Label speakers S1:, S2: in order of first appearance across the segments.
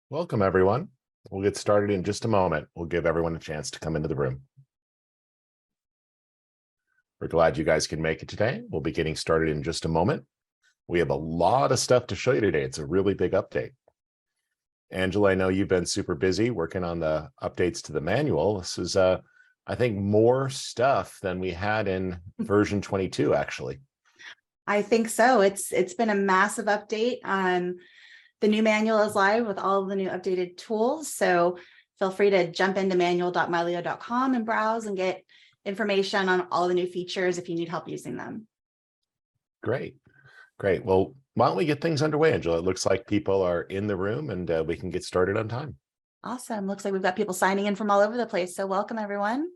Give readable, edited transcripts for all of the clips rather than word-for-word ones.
S1: Welcome, everyone. We'll get started in just a moment. We'll give everyone a chance to come into the room. We're glad you guys can make it today. We'll be getting started in just a moment. We have a lot of stuff to show you today. It's a really big update. Angela, I know you've been super busy working on the updates to the manual. This is, I think, more stuff than we had in version 22, actually.
S2: I think so. It's been a massive update. The new manual is live with all of the new updated tools. So feel free to jump into manual.mylio.com and browse and get information on all the new features if you need help using them.
S1: Great. Great. Well, why don't we get things underway, Angela? It looks like people are in the room and we can get started on time.
S2: Awesome. Looks like we've got people signing in from all over the place. So welcome, everyone.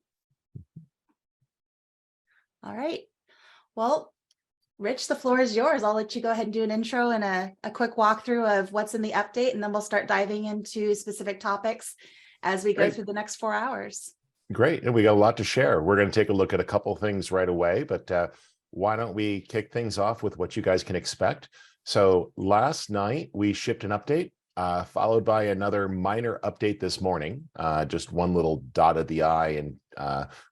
S2: All right. Well, Rich, the floor is yours. I'll let you go ahead and do an intro and a quick walkthrough of what's in the update, and then we'll start diving into specific topics as we go through the next 4 hours.
S1: Great. And we got a lot to share. We're going to take a look at a couple things right away, but why don't we kick things off with what you guys can expect? So last night we shipped an update, followed by another minor update this morning, just one little dot of the I and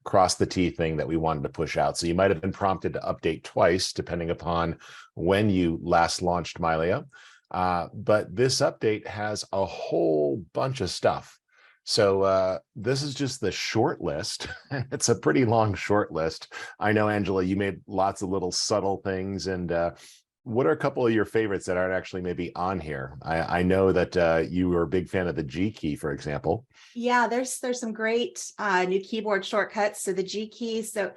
S1: cross the T thing that we wanted to push out. So you might have been prompted to update twice, depending upon when you last launched Mylio. But this update has a whole bunch of stuff. So this is just the short list. It's a pretty long short list. I know, Angela, you made lots of little subtle things. And what are a couple of your favorites that aren't actually maybe on here? I know that you were a big fan of the G key, for example.
S2: Yeah, there's some great new keyboard shortcuts. So the G key. So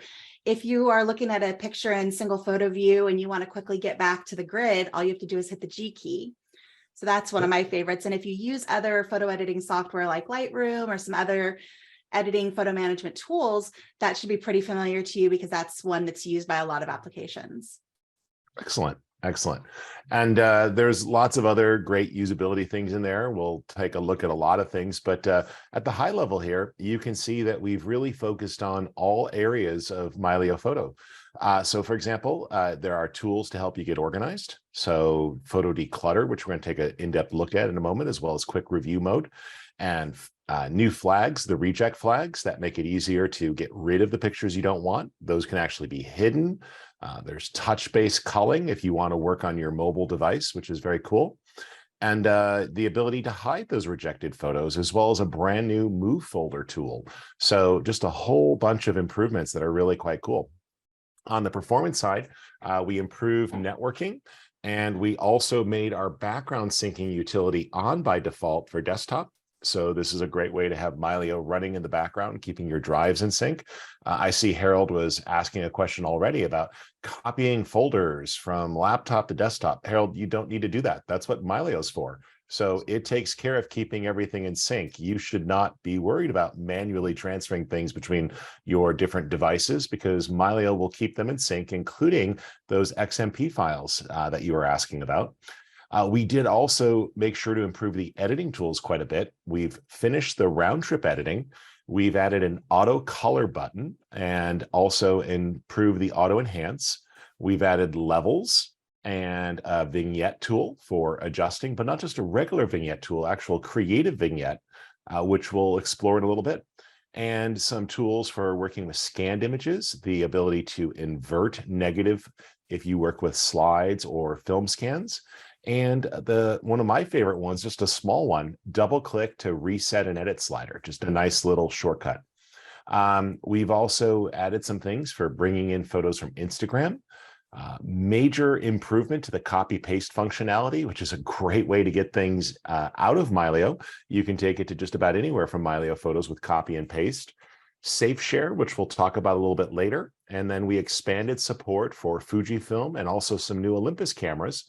S2: if you are looking at a picture in single photo view and you want to quickly get back to the grid, all you have to do is hit the G key. So that's one of my favorites. And if you use other photo editing software like Lightroom or some other editing photo management tools, that should be pretty familiar to you because that's one that's used by a lot of applications.
S1: Excellent. Excellent. And there's lots of other great usability things in there. We'll take a look at a lot of things, but at the high level here, you can see that we've really focused on all areas of Mylio Photo. So for example, there are tools to help you get organized. So photo DeClutter, which we're going to take an in-depth look at in a moment, as well as quick review mode, and new flags, the reject flags that make it easier to get rid of the pictures you don't want. Those can actually be hidden. There's touch-based culling if you want to work on your mobile device, which is very cool. And the ability to hide those rejected photos, as well as a brand new Move folder tool. So just a whole bunch of improvements that are really quite cool. On the performance side, we improved networking, and we also made our background syncing utility on by default for desktop. So this is a great way to have Mylio running in the background, keeping your drives in sync. I see Harold was asking a question already about copying folders from laptop to desktop. Harold, you don't need to do that. That's what Mylio's for. So it takes care of keeping everything in sync. You should not be worried about manually transferring things between your different devices because Mylio will keep them in sync, including those XMP files that you were asking about. We did also make sure to improve the editing tools quite a bit. We've finished the round trip editing. We've added an auto color button and also improved the auto enhance. We've added levels and a vignette tool for adjusting, but not just a regular vignette tool, actual creative vignette, which we'll explore in a little bit. And some tools for working with scanned images, the ability to invert negative if you work with slides or film scans. And one of my favorite ones, just a small one, double click to reset and edit slider, just a nice little shortcut. We've also added some things for bringing in photos from Instagram. Major improvement to the copy paste functionality, which is a great way to get things out of Mylio. You can take it to just about anywhere from Mylio Photos with copy and paste. Safe Share, which we'll talk about a little bit later. And then we expanded support for Fujifilm and also some new Olympus cameras.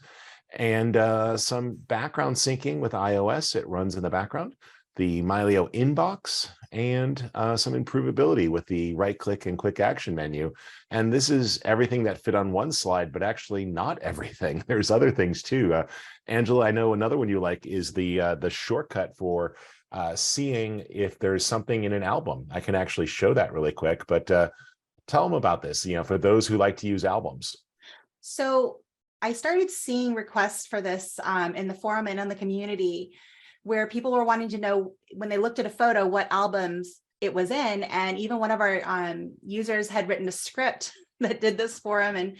S1: And some background syncing with iOS. It runs in the background. The Mylio inbox and some improvability with the right-click and quick action menu. And this is everything that fit on one slide, but actually not everything. There's other things too. Angela, I know another one you like is the shortcut for seeing if there's something in an album. I can actually show that really quick, but tell them about this, for those who like to use albums.
S2: So I started seeing requests for this in the forum and in the community where people were wanting to know when they looked at a photo, what albums it was in. And even one of our users had written a script that did this for him and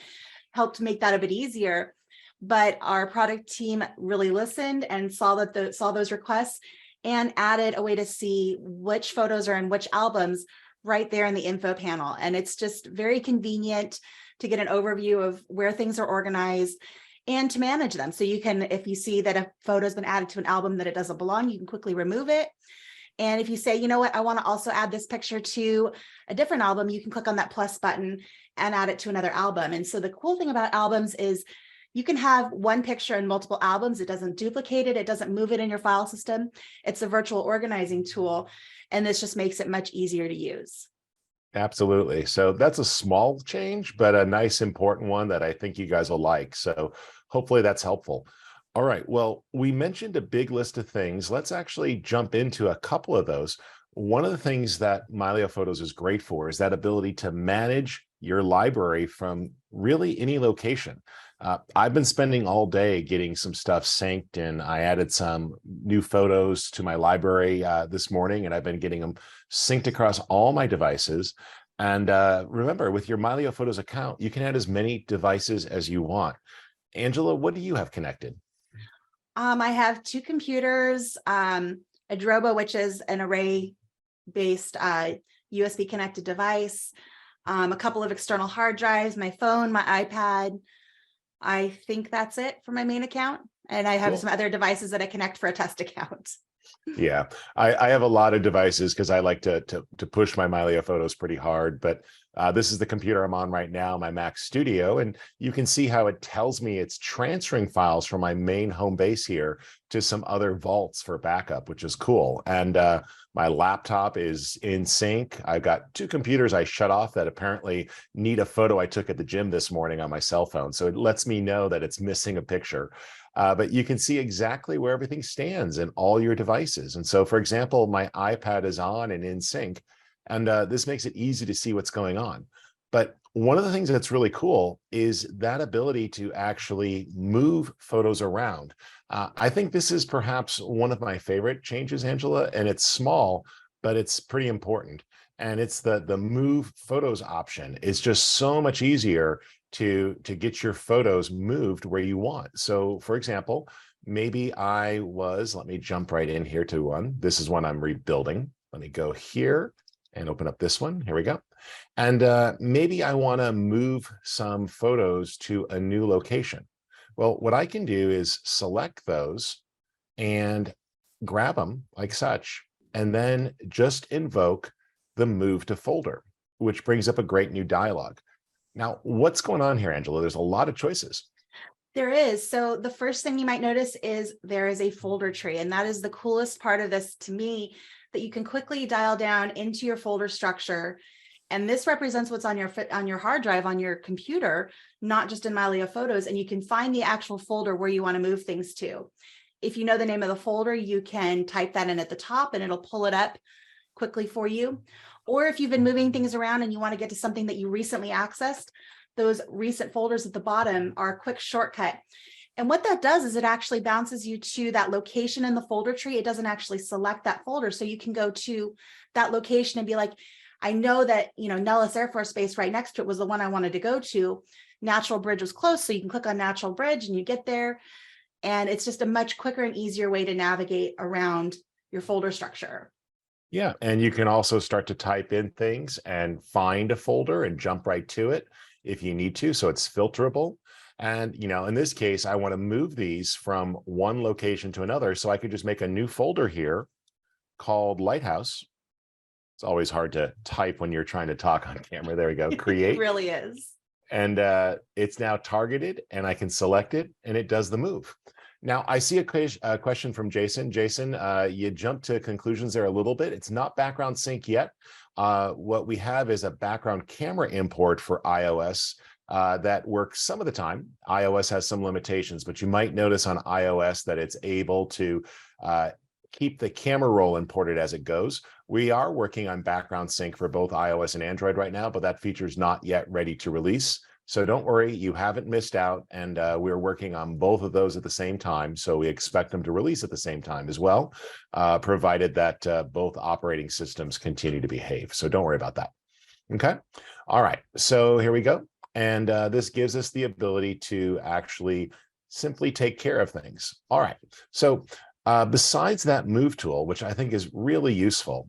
S2: helped make that a bit easier. But our product team really listened and saw those requests and added a way to see which photos are in which albums right there in the info panel. And it's just very convenient to get an overview of where things are organized and to manage them. So you can, if you see that a photo has been added to an album that it doesn't belong, you can quickly remove it. And if you say, you know what, I want to also add this picture to a different album, you can click on that plus button and add it to another album. And so the cool thing about albums is you can have one picture in multiple albums. It doesn't duplicate it. It doesn't move it in your file system. It's a virtual organizing tool. And this just makes it much easier to use.
S1: Absolutely. So that's a small change, but a nice, important one that I think you guys will like. So hopefully that's helpful. All right. Well, we mentioned a big list of things. Let's actually jump into a couple of those. One of the things that Mylio Photos is great for is that ability to manage your library from really any location. I've been spending all day getting some stuff synced, and I added some new photos to my library this morning, and I've been getting them synced across all my devices. And remember, with your Mylio Photos account, you can add as many devices as you want. Angela, what do you have connected?
S2: I have two computers, a Drobo, which is an array-based USB connected device, a couple of external hard drives, my phone, my iPad. I think that's it for my main account. And I have some other devices that I connect for a test account.
S1: Yeah, I have a lot of devices because I like to push my Mylio Photos pretty hard, but this is the computer I'm on right now, my Mac Studio, and you can see how it tells me it's transferring files from my main home base here to some other vaults for backup, which is cool. And my laptop is in sync. I've got two computers I shut off that apparently need a photo I took at the gym this morning on my cell phone. So it lets me know that it's missing a picture. But you can see exactly where everything stands in all your devices. And so, for example, my iPad is on and in sync, and this makes it easy to see what's going on. But one of the things that's really cool is that ability to actually move photos around. I think this is perhaps one of my favorite changes, Angela, and it's small, but it's pretty important. And it's the move photos option. It's just so much easier to get your photos moved where you want. So for example, maybe let me jump right in here to one. This is one I'm rebuilding. Let me go here and open up this one. Here we go. And maybe I want to move some photos to a new location. Well, what I can do is select those and grab them like such, and then just invoke the move to folder, which brings up a great new dialog. Now, what's going on here, Angela? There's a lot of choices.
S2: There is. So the first thing you might notice is there is a folder tree, and that is the coolest part of this to me, that you can quickly dial down into your folder structure. And this represents what's on your hard drive on your computer, not just in Mylio Photos, and you can find the actual folder where you want to move things to. If you know the name of the folder, you can type that in at the top and it'll pull it up quickly for you. Or if you've been moving things around and you want to get to something that you recently accessed, those recent folders at the bottom are a quick shortcut. And what that does is it actually bounces you to that location in the folder tree. It doesn't actually select that folder. So you can go to that location and be like, I know that, Nellis Air Force Base right next to it was the one I wanted to go to. Natural Bridge was close. So you can click on Natural Bridge and you get there. And it's just a much quicker and easier way to navigate around your folder structure.
S1: Yeah, and you can also start to type in things and find a folder and jump right to it if you need to. So it's filterable. And, in this case, I want to move these from one location to another. So I could just make a new folder here called Lighthouse. It's always hard to type when you're trying to talk on camera. There we go. Create.
S2: It really is.
S1: And it's now targeted, and I can select it, and it does the move. Now, I see a question from Jason. Jason, you jumped to conclusions there a little bit. It's not background sync yet. What we have is a background camera import for iOS that works some of the time. iOS has some limitations, but you might notice on iOS that it's able to keep the camera roll imported as it goes. We are working on background sync for both iOS and Android right now, but that feature is not yet ready to release. So don't worry, you haven't missed out. And we're working on both of those at the same time. So we expect them to release at the same time as well, provided that both operating systems continue to behave. So don't worry about that. Okay. All right. So here we go. And this gives us the ability to actually simply take care of things. All right. So besides that move tool, which I think is really useful,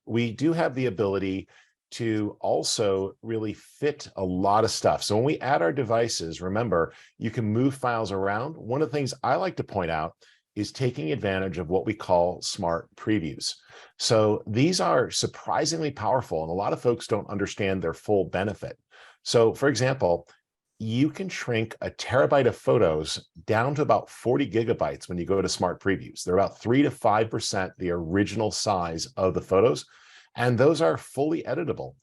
S1: we do have the ability to also really fit a lot of stuff. So when we add our devices, remember, you can move files around. One of the things I like to point out is taking advantage of what we call smart previews. So these are surprisingly powerful, and a lot of folks don't understand their full benefit. So for example, you can shrink a terabyte of photos down to about 40 gigabytes when you go to smart previews. They're about 3 to 5% the original size of the photos, and those are fully editable.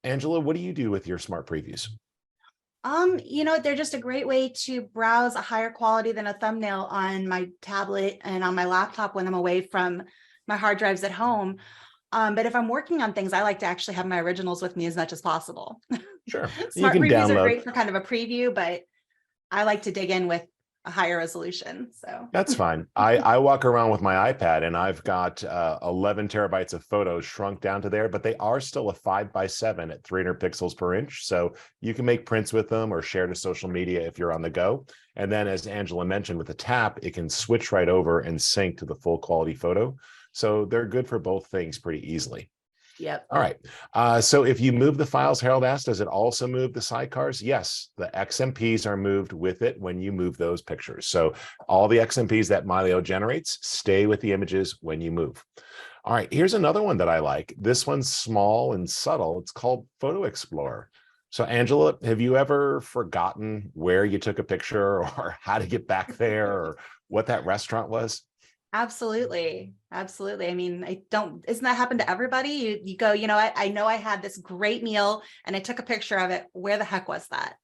S1: Angela, what do you do with your smart previews?
S2: They're just a great way to browse a higher quality than a thumbnail on my tablet and on my laptop when I'm away from my hard drives at home. But if I'm working on things, I like to actually have my originals with me as much as possible.
S1: Sure. You
S2: Smart
S1: can
S2: previews are
S1: download.
S2: great for kind of a preview, but I like to dig in with a higher resolution. So
S1: That's fine. I walk around with my iPad and I've got 11 terabytes of photos shrunk down to there, but they are still a 5:7 at 300 pixels per inch. So you can make prints with them or share to social media if you're on the go. And then as Angela mentioned, with the tap, it can switch right over and sync to the full quality photo. So they're good for both things pretty easily.
S2: yep.
S1: All right. So if you move the files, Harold asked, does it also move the sidecars? Yes, the XMPs are moved with it when you move those pictures. So all the XMPs that Mylio generates stay with the images when you move. All right, here's another one that I like. This one's small and subtle. It's called Photo Explorer. So Angela, have you ever forgotten where you took a picture or how to get back there or what that restaurant was?
S2: Absolutely. Absolutely. I mean, isn't that happen to everybody? You go, I know I had this great meal and I took a picture of it. Where the heck was that?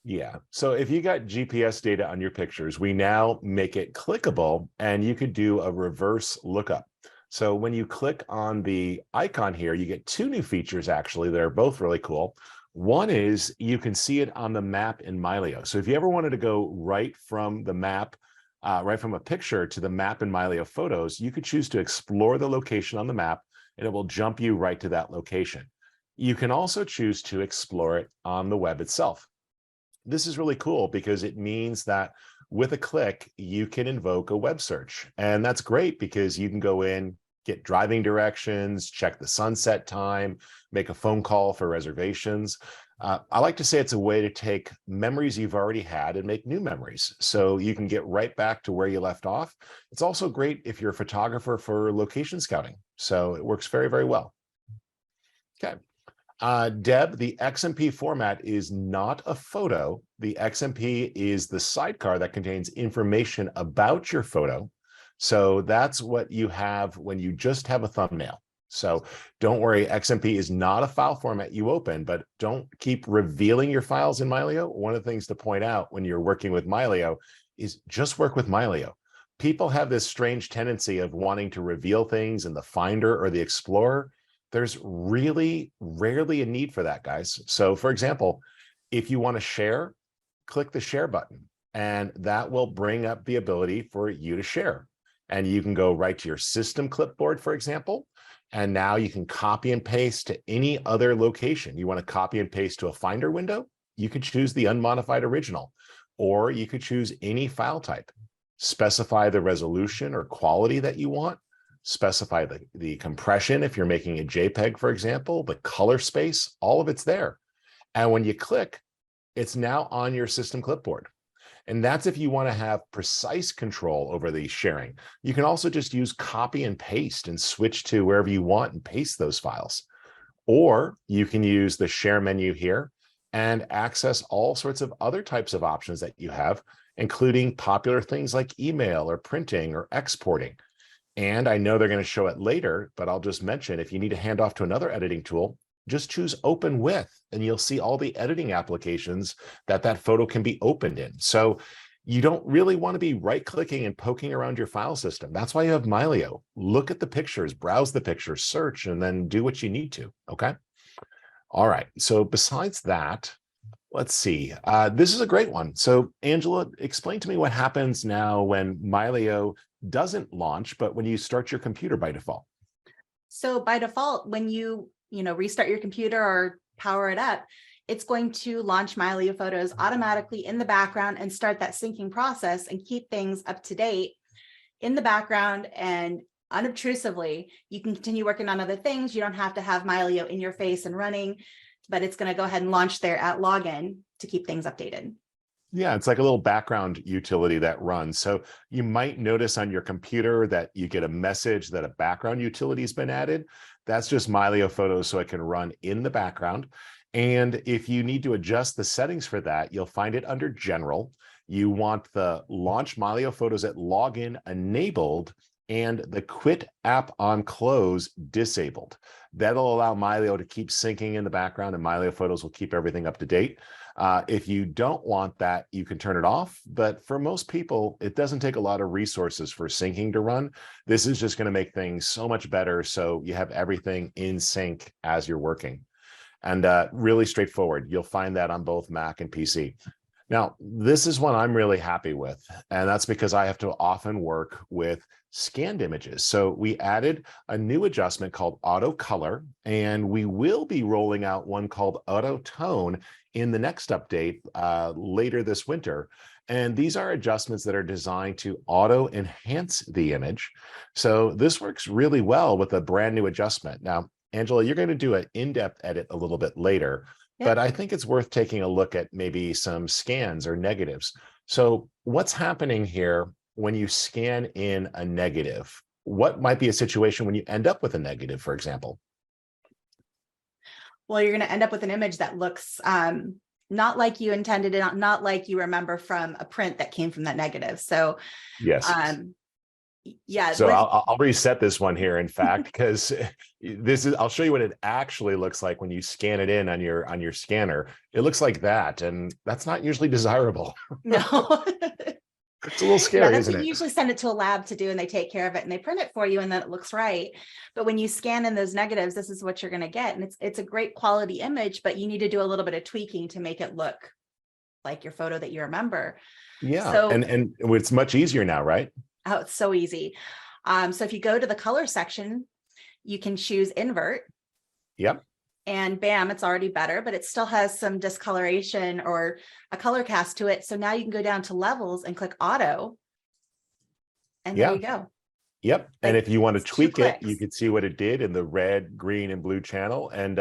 S1: Yeah. So if you got GPS data on your pictures, we now make it clickable and you could do a reverse lookup. So when you click on the icon here, you get two new features actually that are both really cool. One is you can see it on the map in Mylio. So if you ever wanted to go right from the map, right from a picture to the map in Mylio Photos, you could choose to explore the location on the map and it will jump you right to that location. You can also choose to explore it on the web itself. This is really cool because it means that with a click, you can invoke a web search. And that's great because you can go in, get driving directions, check the sunset time, make a phone call for reservations. I like to say it's a way to take memories you've already had and make new memories. So you can get right back to where you left off. It's also great if you're a photographer for location scouting. So it works very, very well. Okay. Deb, the XMP format is not a photo. The XMP is the sidecar that contains information about your photo. So that's what you have when you just have a thumbnail. So don't worry, XMP is not a file format you open, but don't keep revealing your files in Mylio. One of the things to point out when you're working with Mylio is just work with Mylio. People have this strange tendency of wanting to reveal things in the Finder or the Explorer. There's really rarely a need for that, guys. So for example, if you want to share, click the share button, and that will bring up the ability for you to share. And you can go right to your system clipboard, for example, and now you can copy and paste to any other location. You want to copy and paste to a Finder window, you could choose the unmodified original, or you could choose any file type, specify the resolution or quality that you want, specify the compression if you're making a JPEG, for example, the color space, all of it's there. And when you click, it's now on your system clipboard. And that's if you want to have precise control over the sharing. You can also just use copy and paste and switch to wherever you want and paste those files. Or you can use the share menu here and access all sorts of other types of options that you have, including popular things like email or printing or exporting. And I know they're going to show it later, but I'll just mention if you need to hand off to another editing tool, just choose open with, and you'll see all the editing applications that photo can be opened in. So you don't really want to be right-clicking and poking around your file system. That's why you have Mylio. Look at the pictures, browse the pictures, search, and then do what you need to, okay? All right, so besides that, Let's see. This is a great one. So, Angela, explain to me what happens now when Mylio doesn't launch, but when you start your computer by default.
S2: So by default, when you restart your computer or power it up, it's going to launch Mylio Photos automatically in the background and start that syncing process and keep things up to date in the background, and unobtrusively, you can continue working on other things. You don't have to have Mylio in your face and running, but it's going to go ahead and launch there at login to keep things updated.
S1: Yeah, it's like a little background utility that runs. So you might notice on your computer that you get a message that a background utility has been added. That's just Mylio Photos, so it can run in the background. And if you need to adjust the settings for that, you'll find it under General. You want the Launch Mylio Photos at Login enabled and the Quit App on Close disabled. That'll allow Mylio to keep syncing in the background, and Mylio Photos will keep everything up to date. If you don't want that, you can turn it off. But for most people, it doesn't take a lot of resources for syncing to run. This is just going to make things so much better, so you have everything in sync as you're working. And really straightforward. You'll find that on both Mac and PC. Now, this is one I'm really happy with, and that's because I have to often work with scanned images. So we added a new adjustment called Auto Color, and we will be rolling out one called Auto Tone in the next update later this winter. And these are adjustments that are designed to auto enhance the image. So this works really well with a brand new adjustment. Now, Angela, you're going to do an in-depth edit a little bit later.
S2: Yep.
S1: But I think it's worth taking a look at maybe some scans or negatives. So what's happening here when you scan in a negative? What might be a situation when you end up with a negative, for example?
S2: Well, you're going to end up with an image that looks not like you intended it, not like you remember from a print that came from that negative. So
S1: yes.
S2: Yeah.
S1: So I'll reset this one here, in fact, because I'll show you what it actually looks like when you scan it in on your scanner. It looks like that, and that's not usually desirable.
S2: No.
S1: It's a little scary,
S2: that's
S1: isn't
S2: what
S1: it?
S2: you usually send it to a lab to do, and they take care of it and they print it for you, and then it looks right. But when you scan in those negatives, this is what you're going to get. And it's a great quality image, but you need to do a little bit of tweaking to make it look like your photo that you remember.
S1: Yeah.
S2: So,
S1: and it's much easier now, right?
S2: Oh, it's so easy. So if you go to the color section, you can choose invert.
S1: Yep.
S2: And bam, it's already better, but it still has some discoloration or a color cast to it. So now you can go down to levels and click auto. And there you go.
S1: Yep. And if you want to tweak it, you
S2: clicks.
S1: can see what it did in the red, green, and blue channel. And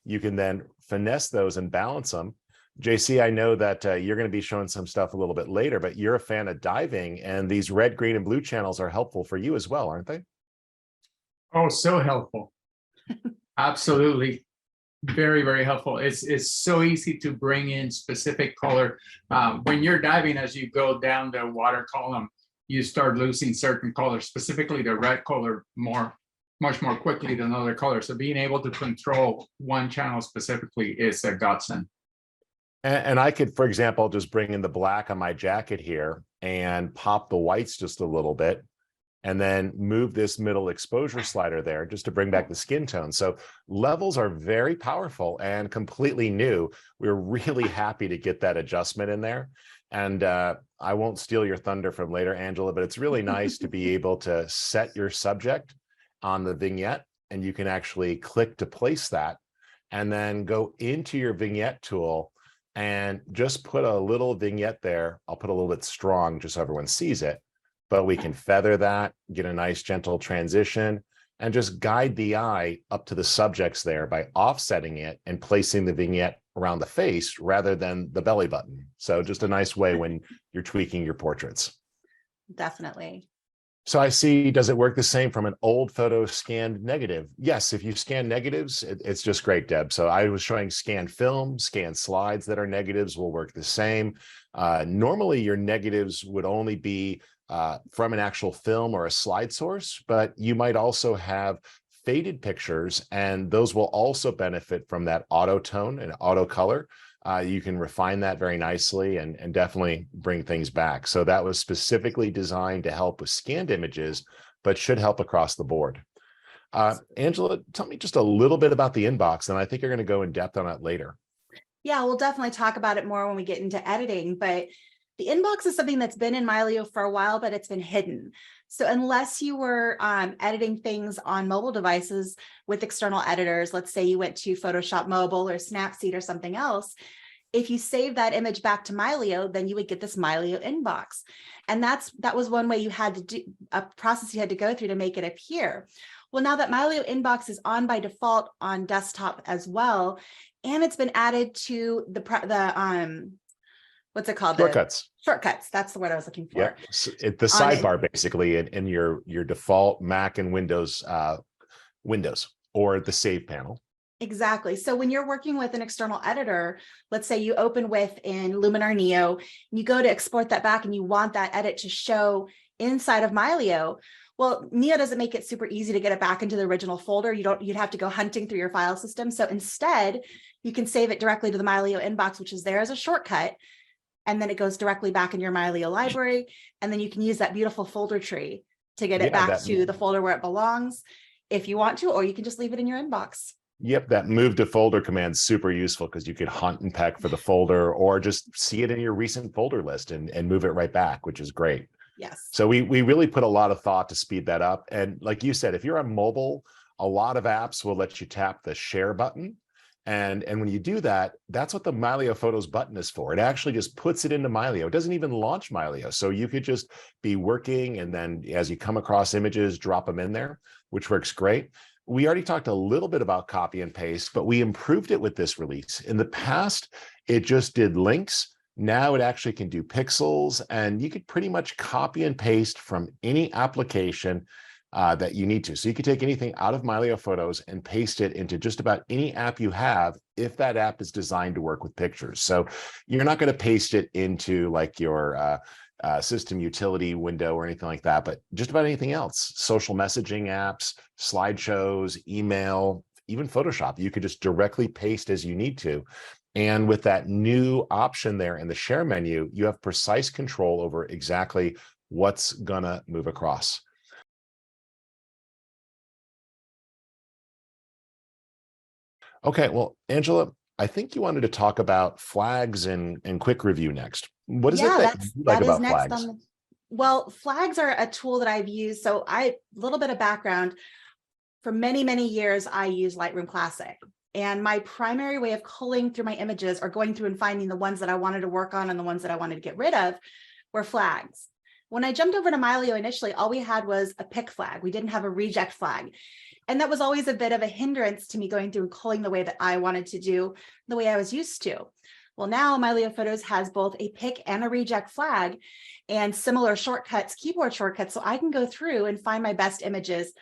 S1: you can then finesse those and balance them. JC, I know that you're going to be showing some stuff a little bit later, but you're a fan of diving, and these red, green, and blue channels are helpful for you as well, aren't they?
S3: Oh, so helpful. Absolutely. Very, very helpful. It's so easy to bring in specific color. When you're diving, as you go down the water column, you start losing certain colors, specifically the red color much more quickly than other colors. So being able to control one channel specifically is a godsend.
S1: And I could, for example, just bring in the black on my jacket here and pop the whites just a little bit, and then move this middle exposure slider there just to bring back the skin tone. So levels are very powerful and completely new. We're really happy to get that adjustment in there. And I won't steal your thunder from later, Angela, but it's really nice to be able to set your subject on the vignette, and you can actually click to place that and then go into your vignette tool and just put a little vignette there. I'll put a little bit strong just so everyone sees it, but we can feather that, get a nice gentle transition, and just guide the eye up to the subjects there by offsetting it and placing the vignette around the face rather than the belly button. So just a nice way when you're tweaking your portraits.
S2: Definitely.
S1: So I see, does it work the same from an old photo scanned negative? Yes, if you scan negatives, it's just great, Deb. So I was showing scanned film, scanned slides that are negatives will work the same. Normally your negatives would only be from an actual film or a slide source, but you might also have faded pictures, and those will also benefit from that auto tone and auto color. You can refine that very nicely and definitely bring things back. So that was specifically designed to help with scanned images, but should help across the board. Angela, tell me just a little bit about the inbox, and I think you're going to go in depth on it later.
S2: Yeah, we'll definitely talk about it more when we get into editing, but the inbox is something that's been in Mylio for a while, but it's been hidden. So unless you were editing things on mobile devices with external editors, let's say you went to Photoshop Mobile or Snapseed or something else, if you save that image back to Mylio, then you would get this Mylio inbox. And that was one way you had to do, a process you had to go through to make it appear. Well, now that Mylio inbox is on by default on desktop as well, and it's been added to the what's it called?
S1: Shortcuts.
S2: Shortcuts. That's the word I was looking for.
S1: Yeah, so the sidebar basically in your default Mac and Windows windows or the save panel.
S2: Exactly. So when you're working with an external editor, let's say you open with in Luminar Neo, and you go to export that back and you want that edit to show inside of Mylio. Well, Neo doesn't make it super easy to get it back into the original folder. You'd have to go hunting through your file system. So instead, you can save it directly to the Mylio inbox, which is there as a shortcut. And then it goes directly back in your Mylio library. And then you can use that beautiful folder tree to get it back to the folder where it belongs if you want to, or you can just leave it in your inbox.
S1: Yep, that move to folder command is super useful because you could hunt and peck for the folder or just see it in your recent folder list and move it right back, which is great.
S2: Yes.
S1: So we really put a lot of thought to speed that up. And like you said, if you're on mobile, a lot of apps will let you tap the share button. And when you do that, that's what the Mylio Photos button is for. It actually just puts it into Mylio. It doesn't even launch Mylio. So you could just be working and then as you come across images, drop them in there, which works great. We already talked a little bit about copy and paste, but we improved it with this release. In the past, it just did links. Now it actually can do pixels, and you could pretty much copy and paste from any application that you need to. So you could take anything out of Mylio Photos and paste it into just about any app you have if that app is designed to work with pictures. So you're not going to paste it into like your system utility window or anything like that, but just about anything else. Social messaging apps, slideshows, email, even Photoshop, you could just directly paste as you need to. And with that new option there in the share menu, you have precise control over exactly what's gonna move across. Okay, well, Angela, I think you wanted to talk about flags and QuickReview next. What is it that you like about flags?
S2: Well, flags are a tool that I've used. So a little bit of background. For many, many years, I used Lightroom Classic. And my primary way of culling through my images or going through and finding the ones that I wanted to work on and the ones that I wanted to get rid of were flags. When I jumped over to Mylio initially, all we had was a pick flag. We didn't have a reject flag. And that was always a bit of a hindrance to me going through and culling the way that I wanted to do, the way I was used to. Well, now Mylio Photos has both a pick and a reject flag and similar shortcuts, keyboard shortcuts, so I can go through and find my best images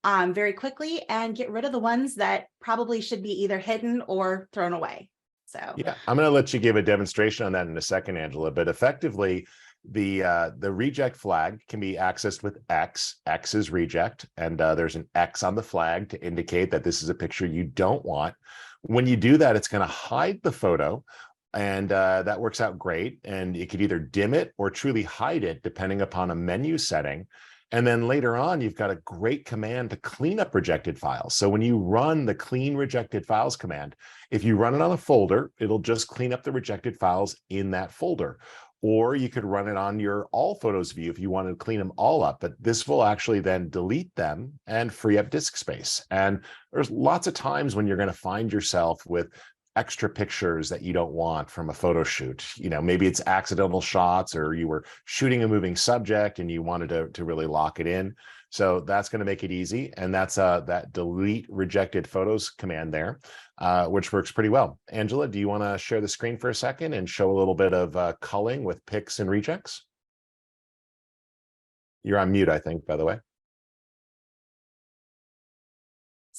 S2: very quickly and get rid of the ones that probably should be either hidden or thrown away. So
S1: yeah, I'm going to let you give a demonstration on that in a second, Angela, but effectively the reject flag can be accessed with X. X is reject, and there's an X on the flag to indicate that this is a picture you don't want. When you do that, it's going to hide the photo, and that works out great. And it could either dim it or truly hide it depending upon a menu setting. And then later on, you've got a great command to clean up rejected files. So when you run the clean rejected files command, if you run it on a folder, it'll just clean up the rejected files in that folder. Or you could run it on your all photos view if you wanted to clean them all up, but this will actually then delete them and free up disk space. And there's lots of times when you're going to find yourself with extra pictures that you don't want from a photo shoot. You know, maybe it's accidental shots or you were shooting a moving subject and you wanted to really lock it in. So that's going to make it easy. And that's that delete rejected photos command there, which works pretty well. Angela, do you want to share the screen for a second and show a little bit of culling with picks and rejects? You're on mute, I think, by the way.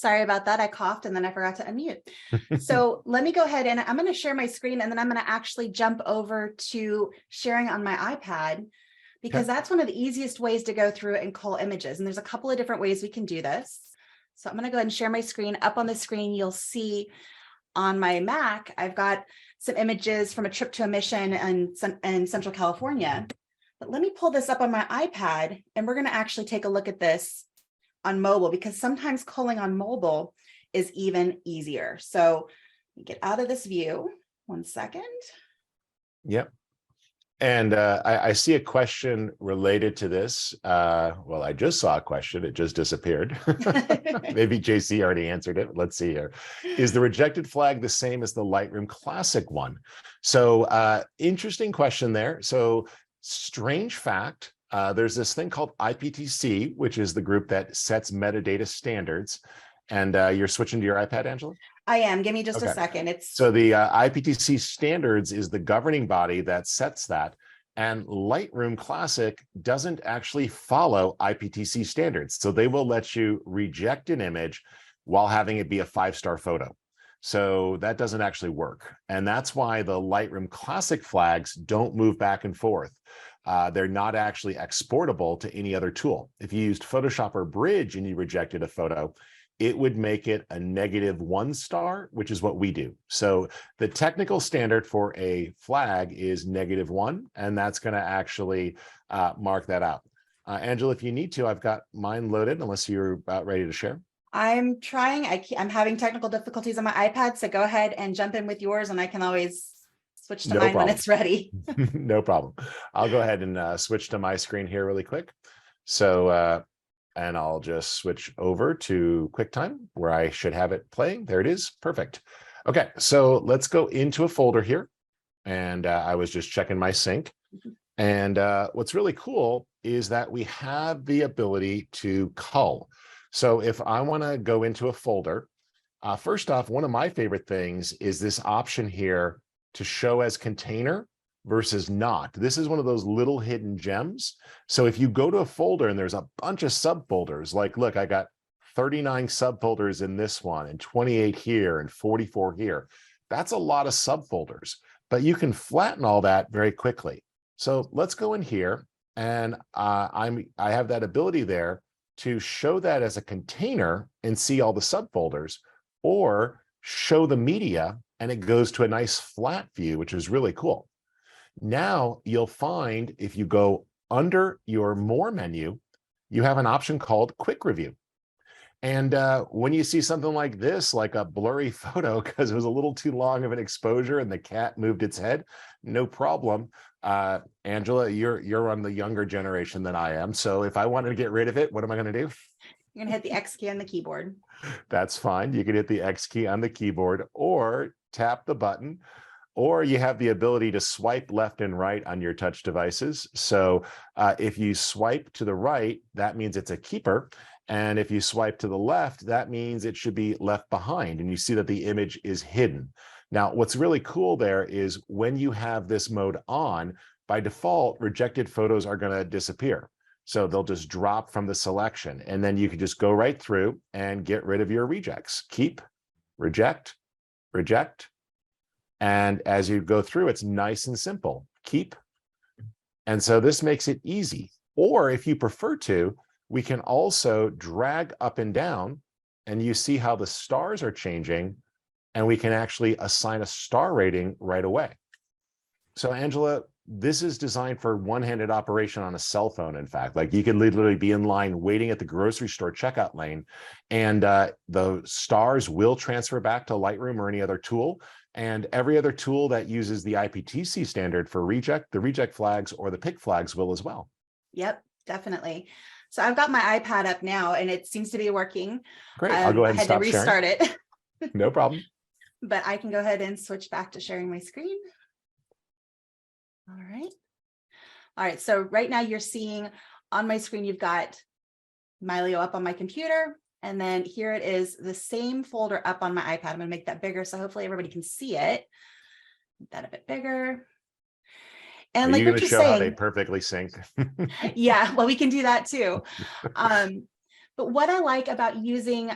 S2: sorry about that. I coughed and then I forgot to unmute. So let me go ahead and I'm going to share my screen and then I'm going to actually jump over to sharing on my iPad because that's one of the easiest ways to go through and cull images. And there's a couple of different ways we can do this. So I'm going to go ahead and share my screen. Up on the screen, you'll see on my Mac, I've got some images from a trip to a mission in Central California. But let me pull this up on my iPad and we're going to actually take a look at this on mobile because sometimes culling on mobile is even easier. So get out of this view. 1 second.
S1: Yep. And I see a question related to this. Well, I just saw a question. It just disappeared. Maybe JC already answered it. Let's see here. Is the rejected flag the same as the Lightroom Classic one? So interesting question there. So strange fact, there's this thing called IPTC, which is the group that sets metadata standards. And you're switching to your iPad, Angela?
S2: I am. Give me just a
S1: Okay.
S2: second. It's
S1: So the IPTC standards is the governing body that sets that. And Lightroom Classic doesn't actually follow IPTC standards. So they will let you reject an image while having it be a 5-star photo. So that doesn't actually work. And that's why the Lightroom Classic flags don't move back and forth. They're not actually exportable to any other tool. If you used Photoshop or Bridge and you rejected a photo, it would make it a -1 star, which is what we do. So the technical standard for a flag is -1, and that's going to actually mark that out. Angela, if you need to, I've got mine loaded, unless you're about ready to share.
S2: I'm trying. I'm having technical difficulties on my iPad, so go ahead and jump in with yours, and I can always switch to
S1: No
S2: mine
S1: problem.
S2: when it's ready.
S1: No problem. I'll go ahead and switch to my screen here really quick. So, and I'll just switch over to QuickTime where I should have it playing. There it is. Perfect. Okay, so let's go into a folder here. And I was just checking my sync. And what's really cool is that we have the ability to cull. So if I want to go into a folder, first off, one of my favorite things is this option here to show as container versus not. This is one of those little hidden gems. So if you go to a folder and there's a bunch of subfolders, like, look, I got 39 subfolders in this one and 28 here and 44 here. That's a lot of subfolders, but you can flatten all that very quickly. So let's go in here, and I have that ability there to show that as a container and see all the subfolders, or show the media and it goes to a nice flat view, which is really cool. Now you'll find if you go under your More menu, you have an option called Quick Review. And when you see something like this, like a blurry photo because it was a little too long of an exposure and the cat moved its head, no problem. Angela, you're on the younger generation than I am. So if I wanted to get rid of it, what am I going to do?
S2: You're gonna hit the X key on the keyboard.
S1: That's fine. You can hit the X key on the keyboard or tap the button, or you have the ability to swipe left and right on your touch devices. So if you swipe to the right, that means it's a keeper. And if you swipe to the left, that means it should be left behind. And you see that the image is hidden. Now, what's really cool there is when you have this mode on, by default, rejected photos are going to disappear. So they'll just drop from the selection. And then you can just go right through and get rid of your rejects. Keep, reject, reject. And as you go through, it's nice and simple. Keep. And so this makes it easy. Or if you prefer to, we can also drag up and down, and you see how the stars are changing, and we can actually assign a star rating right away. So Angela, this is designed for one-handed operation on a cell phone. In fact, like you can literally be in line waiting at the grocery store checkout lane, and the stars will transfer back to Lightroom or any other tool. And every other tool that uses the IPTC standard for reject, the reject flags or the pick flags will as well.
S2: Yep, definitely. So I've got my iPad up now and it seems to be working.
S1: Great. I'll go ahead and
S2: I had to
S1: stop
S2: restart
S1: sharing.
S2: it.
S1: No problem.
S2: But I can go ahead and switch back to sharing my screen. All right. All right. So right now you're seeing on my screen, you've got Mylio up on my computer. And then here it is, the same folder up on my iPad. I'm going to make that bigger so hopefully everybody can see it. Make that a bit bigger. And
S1: Are
S2: like
S1: you going
S2: Rich
S1: to
S2: was
S1: show how they
S2: saying,
S1: perfectly sync?
S2: yeah, well, we can do that too. But what I like about using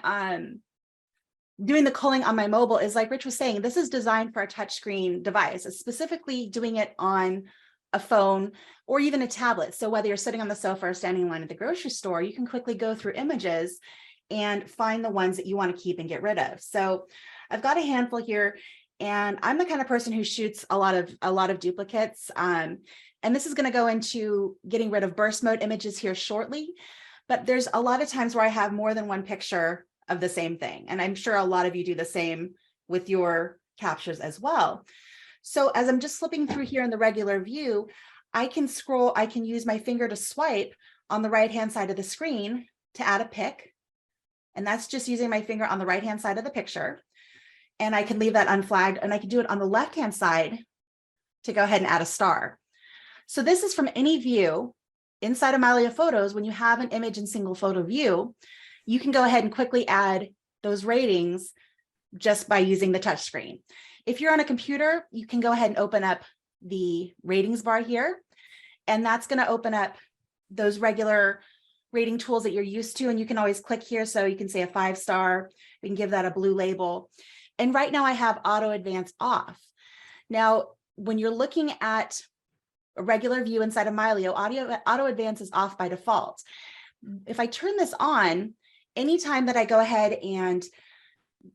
S2: doing the culling on my mobile is, like Rich was saying, this is designed for a touchscreen device. It's specifically doing it on a phone or even a tablet. So whether you're sitting on the sofa or standing in line at the grocery store, you can quickly go through images and find the ones that you want to keep and get rid of. So I've got a handful here, and I'm the kind of person who shoots a lot of duplicates. And this is going to go into getting rid of burst mode images here shortly. But there's a lot of times where I have more than one picture of the same thing. And I'm sure a lot of you do the same with your captures as well. So as I'm just flipping through here in the regular view, I can scroll, I can use my finger to swipe on the right-hand side of the screen to add a pic. And that's just using my finger on the right-hand side of the picture. And I can leave that unflagged, and I can do it on the left-hand side to go ahead and add a star. So this is from any view inside of Mylio Photos. When you have an image in single photo view, you can go ahead and quickly add those ratings just by using the touch screen. If you're on a computer, you can go ahead and open up the ratings bar here, and that's going to open up those regular rating tools that you're used to. And you can always click here. So you can say a 5-star, we can give that a blue label. And right now I have auto advance off. Now, when you're looking at a regular view inside of Mylio, auto advance is off by default. If I turn this on, anytime that I go ahead and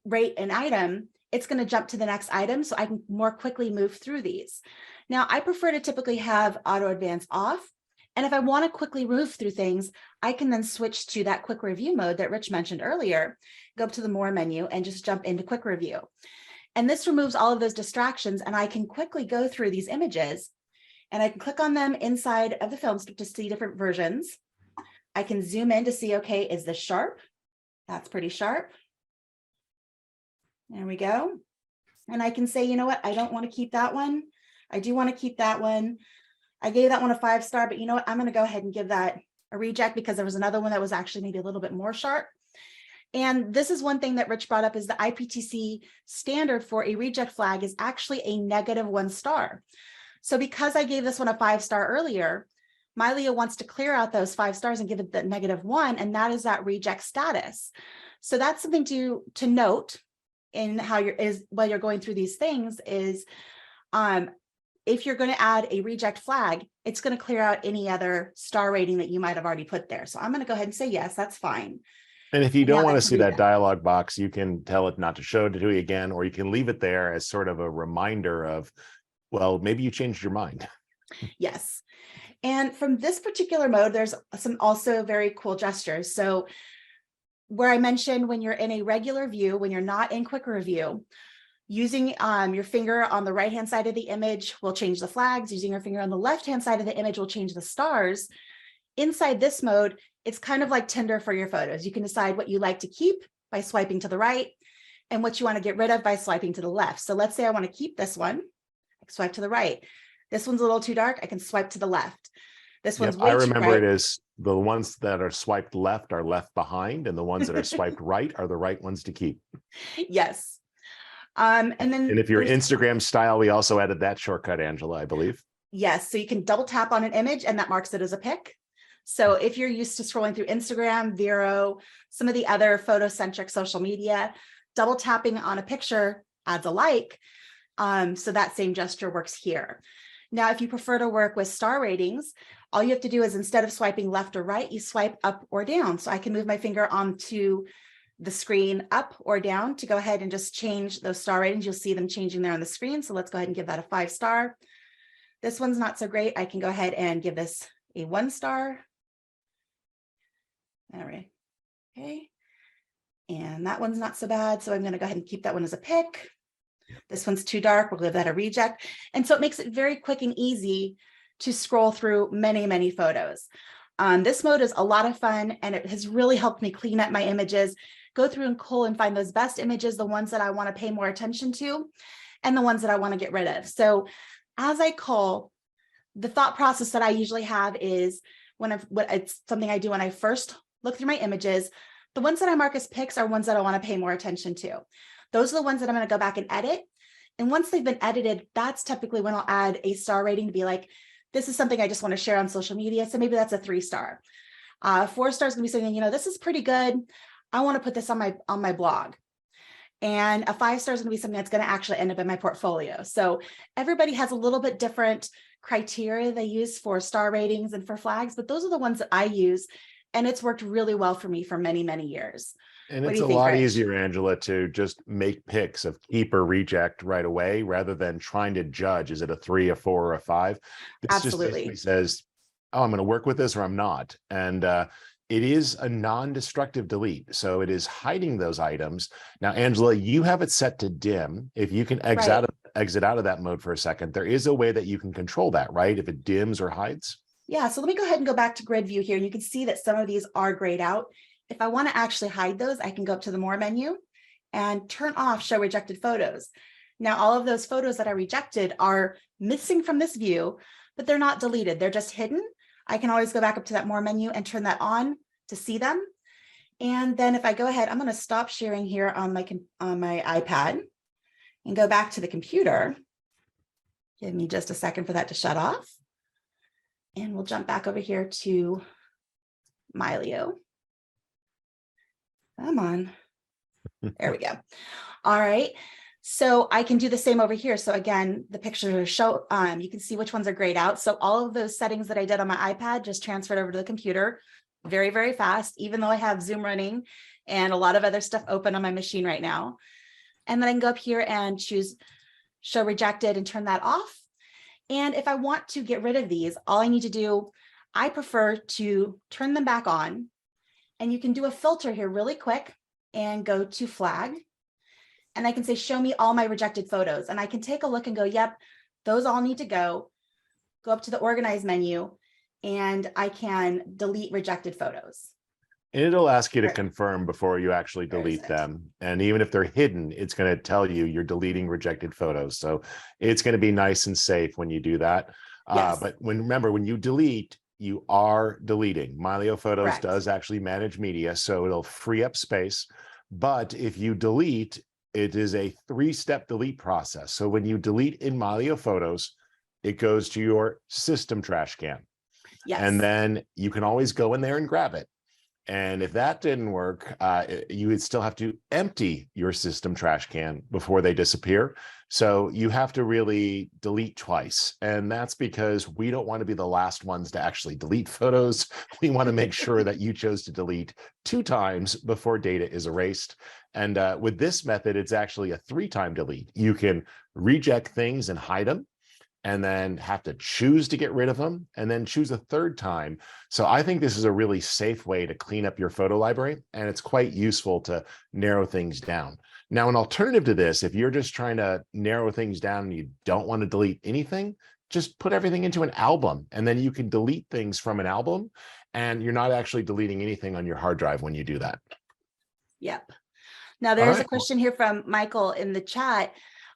S2: rate an item, it's going to jump to the next item so I can more quickly move through these. Now, I prefer to typically have auto advance off. And if I want to quickly move through things, I can then switch to that quick review mode that Rich mentioned earlier, go up to the more menu and just jump into quick review. And this removes all of those distractions, and I can quickly go through these images, and I can click on them inside of the film strip to see different versions. I can zoom in to see, okay, is this sharp? That's pretty sharp. There we go. And I can say, you know what? I don't want to keep that one. I do want to keep that one. I gave that one a 5-star, but you know what? I'm going to go ahead and give that a reject because there was another one that was actually maybe a little bit more sharp. And this is one thing that Rich brought up, is the IPTC standard for a reject flag is actually a -1 star. So because I gave this one a 5-star earlier, Mylio wants to clear out those 5 stars and give it the -1, and that is that reject status. So that's something to note in how while you're going through these things is, if you're going to add a reject flag, it's going to clear out any other star rating that you might have already put there. So I'm going to go ahead and say, yes, that's fine.
S1: And if you
S2: And
S1: don't
S2: now
S1: want to
S2: that's
S1: see that
S2: reject.
S1: dialog box, you can tell it not to show it to you again, or you can leave it there as sort of a reminder of, well, maybe you changed your mind.
S2: Yes. And from this particular mode, there's some also very cool gestures. So where I mentioned when you're in a regular view, when you're not in quick review, using your finger on the right-hand side of the image will change the flags. Using your finger on the left-hand side of the image will change the stars. Inside this mode, it's kind of like Tinder for your photos. You can decide what you like to keep by swiping to the right and what you want to get rid of by swiping to the left. So let's say I want to keep this one. I swipe to the right. This one's a little too dark. I can swipe to the left. This one's way
S1: I
S2: too
S1: remember
S2: bright.
S1: it as the ones that are swiped left are left behind, and the ones that are swiped right are the right ones to keep.
S2: Yes. And then
S1: if you're
S2: there's-
S1: Instagram style, we also added that shortcut, Angela, I believe.
S2: yes, so you can double tap on an image and that marks it as a pic. So if you're used to scrolling through Instagram, Vero, some of the other photo-centric social media, double tapping on a picture adds a like. So that same gesture works here. Now, if you prefer to work with star ratings, all you have to do is, instead of swiping left or right, you swipe up or down. So I can move my finger onto the screen up or down to go ahead and just change those star ratings. You'll see them changing there on the screen. So let's go ahead and give that a 5-star. This one's not so great. I can go ahead and give this a 1-star. All right. Okay. And that one's not so bad. So I'm going to go ahead and keep that one as a pic. This one's too dark. We'll give that a reject. And so it makes it very quick and easy to scroll through many, many photos. This mode is a lot of fun, and it has really helped me clean up my images, go through and cull and find those best images, the ones that I want to pay more attention to, and the ones that I want to get rid of. So as I cull, the thought process that I usually have is it's something I do when I first look through my images. The ones that I mark as pics are ones that I want to pay more attention to. Those are the ones that I'm going to go back and edit. And once they've been edited, that's typically when I'll add a star rating to be like, this is something I just want to share on social media. So maybe that's a 3-star. 4-star is going to be something, you know, this is pretty good. I want to put this on my blog. And a 5-star is going to be something that's going to actually end up in my portfolio. So everybody has a little bit different criteria they use for star ratings and for flags, but those are the ones that I use. And it's worked really well for me for many, many years.
S1: And
S2: What
S1: it's
S2: do
S1: a
S2: you think,
S1: lot
S2: Rich?
S1: easier, Angela, to just make picks of keep or reject right away, rather than trying to judge, is it a 3, a 4, or a 5? This just
S2: Absolutely.
S1: basically says, oh, I'm going to work with this or I'm not. And it is a non-destructive delete. So it is hiding those items. Now, Angela, you have it set to dim. If you can exit out of that mode for a second, there is a way that you can control that, right? If it dims or hides.
S2: Yeah, so let me go ahead and go back to grid view here. You can see that some of these are grayed out. If I want to actually hide those, I can go up to the more menu and turn off show rejected photos. Now, all of those photos that I rejected are missing from this view, but they're not deleted. They're just hidden. I can always go back up to that more menu and turn that on to see them. And then if I go ahead, I'm going to stop sharing here on my iPad and go back to the computer. Give me just a second for that to shut off. And we'll jump back over here to Mylio. Come on. There we go. All right. So I can do the same over here. So again, the pictures show, you can see which ones are grayed out. So all of those settings that I did on my iPad just transferred over to the computer very, very fast, even though I have Zoom running and a lot of other stuff open on my machine right now. And then I can go up here and choose show rejected and turn that off. And if I want to get rid of these, all I need to do, I prefer to turn them back on. And you can do a filter here really quick and go to flag. And I can say, show me all my rejected photos. And I can take a look and go, yep, those all need to go. Go up to the organize menu and I can delete rejected photos.
S1: And it'll ask you to confirm before you actually delete them. And even if they're hidden, it's going to tell you you're deleting rejected photos. So it's going to be nice and safe when you do that.
S2: Yes.
S1: But remember, when you delete, you are deleting. Mylio Photos does actually manage media, so it'll free up space. But if you delete, it is a 3-step delete process. So when you delete in Mylio Photos, it goes to your system trash can.
S2: Yes.
S1: And then you can always go in there and grab it. And if that didn't work, you would still have to empty your system trash can before they disappear. So you have to really delete twice. And that's because we don't want to be the last ones to actually delete photos. We want to make sure that you chose to delete 2 times before data is erased. And with this method, it's actually a 3-time delete. You can reject things and hide them, and then have to choose to get rid of them, and then choose a 3rd time. So I think this is a really safe way to clean up your photo library, and it's quite useful to narrow things down. Now, an alternative to this, if you're just trying to narrow things down and you don't want to delete anything, just put everything into an album, and then you can delete things from an album, and you're not actually deleting anything on your hard drive when you do that.
S2: Yep. Now there's a question here from Michael in the chat.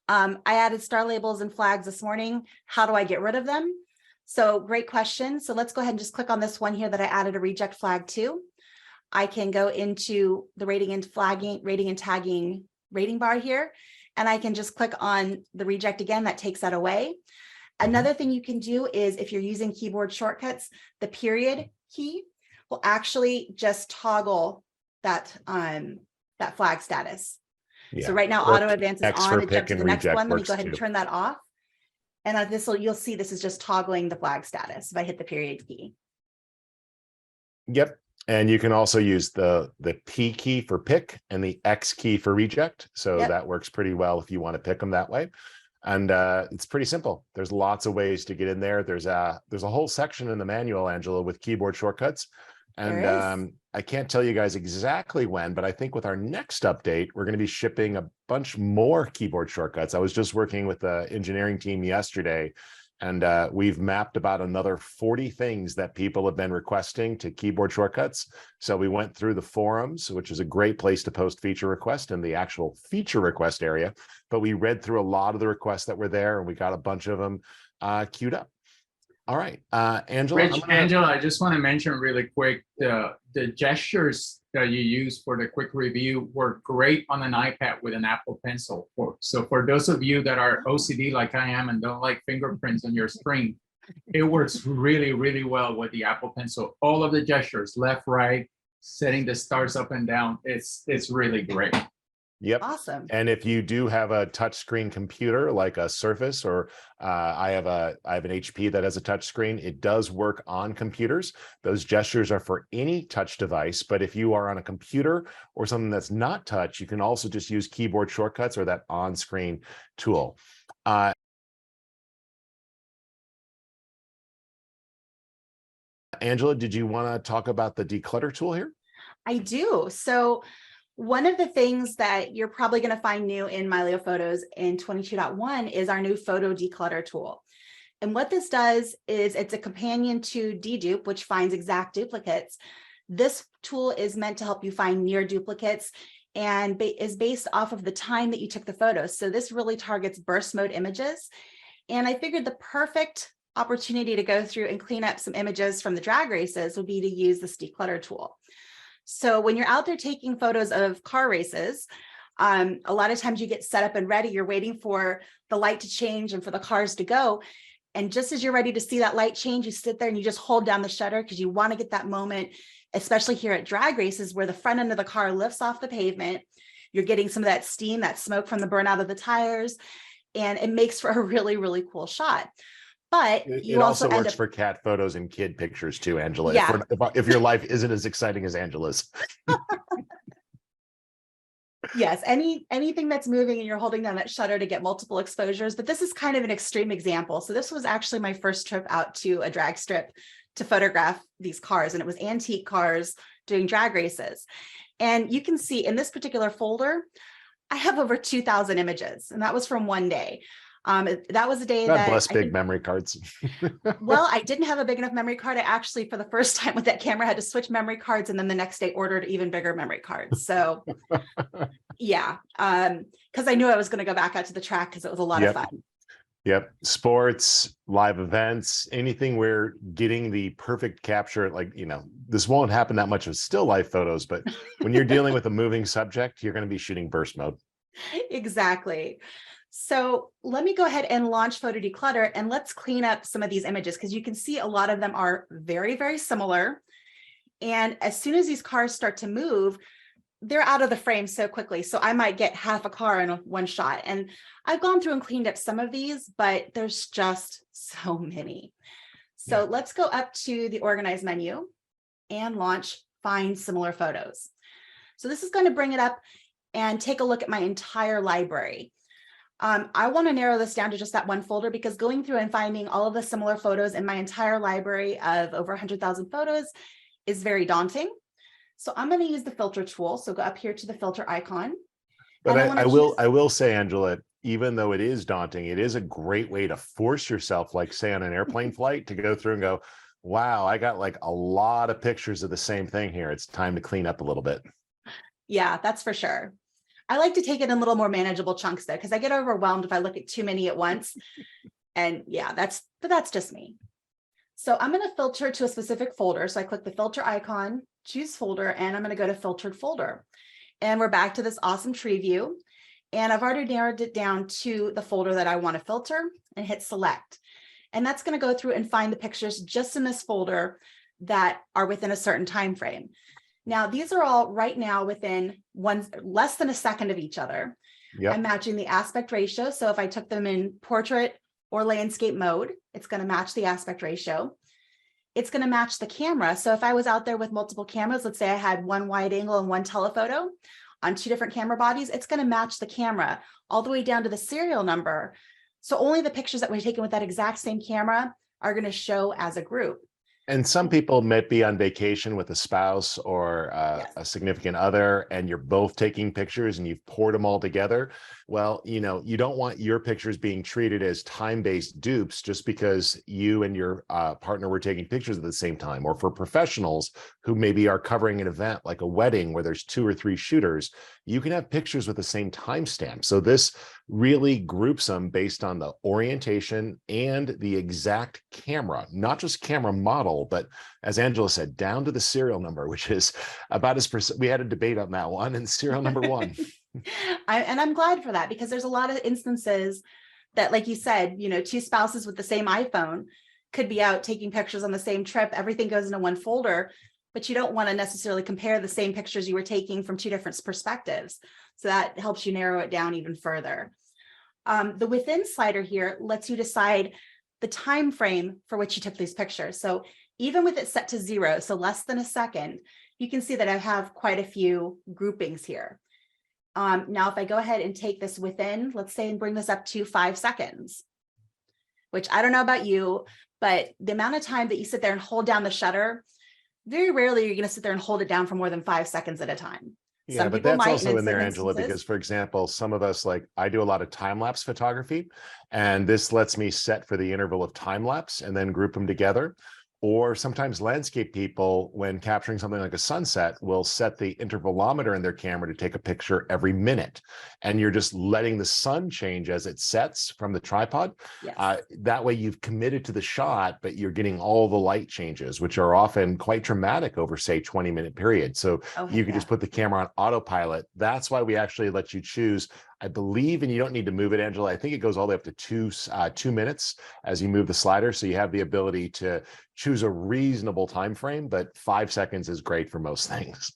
S2: I added star labels and flags this morning. How do I get rid of them? So great question. So let's go ahead and just click on this one here that I added a reject flag to. I can go into the rating and tagging rating bar here, and I can just click on the reject again. That takes that away. Another thing you can do is if you're using keyboard shortcuts, the period key will actually just toggle that, that flag status. Yeah. So right now, auto advance is on to jump to the next one. Let me go ahead and turn that off. And you'll see this is just toggling the flag status if I hit the period key.
S1: Yep. And you can also use the P key for pick and the X key for reject. So that works pretty well if you want to pick them that way. And it's pretty simple. There's lots of ways to get in there. There's a whole section in the manual, Angela, with keyboard shortcuts. And I can't tell you guys exactly when, but I think with our next update, we're going to be shipping a bunch more keyboard shortcuts. I was just working with the engineering team yesterday, and we've mapped about another 40 things that people have been requesting to keyboard shortcuts. So we went through the forums, which is a great place to post feature requests in the actual feature request area. But we read through a lot of the requests that were there, and we got a bunch of them queued up. All right, Angela.
S3: Angela, I just want to mention really quick, the gestures that you use for the quick review work great on an iPad with an Apple Pencil. So for those of you that are OCD like I am and don't like fingerprints on your screen, it works really, really well with the Apple Pencil. All of the gestures, left, right, setting the stars up and down, it's really great.
S1: Yep.
S2: Awesome.
S1: And if you do have a touchscreen computer like a Surface, or I have an HP that has a touchscreen, it does work on computers. Those gestures are for any touch device. But if you are on a computer or something that's not touch, you can also just use keyboard shortcuts or that on-screen tool. Angela, did you want to talk about the declutter tool here?
S2: I do. So one of the things that you're probably going to find new in Mylio Photos in 22.1 is our new photo declutter tool. And what this does is it's a companion to dedupe, which finds exact duplicates. This tool is meant to help you find near duplicates and is based off of the time that you took the photos. So this really targets burst mode images. And I figured the perfect opportunity to go through and clean up some images from the drag races would be to use this declutter tool. So when you're out there taking photos of car races, a lot of times you get set up and ready, you're waiting for the light to change and for the cars to go. And just as you're ready to see that light change, you sit there and you just hold down the shutter because you want to get that moment, especially here at drag races where the front end of the car lifts off the pavement. You're getting some of that steam, that smoke from the burnout of the tires, and it makes for a really, really cool shot. But
S1: it also works for cat photos and kid pictures too, Angela.
S2: Yeah.
S1: If your life isn't as exciting as Angela's.
S2: Yes, anything that's moving and you're holding down that shutter to get multiple exposures, but this is kind of an extreme example. So this was actually my first trip out to a drag strip to photograph these cars, and it was antique cars doing drag races. And you can see in this particular folder, I have over 2,000 images, and that was from one day. That was a day
S1: God
S2: that
S1: bless big memory cards.
S2: Well, I didn't have a big enough memory card. I actually, for the first time with that camera, had to switch memory cards, and then the next day ordered even bigger memory cards. So yeah, because I knew I was going to go back out to the track because it was a lot of fun.
S1: Yep. Sports, live events, anything where getting the perfect capture, like, this won't happen that much with still life photos, but when you're dealing with a moving subject, you're going to be shooting burst mode.
S2: Exactly. So let me go ahead and launch Photo Declutter, and let's clean up some of these images because you can see a lot of them are very, very similar. And as soon as these cars start to move, they're out of the frame so quickly. So I might get half a car in one shot. And I've gone through and cleaned up some of these, but there's just so many. So let's go up to the Organize menu and launch Find Similar Photos. So this is going to bring it up and take a look at my entire library. I want to narrow this down to just that one folder because going through and finding all of the similar photos in my entire library of over 100,000 photos is very daunting. So I'm going to use the filter tool. So go up here to the filter icon.
S1: But I will say, Angela, even though it is daunting, it is a great way to force yourself, like say on an airplane flight, to go through and go, wow, I got like a lot of pictures of the same thing here. It's time to clean up a little bit.
S2: Yeah, that's for sure. I like to take it in a little more manageable chunks though, because I get overwhelmed if I look at too many at once. And yeah, that's just me. So I'm going to filter to a specific folder. So I click the filter icon, choose folder, and I'm going to go to filtered folder. And we're back to this awesome tree view. And I've already narrowed it down to the folder that I want to filter and hit select. And that's going to go through and find the pictures just in this folder that are within a certain time frame. Now, these are all right now within less than a second of each other. I'm matching the aspect ratio. So if I took them in portrait or landscape mode, it's going to match the aspect ratio. It's going to match the camera. So if I was out there with multiple cameras, let's say I had one wide angle and one telephoto on two different camera bodies, it's going to match the camera all the way down to the serial number. So only the pictures that were taken with that exact same camera are going to show as a group.
S1: And some people might be on vacation with a spouse or a significant other, and you're both taking pictures and you've poured them all together. Well, you don't want your pictures being treated as time-based dupes just because you and your partner were taking pictures at the same time. Or for professionals who maybe are covering an event like a wedding where there's 2 or 3 shooters, you can have pictures with the same timestamp. So this really groups them based on the orientation and the exact camera, not just camera model, but as Angela said, down to the serial number, which is about we had a debate on that one, and serial number 1.
S2: And I'm glad for that, because there's a lot of instances that, like you said, 2 spouses with the same iPhone could be out taking pictures on the same trip. Everything goes into one folder, but you don't want to necessarily compare the same pictures you were taking from 2 different perspectives. So that helps you narrow it down even further. The within slider here lets you decide the time frame for which you took these pictures. So even with it set to 0, so less than a second, you can see that I have quite a few groupings here. Now, if I go ahead and take this within, let's say, and bring this up to 5 seconds. which I don't know about you, but the amount of time that you sit there and hold down the shutter, very rarely you're going to sit there and hold it down for more than 5 seconds at a time.
S1: Yeah,
S2: Some
S1: but
S2: people
S1: that's
S2: might,
S1: also
S2: and
S1: in there,
S2: some
S1: Angela,
S2: instances,
S1: because for example, some of us, like I do a lot of time lapse photography, and this lets me set for the interval of time lapse and then group them together. Or sometimes landscape people, when capturing something like a sunset, will set the intervalometer in their camera to take a picture every minute. And you're just letting the sun change as it sets from the tripod.
S2: yes.
S1: That way you've committed to the shot, but you're getting all the light changes, which are often quite dramatic over, say, 20-minute period. So
S2: Oh,
S1: you
S2: heck
S1: can
S2: yeah.
S1: just put the camera on autopilot. That's why we actually let you choose, I believe, and you don't need to move it, Angela. I think it goes all the way up to 2 minutes as you move the slider. So you have the ability to choose a reasonable time frame, but 5 seconds is great for most things.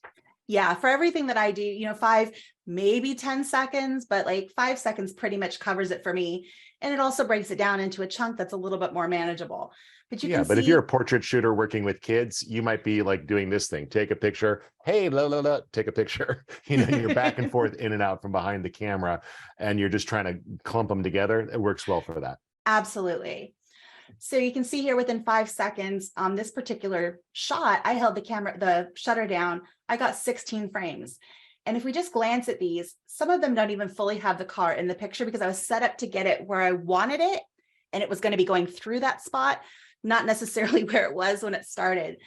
S2: Yeah, for everything that I do, 5, maybe 10 seconds, but like 5 seconds pretty much covers it for me. And it also breaks it down into a chunk that's a little bit more manageable. But you
S1: Yeah,
S2: can
S1: but if
S2: see,
S1: you're a portrait shooter working with kids, you might be like doing this thing: take a picture, hey, la la la, take a picture. You're back and forth in and out from behind the camera, and you're just trying to clump them together. It works well for that.
S2: absolutely. So you can see here within 5 seconds on this particular shot, I held the shutter down. I got 16 frames. And if we just glance at these, some of them don't even fully have the car in the picture because I was set up to get it where I wanted it. And it was going to be going through that spot, not necessarily where it was when it started.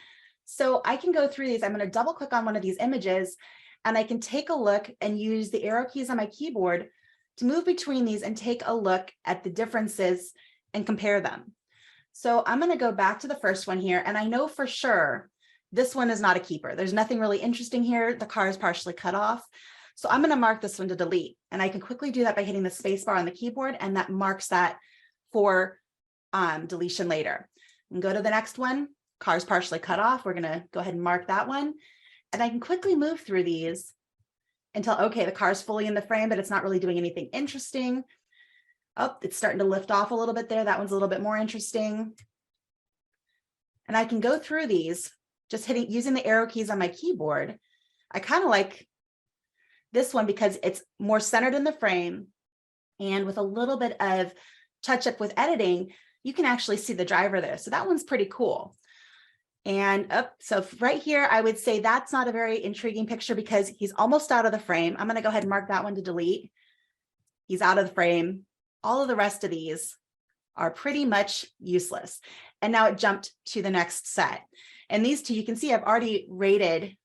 S2: So I can go through these. I'm going to double click on one of these images and I can take a look and use the arrow keys on my keyboard to move between these and take a look at the differences and compare them. So I'm going to go back to the first one here, and I know for sure this one is not a keeper. There's nothing really interesting here. The car is partially cut off. So I'm going to mark this one to delete, and I can quickly do that by hitting the space bar on the keyboard, and that marks that for deletion later. And go to the next one. Car's partially cut off. We're going to go ahead and mark that one. And I can quickly move through these until, okay, the car's fully in the frame, but it's not really doing anything interesting. Oh, it's starting to lift off a little bit there. That one's a little bit more interesting. And I can go through these just using the arrow keys on my keyboard. I kind of like this one because it's more centered in the frame, and with a little bit of touch up with editing, you can actually see the driver there. So that one's pretty cool. And so right here, I would say that's not a very intriguing picture because he's almost out of the frame. I'm going to go ahead and mark that one to delete. He's out of the frame. All of the rest of these are pretty much useless. And now it jumped to the next set. And these two, you can see I've already rated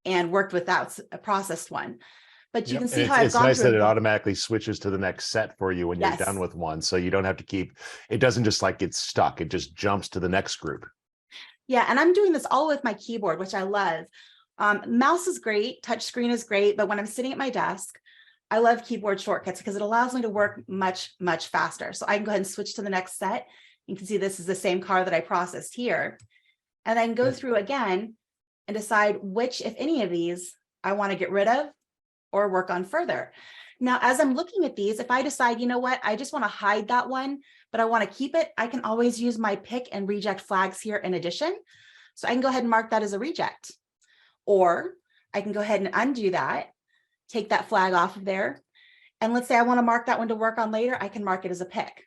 S2: and worked with that a processed one. But you can see how I've
S1: it's
S2: gone
S1: nice
S2: through
S1: that it
S2: it.
S1: automatically switches to the next set for you when you're
S2: Yes.
S1: done with one. So you don't have to keep, it doesn't just like get stuck. It just jumps to the next group.
S2: Yeah, and I'm doing this all with my keyboard, which I love. Mouse is great, touch screen is great, but when I'm sitting at my desk, I love keyboard shortcuts because it allows me to work much, much faster. So I can go ahead and switch to the next set. You can see this is the same car that I processed here. And I can go through again and decide which, if any of these, I want to get rid of or work on further. Now, as I'm looking at these, if I decide, you know what, I just want to hide that one, but I want to keep it, I can always use my pick and reject flags here in addition. So I can go ahead and mark that as a reject. Or I can go ahead and undo that, take that flag off of there. And let's say I want to mark that one to work on later, I can mark it as a pick.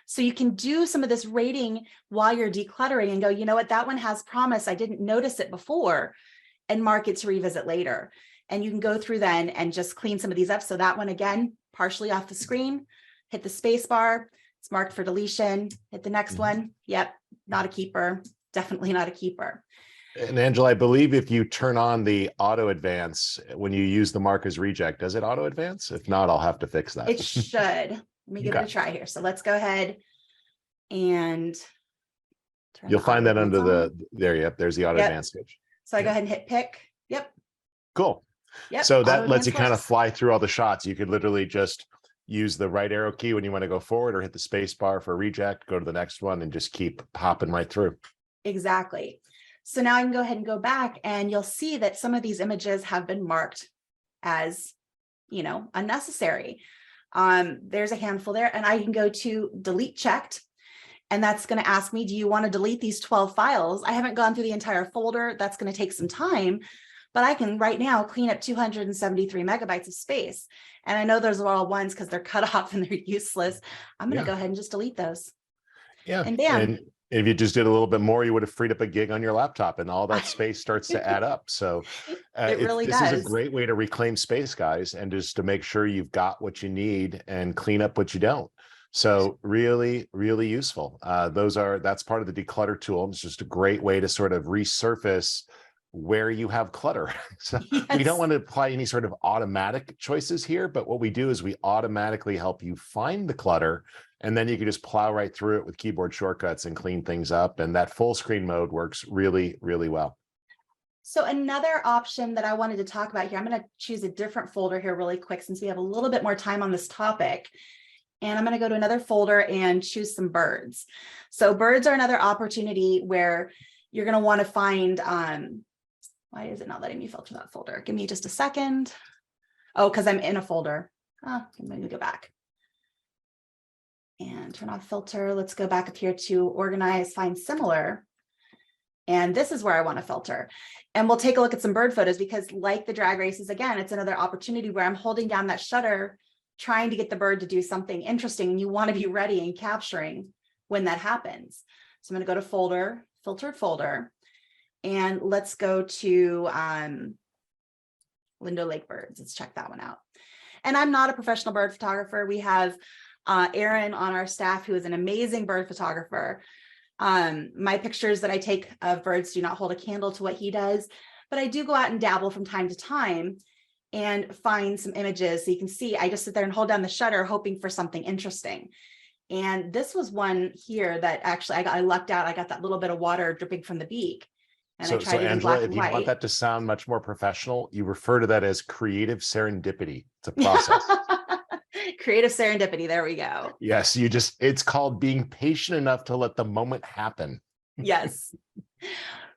S2: So you can do some of this rating while you're decluttering and go, you know what, that one has promise. I didn't notice it before, and mark it to revisit later. And you can go through then and just clean some of these up. So that one, again, partially off the screen, hit the space bar, it's marked for deletion, hit the next one. Yep, not a keeper, definitely not a keeper.
S1: And Angela, I believe if you turn on the auto advance, when you use the mark as reject, does it auto advance? If not, I'll have to fix that.
S2: It should. Let me give it a try here. So let's go ahead and turn
S1: You'll
S2: the
S1: find
S2: auto
S1: that under
S2: advance on.
S1: there's the auto advance switch.
S2: So I go ahead and hit pick. Yep.
S1: Cool.
S2: Yep.
S1: So
S2: auto
S1: that lets you
S2: advance
S1: kind of
S2: works.
S1: fly through all the shots. You could literally just use the right arrow key when you want to go forward, or hit the space bar for reject, go to the next one, and just keep hopping right through.
S2: Exactly. So now I can go ahead and go back, and you'll see that some of these images have been marked as, unnecessary. There's a handful there, and I can go to delete checked, and that's going to ask me, do you want to delete these 12 files? I haven't gone through the entire folder. That's going to take some time, but I can right now clean up 273 megabytes of space. And I know those are all ones because they're cut off and they're useless. I'm going to go ahead and just delete those.
S1: Yeah.
S2: And bam.
S1: And if you just did a little bit more, you would have freed up a gig on your laptop, and all that space starts to add up. So
S2: It really
S1: this is a
S2: does.
S1: great way to reclaim space, guys, and just to make sure you've got what you need and clean up what you don't. So really, really useful. That's part of the declutter tool. It's just a great way to sort of resurface where you have clutter. So we don't want to apply any sort of automatic choices here, but what we do is we automatically help you find the clutter, and then you can just plow right through it with keyboard shortcuts and clean things up. And that full screen mode works really, really well.
S2: So another option that I wanted to talk about here, I'm going to choose a different folder here really quick since we have a little bit more time on this topic. And I'm going to go to another folder and choose some birds. So birds are another opportunity where you're going to want to find, why is it not letting me filter that folder? Give me just a second. Oh, because I'm in a folder. I'm going to go back and turn off filter. Let's go back up here to organize, find similar. And this is where I want to filter. And we'll take a look at some bird photos because like the drag races, again, it's another opportunity where I'm holding down that shutter, trying to get the bird to do something interesting. And you want to be ready and capturing when that happens. So I'm going to go to folder, filtered folder, and let's go to Lindo Lake birds. Let's check that one out. And I'm not a professional bird photographer. We have Aaron on our staff, who is an amazing bird photographer. My pictures that I take of birds do not hold a candle to what he does, but I do go out and dabble from time to time and find some images. So you can see, I just sit there and hold down the shutter, hoping for something interesting. And this was one here that actually I lucked out. I got that little bit of water dripping from the beak. And
S1: So,
S2: I tried it in
S1: Angela,
S2: black
S1: if
S2: and
S1: you want
S2: white.
S1: that to sound much more professional, you refer to that as creative serendipity. It's a process.
S2: Creative serendipity. There we go.
S1: Yes, it's called being patient enough to let the moment happen.
S2: Yes.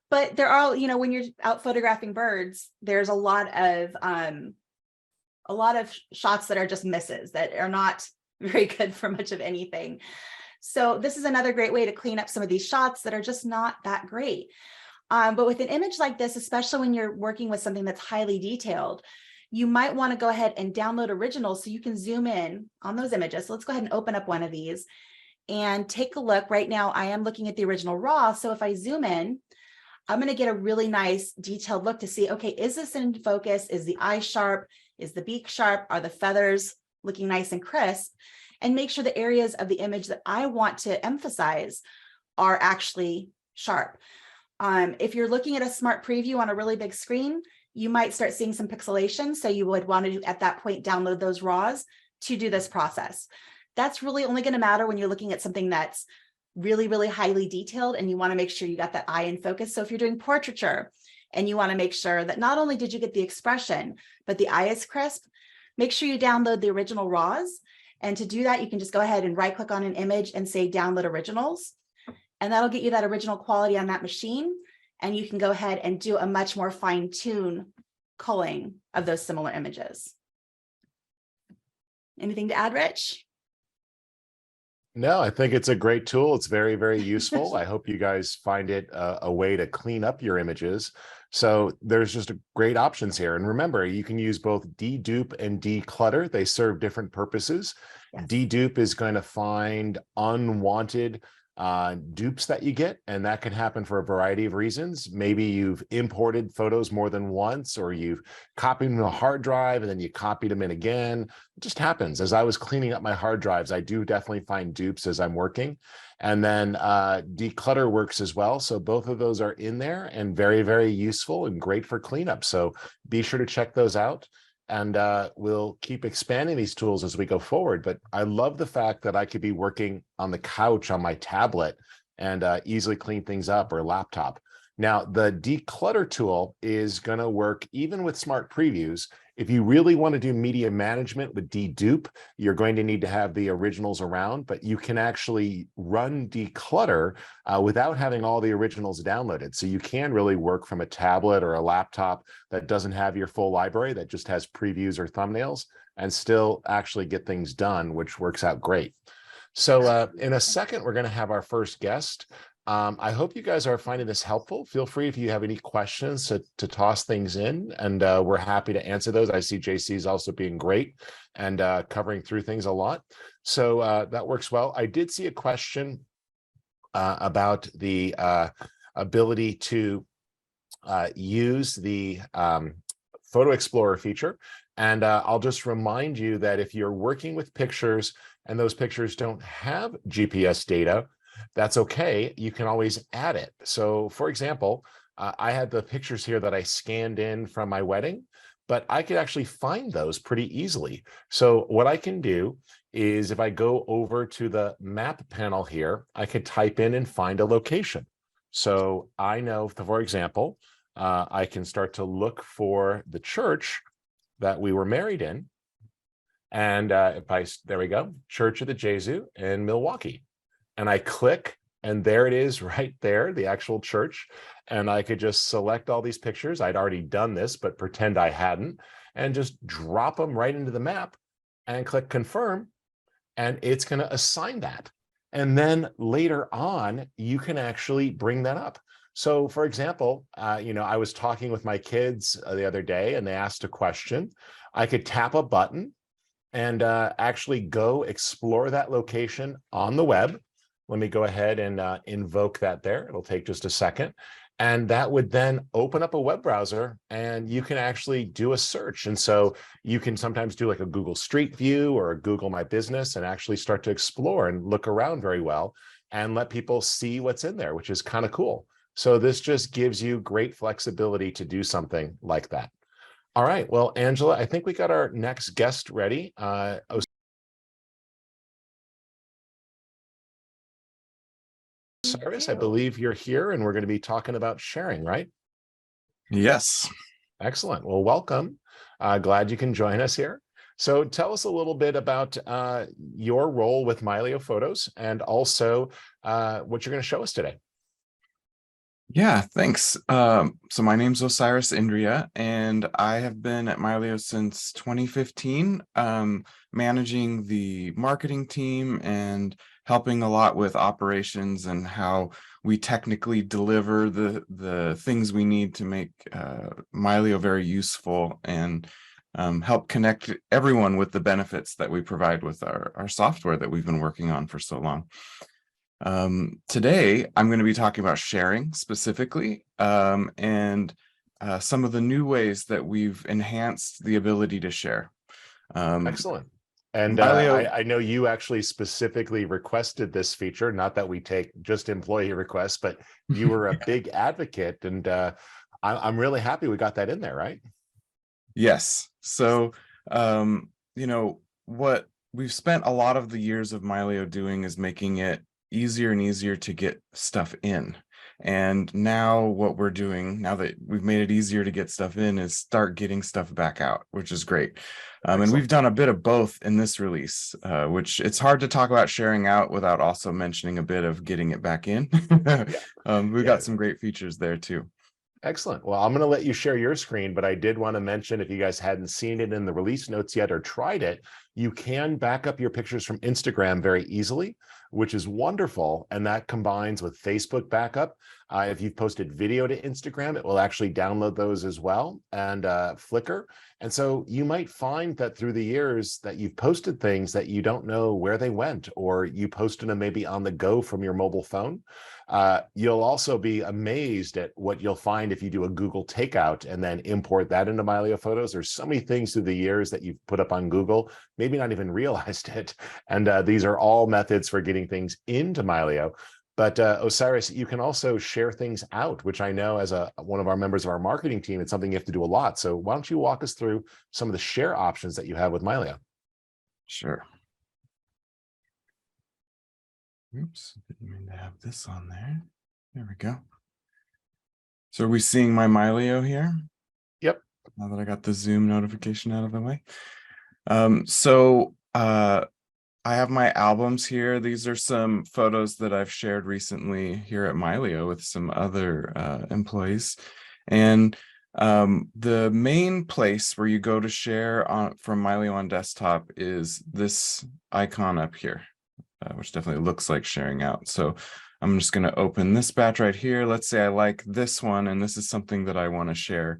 S2: But there are, when you're out photographing birds, there's a lot of shots that are just misses, that are not very good for much of anything. So this is another great way to clean up some of these shots that are just not that great. But with an image like this, especially when you're working with something that's highly detailed, you might want to go ahead and download originals so you can zoom in on those images. So let's go ahead and open up one of these and take a look. Right now, I am looking at the original RAW. So if I zoom in, I'm going to get a really nice detailed look to see, okay, is this in focus? Is the eye sharp? Is the beak sharp? Are the feathers looking nice and crisp? And make sure the areas of the image that I want to emphasize are actually sharp. If you're looking at a smart preview on a really big screen, you might start seeing some pixelation. So you would want to, at that point, download those RAWs to do this process. That's really only going to matter when you're looking at something that's really, really highly detailed and you want to make sure you got that eye in focus. So if you're doing portraiture and you want to make sure that not only did you get the expression, but the eye is crisp, make sure you download the original RAWs. And to do that, you can just go ahead and right click on an image and say download originals. And that'll get you that original quality on that machine. And you can go ahead and do a much more fine-tuned culling of those similar images. Anything to add, Rich?
S1: No, I think it's a great tool. It's very, very useful. I hope you guys find it a way to clean up your images. So there's just great options here. And remember, you can use both dedupe and declutter. They serve different purposes. Yes. Dedupe is going to find unwanted dupes that you get, and that can happen for a variety of reasons. Maybe you've imported photos more than once, or you've copied them to a hard drive and then you copied them in again. It just happens. As I was cleaning up my hard drives, I do definitely find dupes as I'm working. And then declutter works as well. So both of those are in there and very, very useful and great for cleanup. So be sure to check those out. And we'll keep expanding these tools as we go forward. But I love the fact that I could be working on the couch on my tablet and easily clean things up, or laptop. Now, the declutter tool is going to work even with smart previews. If you really want to do media management with dedupe, you're going to need to have the originals around, but you can actually run declutter without having all the originals downloaded. So you can really work from a tablet or a laptop that doesn't have your full library, that just has previews or thumbnails, and still actually get things done, which works out great. So in a second, we're going to have our first guest. I hope you guys are finding this helpful. Feel free if you have any questions to toss things in, and we're happy to answer those. I see JC's also being great and covering through things a lot. So that works well. I did see a question about the ability to use the Photo Explorer feature. And I'll just remind you that if you're working with pictures and those pictures don't have GPS data, that's okay. You can always add it. So for example, I had the pictures here that I scanned in from my wedding, but I could actually find those pretty easily. So what I can do is if I go over to the map panel here, I could type in and find a location. So I know, for example, I can start to look for the church that we were married in. And there we go, Church of the Jesu in Milwaukee. And I click, and there it is right there, the actual church. And I could just select all these pictures. I'd already done this, but pretend I hadn't, and just drop them right into the map and click confirm. And it's going to assign that. And then later on, you can actually bring that up. So for example, I was talking with my kids the other day and they asked a question. I could tap a button and actually go explore that location on the web. Let me go ahead and invoke that there. It'll take just a second. And that would then open up a web browser and you can actually do a search. And so you can sometimes do like a Google Street View or a Google My Business and actually start to explore and look around very well and let people see what's in there, which is kind of cool. So this just gives you great flexibility to do something like that. All right. Well, Angela, I think we got our next guest ready. Osiris, I believe you're here and we're going to be talking about sharing, right?
S4: Yes.
S1: Excellent. Well, welcome. Glad you can join us here. So tell us a little bit about your role with Mylio Photos and also what you're going to show us today.
S4: Yeah, thanks. So my name's Osiris Indria, and I have been at Mylio since 2015, managing the marketing team and helping a lot with operations and how we technically deliver the things we need to make Mylio very useful and help connect everyone with the benefits that we provide with our software that we've been working on for so long. Today, I'm going to be talking about sharing specifically and some of the new ways that we've enhanced the ability to share.
S1: Excellent. And I know you actually specifically requested this feature, not that we take just employee requests, but you were a big advocate, and I'm really happy we got that in there, right?
S4: Yes. So, what we've spent a lot of the years of Mylio doing is making it easier and easier to get stuff in. And now what we're doing, now that we've made it easier to get stuff in, is start getting stuff back out, which is great. And we've done a bit of both in this release, which it's hard to talk about sharing out without also mentioning a bit of getting it back in. We've got some great features there too.
S1: Excellent. Well, I'm going to let you share your screen, but I did want to mention, if you guys hadn't seen it in the release notes yet or tried it, you can back up your pictures from Instagram very easily, which is wonderful. And that combines with Facebook backup. If you've posted video to Instagram, it will actually download those as well, and Flickr. And so you might find that through the years that you've posted things that you don't know where they went, or you posted them maybe on the go from your mobile phone. You'll also be amazed at what you'll find if you do a Google takeout and then import that into Mylio Photos. There's so many things through the years that you've put up on Google, maybe not even realized it. And these are all methods for getting things into Mylio. But Osiris, you can also share things out, which I know as one of our members of our marketing team, it's something you have to do a lot. So why don't you walk us through some of the share options that you have with Mylio?
S4: Sure. Oops, didn't mean to have this on there. There we go. So are we seeing my Mylio here?
S1: Yep.
S4: Now that I got the Zoom notification out of the way. I have my albums here. These are some photos that I've shared recently here at Mylio with some other employees. And the main place where you go to share from Mylio on desktop is this icon up here, which definitely looks like sharing out. So I'm just going to open this batch right here. Let's say I like this one, and this is something that I want to share.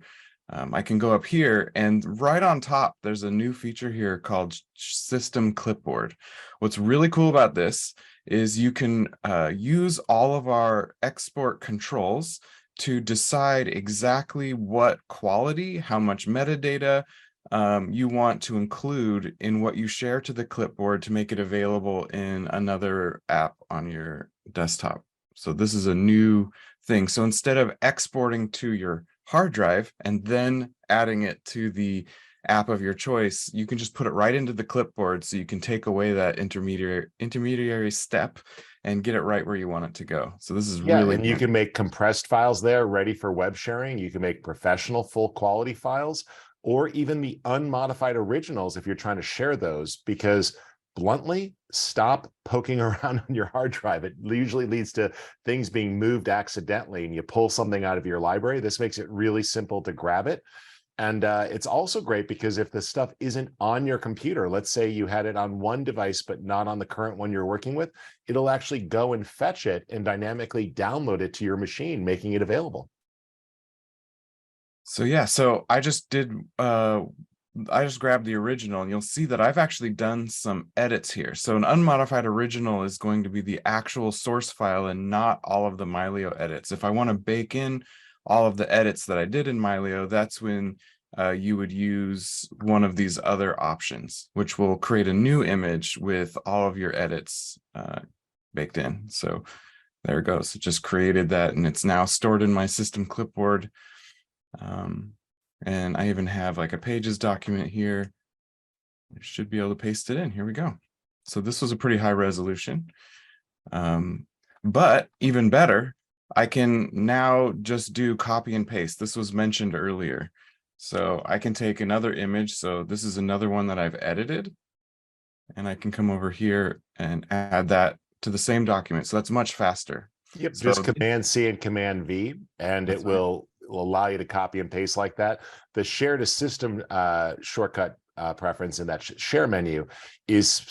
S4: I can go up here, and right on top, there's a new feature here called System Clipboard. What's really cool about this is you can use all of our export controls to decide exactly what quality, how much metadata you want to include in what you share to the clipboard to make it available in another app on your desktop. So this is a new thing. So instead of exporting to your hard drive and then adding it to the app of your choice, you can just put it right into the clipboard, so you can take away that intermediary step and get it right where you want it to go. So this is really
S1: and you can make compressed files there ready for web sharing. You can make professional full quality files, or even the unmodified originals if you're trying to share those, because bluntly, stop poking around on your hard drive. It usually leads to things being moved accidentally, and you pull something out of your library. This makes it really simple to grab it. And it's also great because if the stuff isn't on your computer, let's say you had it on one device, but not on the current one you're working with, it'll actually go and fetch it and dynamically download it to your machine, making it available.
S4: So yeah, so I just grabbed the original, and you'll see that I've actually done some edits here. So an unmodified original is going to be the actual source file and not all of the Mylio edits. If I want to bake in all of the edits that I did in Mylio, that's when you would use one of these other options, which will create a new image with all of your edits baked in. So there it goes. It just created that, and it's now stored in my system clipboard. And I even have like a pages document here. I should be able to paste it in. Here we go. So this was a pretty high resolution. But even better, I can now just do copy and paste. This was mentioned earlier. So I can take another image. So this is another one that I've edited, and I can come over here and add that to the same document. So that's much faster.
S1: Yep,
S4: So
S1: just Command C and Command V, and it will allow you to copy and paste like that. The share to system shortcut preference in that share menu is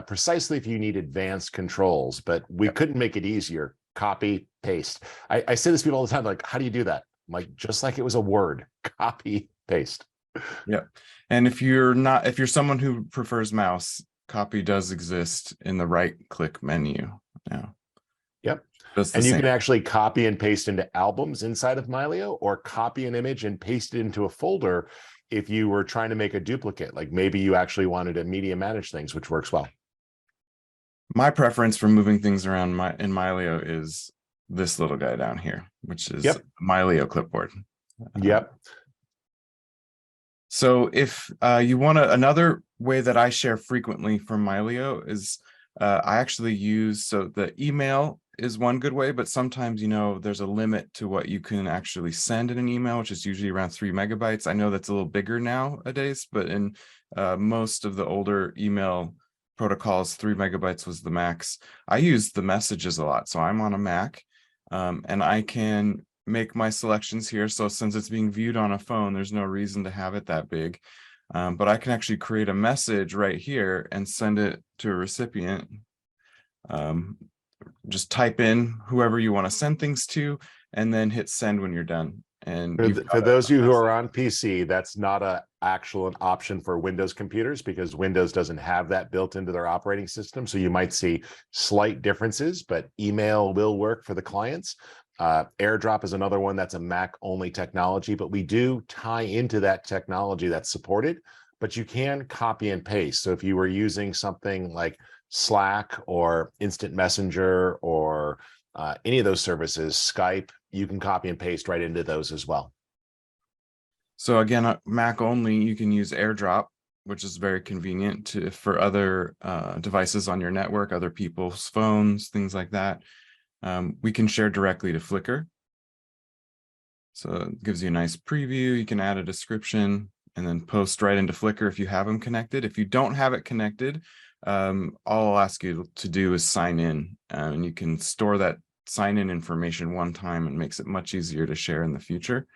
S1: precisely if you need advanced controls, but we couldn't make it easier. Copy, paste. I say this to people all the time, like, how do you do that? I'm like, just like it was a word, copy, paste.
S4: Yeah. And if you're someone who prefers mouse, copy does exist in the right click menu now.
S1: Yep.
S4: And
S1: you can actually copy and paste into albums inside of Mylio, or copy an image and paste it into a folder if you were trying to make a duplicate. Like maybe you actually wanted to media manage things, which works well.
S4: My preference for moving things around in Mylio is this little guy down here, which is Mylio clipboard.
S1: Yep.
S4: So if you want another way that I share frequently from Mylio is I actually use, so the email is one good way, but sometimes, there's a limit to what you can actually send in an email, which is usually around 3 megabytes. I know that's a little bigger nowadays, but in most of the older email protocols, 3 megabytes was the max. I use the messages a lot. So I'm on a Mac, and I can make my selections here. So since it's being viewed on a phone, there's no reason to have it that big. But I can actually create a message right here and send it to a recipient. Just type in whoever you want to send things to, and then hit send when you're done. And
S1: for those of you who are on PC, that's not an option for Windows computers, because Windows doesn't have that built into their operating system. So you might see slight differences, but email will work for the clients. AirDrop is another one that's a Mac only technology, but we do tie into that technology that's supported, but you can copy and paste. So if you were using something like Slack or Instant Messenger or any of those services, Skype, you can copy and paste right into those as well.
S4: So again, Mac only, you can use AirDrop, which is very convenient for other devices on your network, other people's phones, things like that. We can share directly to Flickr. So it gives you a nice preview. You can add a description and then post right into Flickr if you have them connected. If you don't have it connected, all I'll ask you to do is sign in, and you can store that sign-in information one time, and makes it much easier to share in the future.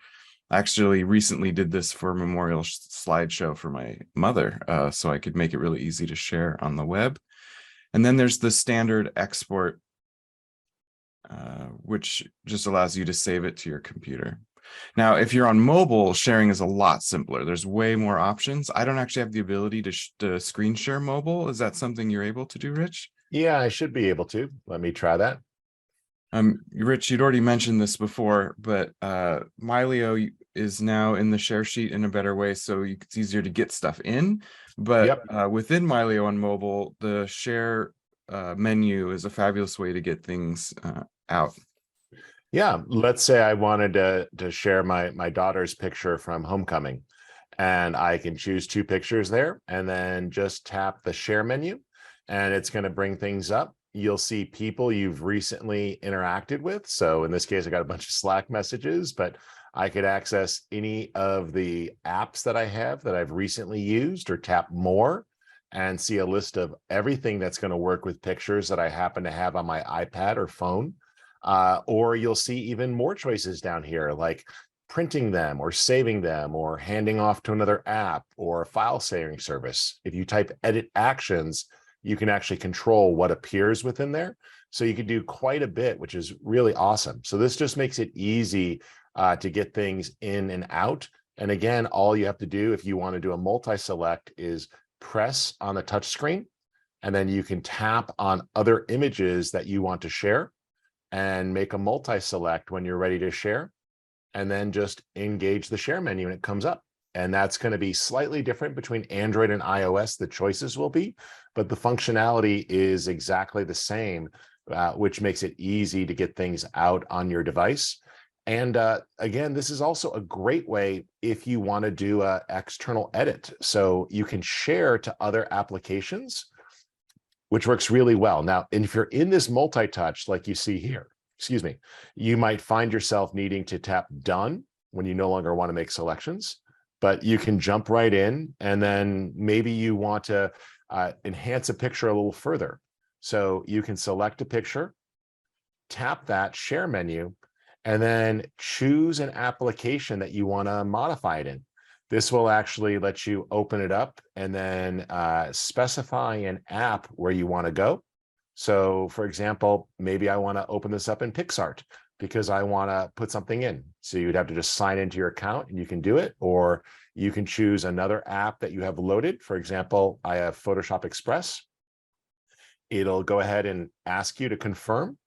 S4: I actually recently did this for a memorial slideshow for my mother, so I could make it really easy to share on the web. And then there's the standard export which just allows you to save it to your computer. Now, if you're on mobile, sharing is a lot simpler. There's way more options. I don't actually have the ability to screen share mobile. Is that something you're able to do, Rich?
S1: Yeah, I should be able to. Let me try that.
S4: Rich, you'd already mentioned this before, but Mylio is now in the share sheet in a better way, so it's easier to get stuff in. But within Mylio on mobile, the share menu is a fabulous way to get things out.
S1: Yeah, let's say I wanted to share my daughter's picture from homecoming, and I can choose 2 pictures there and then just tap the share menu, and it's going to bring things up. You'll see people you've recently interacted with. So in this case, I got a bunch of Slack messages, but I could access any of the apps that I have that I've recently used, or tap more and see a list of everything that's going to work with pictures that I happen to have on my iPad or phone. Or you'll see even more choices down here, like printing them or saving them or handing off to another app or a file sharing service. If you type edit actions, you can actually control what appears within there. So you can do quite a bit, which is really awesome. So this just makes it easy to get things in and out. And again, all you have to do if you want to do a multi-select is press on the touch screen, and then you can tap on other images that you want to share and make a multi-select when you're ready to share, and then just engage the share menu and it comes up. And that's going to be slightly different between Android and iOS. The choices will be, but the functionality is exactly the same, which makes it easy to get things out on your device. And again, this is also a great way if you want to do an external edit. So you can share to other applications, which works really well. Now, and if you're in this multi-touch, like you see here, excuse me, you might find yourself needing to tap done when you no longer want to make selections, but you can jump right in, and then maybe you want to enhance a picture a little further. So you can select a picture, tap that share menu, and then choose an application that you want to modify it in. This will actually let you open it up and then specify an app where you want to go. So for example, maybe I want to open this up in PixArt because I want to put something in. So you'd have to just sign into your account and you can do it, or you can choose another app that you have loaded. For example, I have Photoshop Express. It'll go ahead and ask you to confirm.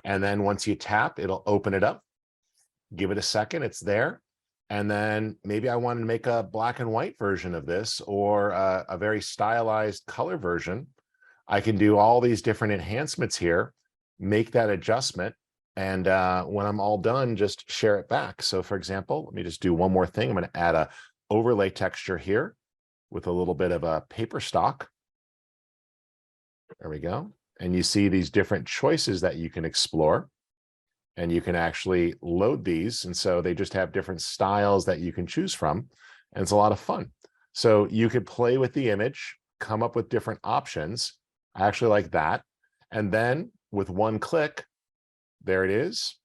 S1: And then once you tap, it'll open it up. Give it a second, it's there. And then maybe I want to make a black and white version of this, or a very stylized color version. I can do all these different enhancements here, make that adjustment. And when I'm all done, just share it back. So for example, let me just do one more thing. I'm going to add a overlay texture here with a little bit of a paper stock. There we go. And you see these different choices that you can explore. And you can actually load these. And so they just have different styles that you can choose from. And it's a lot of fun. So you could play with the image, come up with different options. I actually like that. And then with one click, there it is.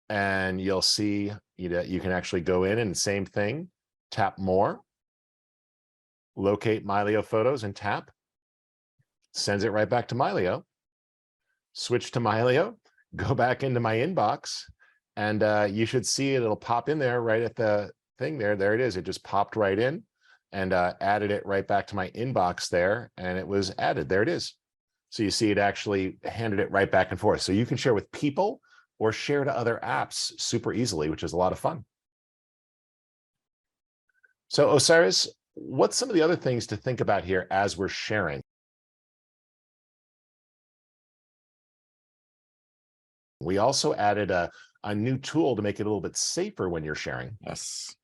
S1: And you'll see you can actually go in and same thing, tap more, locate Mylio Photos and tap, sends it right back to Mylio, switch to Mylio, go back into my inbox, and you should see it. It'll pop in there right at the thing there. There it is. It just popped right in and added it right back to my inbox there. And it was added. There it is. So you see it actually handed it right back and forth. So you can share with people or share to other apps super easily, which is a lot of fun. So Osiris, what's some of the other things to think about here as we're sharing? We also added a new tool to make it a little bit safer when you're sharing.
S4: Yes,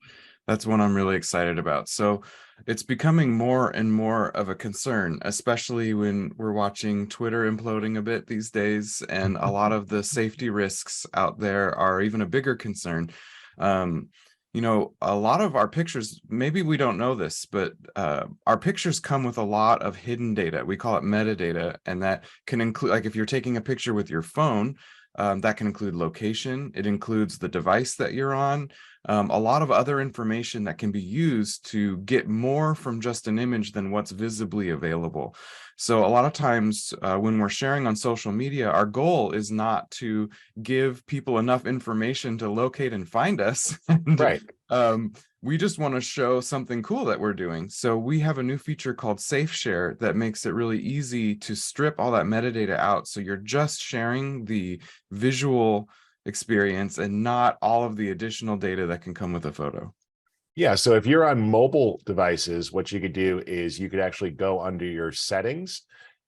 S4: that's one I'm really excited about. So it's becoming more and more of a concern, especially when we're watching Twitter imploding a bit these days, and a lot of the safety risks out there are even a bigger concern. You know, a lot of our pictures, maybe we don't know this, but our pictures come with a lot of hidden data. We call it metadata, and that can include, like if you're taking a picture with your phone, That can include location. It includes the device that you're on. A lot of other information that can be used to get more from just an image than what's visibly available. So a lot of times when we're sharing on social media, our goal is not to give people enough information to locate and find us. And,
S1: Right.
S4: we just want to show something cool that we're doing. So we have a new feature called Safe Share that makes it really easy to strip all that metadata out. So you're just sharing the visual experience and not all of the additional data that can come with a photo.
S1: Yeah, so if you're on mobile devices, what you could do is you could actually go under your settings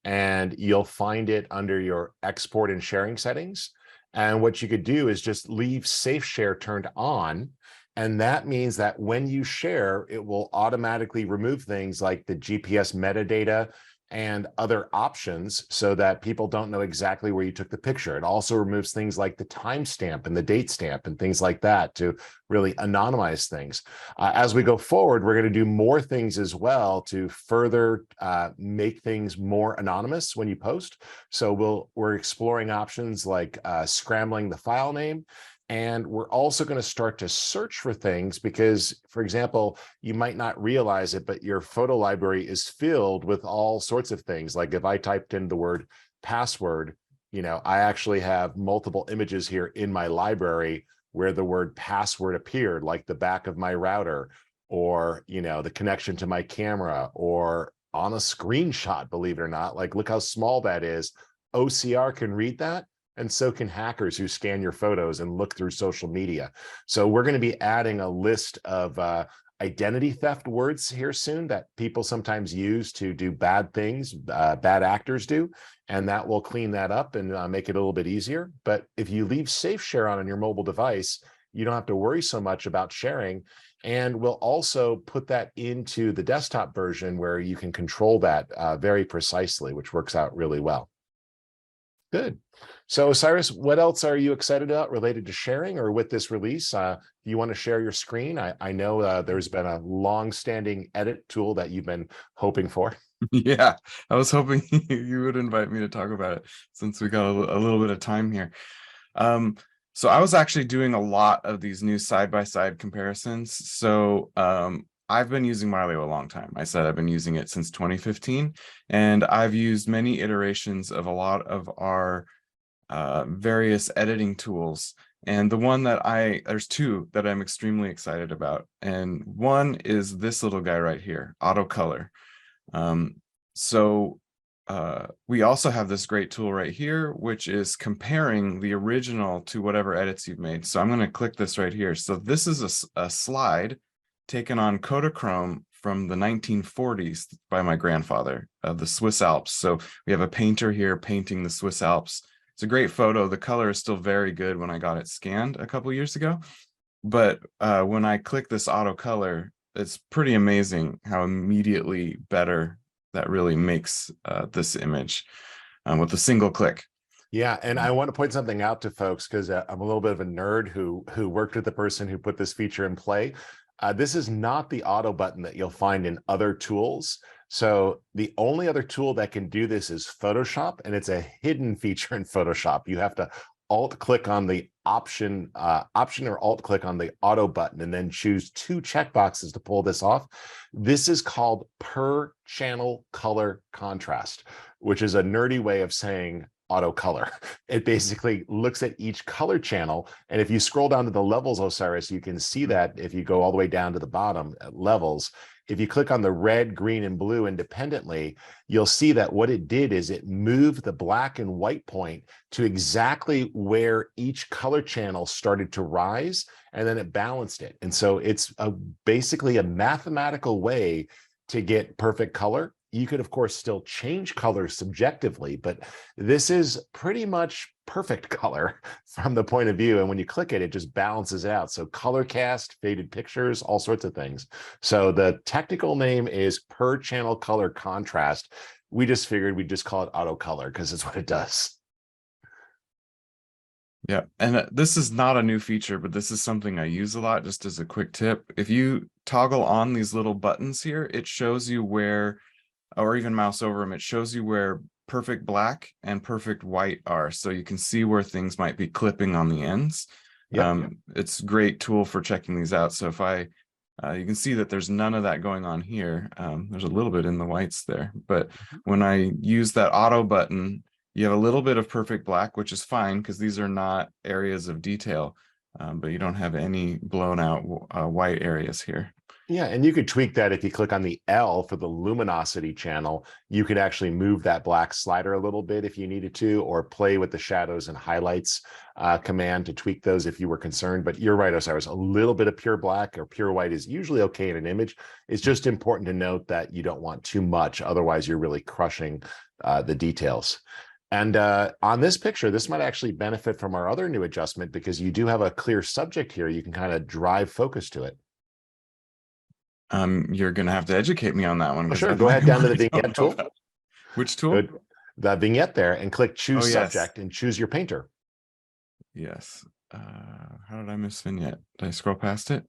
S1: and you'll find it under your export and sharing settings. And what you could do is just leave Safe Share turned on. And that means that when you share, it will automatically remove things like the GPS metadata and other options so that people don't know exactly where you took the picture. It also removes things like the timestamp and the date stamp and things like that to really anonymize things. As we go forward, we're going to do more things as well to further make things more anonymous when you post. So we're exploring options like scrambling the file name. And we're also going to start to search for things because, for example, you might not realize it, but your photo library is filled with all sorts of things. Like if I typed in the word password, I actually have multiple images here in my library where the word password appeared, like the back of my router or, the connection to my camera or on a screenshot, believe it or not. Like, look how small that is. OCR can read that. And so can hackers who scan your photos and look through social media. So we're going to be adding a list of identity theft words here soon that people sometimes use to do bad things, bad actors do. And that will clean that up and make it a little bit easier. But if you leave Safe Share on your mobile device, you don't have to worry so much about sharing. And we'll also put that into the desktop version where you can control that very precisely, which works out really well. Good. So Cyrus, what else are you excited about related to sharing or with this release? Do you want to share your screen? I know there's been a long-standing edit tool that you've been hoping for.
S4: Yeah, I was hoping you would invite me to talk about it since we got a little bit of time here. So I was actually doing a lot of these new side-by-side comparisons. So I've been using Mylio a long time. I said I've been using it since 2015, and I've used many iterations of a lot of our various editing tools. And the one that there's two that I'm extremely excited about. And one is this little guy right here, Auto Color. We also have this great tool right here, which is comparing the original to whatever edits you've made. So I'm going to click this right here. So this is a slide taken on Kodachrome from the 1940s by my grandfather of the Swiss Alps. So we have a painter here painting the Swiss Alps. It's a great photo. The color is still very good when I got it scanned a couple years ago. But when I click this auto color, it's pretty amazing how immediately better that really makes this image with a single click.
S1: Yeah, and I want to point something out to folks because I'm a little bit of a nerd who worked with the person who put this feature in play. This is not the auto button that you'll find in other tools. So the only other tool that can do this is Photoshop, and it's a hidden feature in Photoshop. You have to alt click on the option or alt click on the auto button and then choose two checkboxes to pull this off. This is called per channel color contrast, which is a nerdy way of saying auto color. It basically looks at each color channel. And if you scroll down to the levels, Osiris, you can see that if you go all the way down to the bottom at levels, if you click on the red, green, and blue independently, you'll see that what it did is it moved the black and white point to exactly where each color channel started to rise, and then it balanced it. And so it's basically a mathematical way to get perfect color. You could, of course, still change colors subjectively, but this is pretty much perfect color from the point of view. And when you click it, it just balances out. So color cast, faded pictures, all sorts of things. So the technical name is per channel color contrast. We just figured we'd just call it auto color because it's what it does.
S4: Yeah, and this is not a new feature, but this is something I use a lot. Just as a quick tip, if you toggle on these little buttons here, it shows you where, or even mouse over them, it shows you where perfect black and perfect white are. So you can see where things might be clipping on the ends.
S1: Yep.
S4: It's a great tool for checking these out. So if you can see that there's none of that going on here. There's a little bit in the whites there, but when I use that auto button, you have a little bit of perfect black, which is fine because these are not areas of detail, but you don't have any blown out white areas here.
S1: Yeah, and you could tweak that if you click on the L for the luminosity channel. You could actually move that black slider a little bit if you needed to, or play with the shadows and highlights command to tweak those if you were concerned. But you're right, Osiris, a little bit of pure black or pure white is usually okay in an image. It's just important to note that you don't want too much, otherwise you're really crushing the details. And on this picture, this might actually benefit from our other new adjustment because you do have a clear subject here. You can kind of drive focus to it.
S4: You're gonna have to educate me on that one.
S1: Oh, sure. Go ahead down to the vignette tool.
S4: Which tool?
S1: Good. The vignette there, and click choose
S4: yes.
S1: subject and choose your painter.
S4: Yes. How did I miss vignette? Did I scroll past it?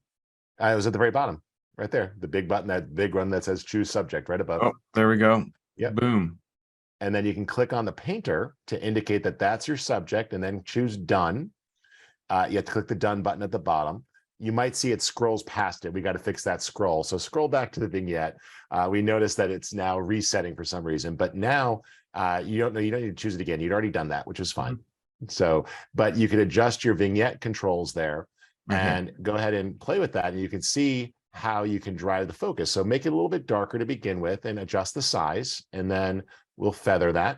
S1: It was at the very bottom, right there. The big button, that big one that says choose subject right above.
S4: Oh, there we go.
S1: Yep.
S4: Boom.
S1: And then you can click on the painter to indicate that that's your subject, and then choose done. You have to click the done button at the bottom. You might see it scrolls past it. We got to fix that scroll. So scroll back to the vignette. We noticed that it's now resetting for some reason, but now you don't need to choose it again. You'd already done that, which is fine. So, but you can adjust your vignette controls there and go ahead and play with that. And you can see how you can drive the focus. So make it a little bit darker to begin with and adjust the size, and then we'll feather that.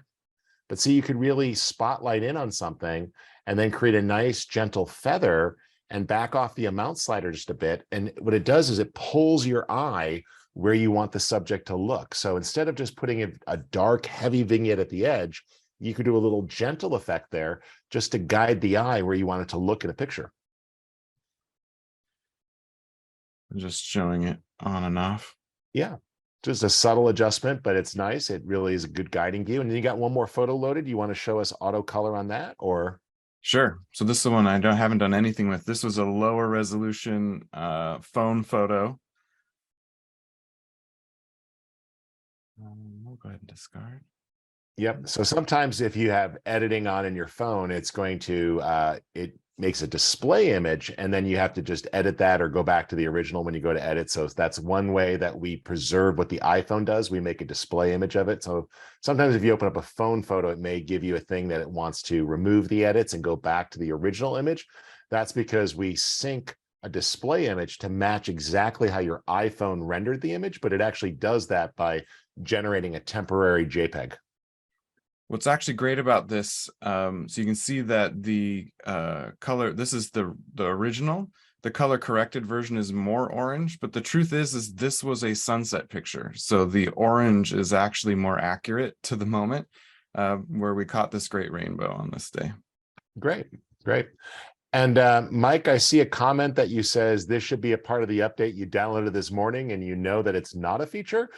S1: But see, you could really spotlight in on something and then create a nice gentle feather and back off the amount slider just a bit. And what it does is it pulls your eye where you want the subject to look. So instead of just putting a dark, heavy vignette at the edge, you could do a little gentle effect there just to guide the eye where you want it to look in a picture.
S4: I'm just showing it on and off.
S1: Yeah, just a subtle adjustment, but it's nice. It really is a good guiding view. And then you got one more photo loaded. You want to show us auto color on that, or?
S4: Sure. So this is the one I haven't done anything with. This was a lower resolution phone photo. We'll go ahead and discard.
S1: Yep. So sometimes if you have editing on in your phone, it's going to, it makes a display image, and then you have to just edit that or go back to the original when you go to edit. So that's one way that we preserve what the iPhone does. We make a display image of it. So sometimes if you open up a phone photo, it may give you a thing that it wants to remove the edits and go back to the original image. That's because we sync a display image to match exactly how your iPhone rendered the image, but it actually does that by generating a temporary JPEG.
S4: What's actually great about this, so you can see that the color, this is the original. The color corrected version is more orange, but the truth is this was a sunset picture. So the orange is actually more accurate to the moment where we caught this great rainbow on this day.
S1: Great, great. And Mike, I see a comment that you says this should be a part of the update you downloaded this morning, and you know that it's not a feature.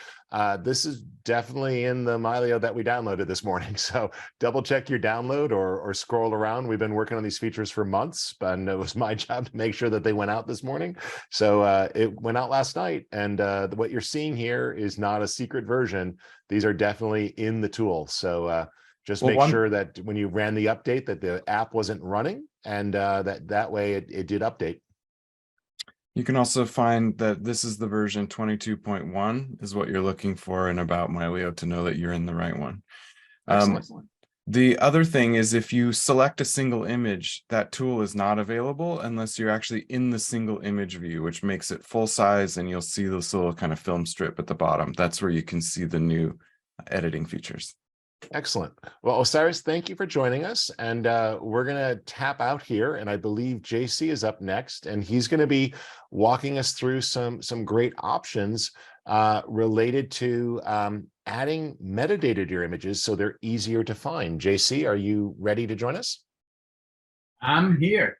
S1: This is definitely in the Mylio that we downloaded this morning. So double check your download or scroll around. We've been working on these features for months, and it was my job to make sure that they went out this morning. So it went out last night, and what you're seeing here is not a secret version. These are definitely in the tool. So just make sure that when you ran the update that the app wasn't running, and that way it did update.
S4: You can also find that this is the version 22.1 is what you're looking for in About Mylio to know that you're in the right one.
S1: Excellent.
S4: The other thing is if you select a single image, that tool is not available unless you're actually in the single image view, which makes it full size, and you'll see this little kind of film strip at the bottom. That's where you can see the new editing features.
S1: Excellent. Well, Osiris, thank you for joining us. And we're going to tap out here. And I believe JC is up next, and he's going to be walking us through some great options related to adding metadata to your images so they're easier to find. JC, are you ready to join us?
S3: I'm here.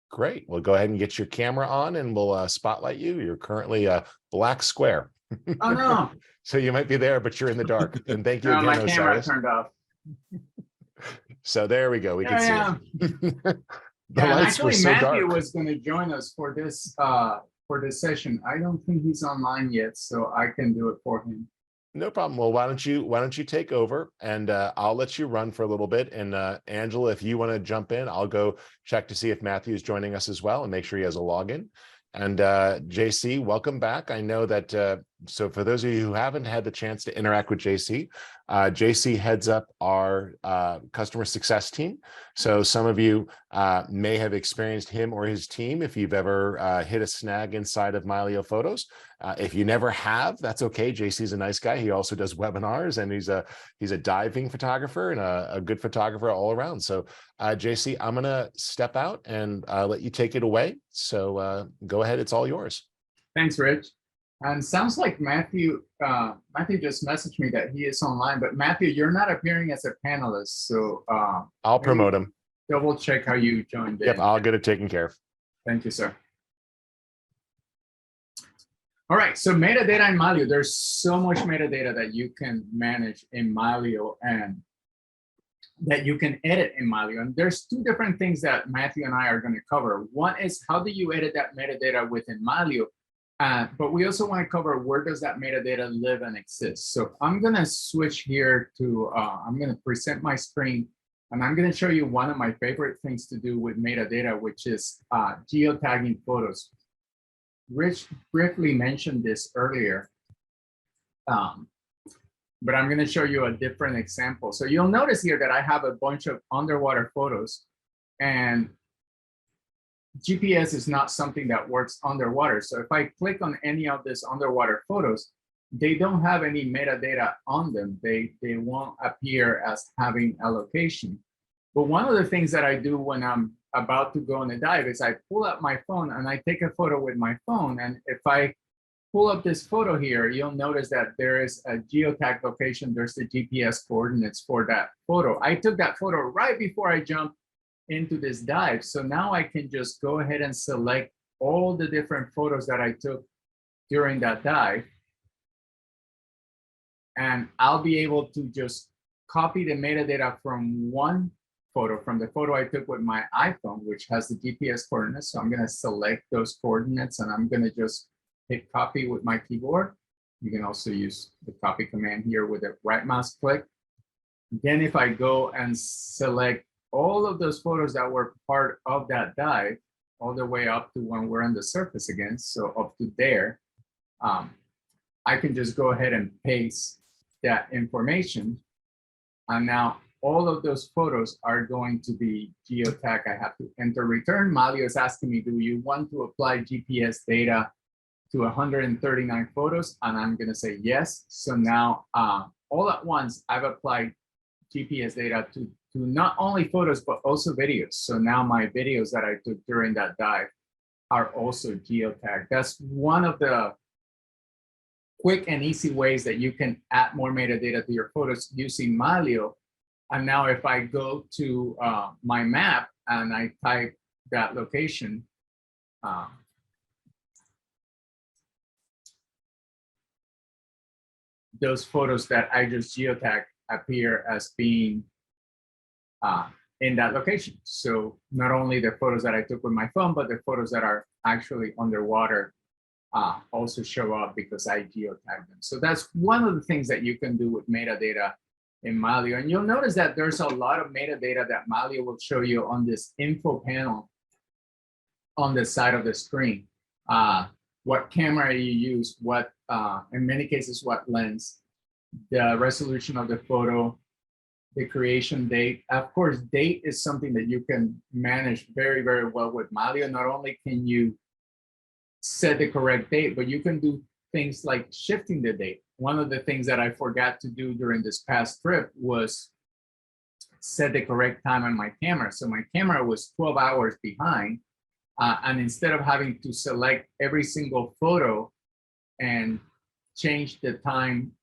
S1: Great. Well, go ahead and get your camera on, and we'll spotlight you. You're currently a black square.
S3: Oh, no.
S1: So you might be there, but you're in the dark. And thank you again,
S3: my camera
S1: Osiris.
S3: turned off.
S1: So there we go. We can see it. The
S3: Yeah,
S1: lights were
S3: actually,
S1: so
S3: Matthew
S1: dark.
S3: was going to join us for this session. I don't think he's online yet, so I can do it for him.
S1: No problem. Well, why don't you take over, and I'll let you run for a little bit. And Angela, if you want to jump in, I'll go check to see if Matthew is joining us as well and make sure he has a login. And JC, welcome back. I know that, so for those of you who haven't had the chance to interact with JC, JC heads up our customer success team. So some of you may have experienced him or his team if you've ever hit a snag inside of Mylio Photos. If you never have, that's okay. JC's a nice guy. He also does webinars, and he's a diving photographer and a good photographer all around. So JC, I'm gonna step out and let you take it away. So go ahead, it's all yours.
S3: Thanks, Rich. And sounds like Matthew just messaged me that he is online, but Matthew, you're not appearing as a panelist. So
S1: I'll promote him.
S3: Double check how you joined in.
S1: Yep, I'll get it taken care of.
S3: Thank you, sir. All right, so metadata in Mylio. There's so much metadata that you can manage in Mylio and that you can edit in Mylio. And there's two different things that Matthew and I are going to cover. One is how do you edit that metadata within Mylio? But we also want to cover where does that metadata live and exist. So I'm going to switch here to, I'm going to present my screen, and I'm going to show you one of my favorite things to do with metadata, which is geotagging photos. Rich briefly mentioned this earlier, but I'm going to show you a different example. So you'll notice here that I have a bunch of underwater photos, and GPS is not something that works underwater. So if I click on any of these underwater photos, they don't have any metadata on them. They won't appear as having a location. But one of the things that I do when I'm about to go on a dive is I pull up my phone and I take a photo with my phone. And if I pull up this photo here, you'll notice that there is a geotag location. There's the GPS coordinates for that photo. I took that photo right before I jumped into this dive. So now I can just go ahead and select all the different photos that I took during that dive. And I'll be able to just copy the metadata from one photo, from the photo I took with my iPhone, which has the GPS coordinates. So I'm going to select those coordinates and I'm going to just hit copy with my keyboard. You can also use the copy command here with a right mouse click. Then if I go and select all of those photos that were part of that dive, all the way up to when we're on the surface again, so up to there, I can just go ahead and paste that information. And now all of those photos are going to be geotagged. I have to enter return. Mylio is asking me, do you want to apply GPS data to 139 photos? And I'm going to say yes. So now all at once, I've applied GPS data to not only photos, but also videos. So now my videos that I took during that dive are also geotagged. That's one of the quick and easy ways that you can add more metadata to your photos using Mylio. And now if I go to my map and I type that location, those photos that I just geotagged appear as being in that location. So not only the photos that I took with my phone, but the photos that are actually underwater also show up because I geotagged them. So that's one of the things that you can do with metadata in Mylio. And you'll notice that there's a lot of metadata that Mylio will show you on this info panel on the side of the screen. What camera you use, what, in many cases, what lens, the resolution of the photo, the creation date. Of course, date is something that you can manage very, very well with Mylio. Not only can you set the correct date, but you can do things like shifting the date. One of the things that I forgot to do during this past trip was set the correct time on my camera. So my camera was 12 hours behind. And instead of having to select every single photo and change the time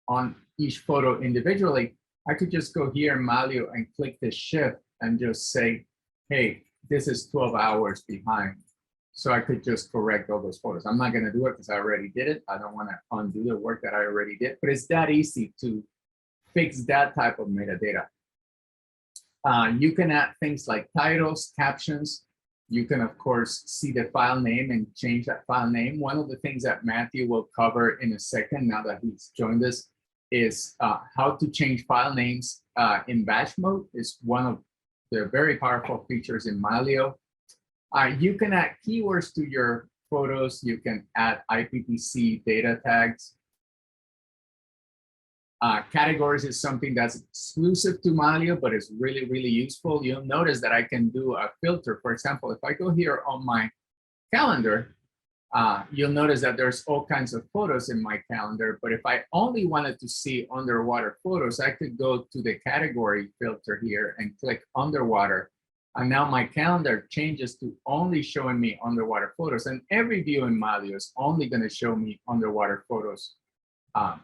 S3: on each photo individually, I could just go here in Mylio and click the shift and just say, hey, this is 12 hours behind. So I could just correct all those photos. I'm not going to do it because I already did it. I don't want to undo the work that I already did, but it's that easy to fix that type of metadata. You can add things like titles, captions. You can, of course, see the file name and change that file name. One of the things that Matthew will cover in a second, now that he's joined us, is how to change file names in batch mode. Is one of the very powerful features in Mylio. You can add keywords to your photos. You can add IPTC data tags. Categories is something that's exclusive to Mylio, but it's really, really useful. You'll notice that I can do a filter. For example, if I go here on my calendar, you'll notice that there's all kinds of photos in my calendar. But if I only wanted to see underwater photos, I could go to the category filter here and click underwater. And now my calendar changes to only showing me underwater photos. And every view in Mylio is only going to show me underwater photos.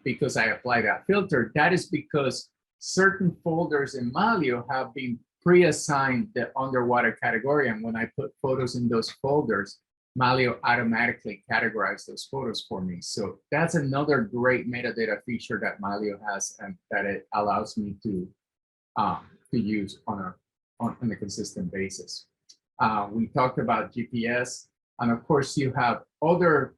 S3: Because I apply that filter. That is because certain folders in Mylio have been pre-assigned the underwater category. And when I put photos in those folders, Mylio automatically categorizes those photos for me. So that's another great metadata feature that Mylio has, and that it allows me to use on a consistent basis. We talked about GPS, and of course you have other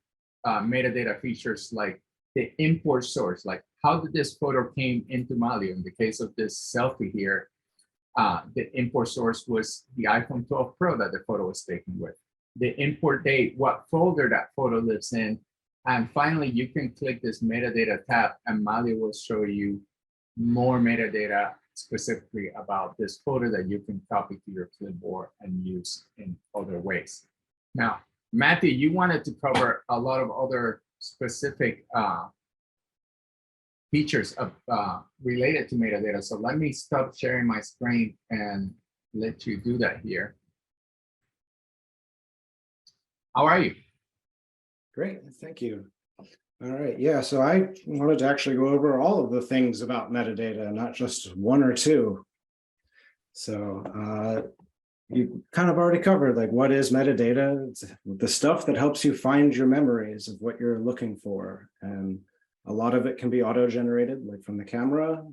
S3: metadata features like the import source, like how did this photo came into Mylio. In the case of this selfie here, the import source was the iPhone 12 Pro that the photo was taken with. The import date, what folder that photo lives in. And finally, you can click this metadata tab and Mylio will show you more metadata specifically about this photo that you can copy to your clipboard and use in other ways. Now, Matthew, you wanted to cover a lot of other specific features of related to metadata. So let me stop sharing my screen and let you do that here. How are you?
S5: Great, thank you. All right, yeah, so I wanted to actually go over all of the things about metadata, not just one or two. So you kind of already covered, like, what is metadata? It's the stuff that helps you find your memories of what you're looking for. And a lot of it can be auto-generated, like from the camera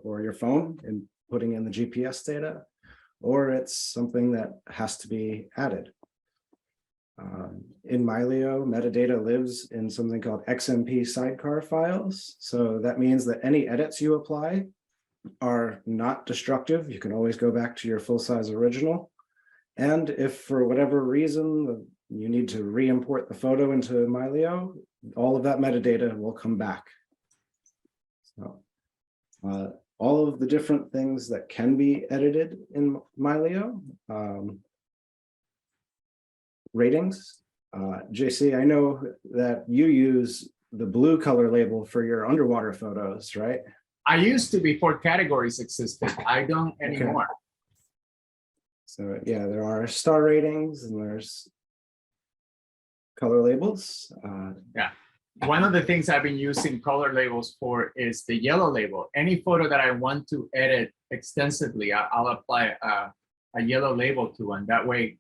S5: or your phone and putting in the GPS data, or it's something that has to be added. In Mylio, metadata lives in something called XMP sidecar files. So that means that any edits you apply are not destructive. You can always go back to your full-size original. And if for whatever reason you need to re-import the photo into Mylio, all of that metadata will come back. So all of the different things that can be edited in Mylio. Ratings. JC, I know that you use the blue color label for your underwater photos, right?
S3: I used to before categories existed. I don't anymore.
S5: Okay. So yeah, there are star ratings and there's color labels.
S3: Yeah. One of the things I've been using color labels for is the yellow label. Any photo that I want to edit extensively, I'll apply a yellow label to, and that way,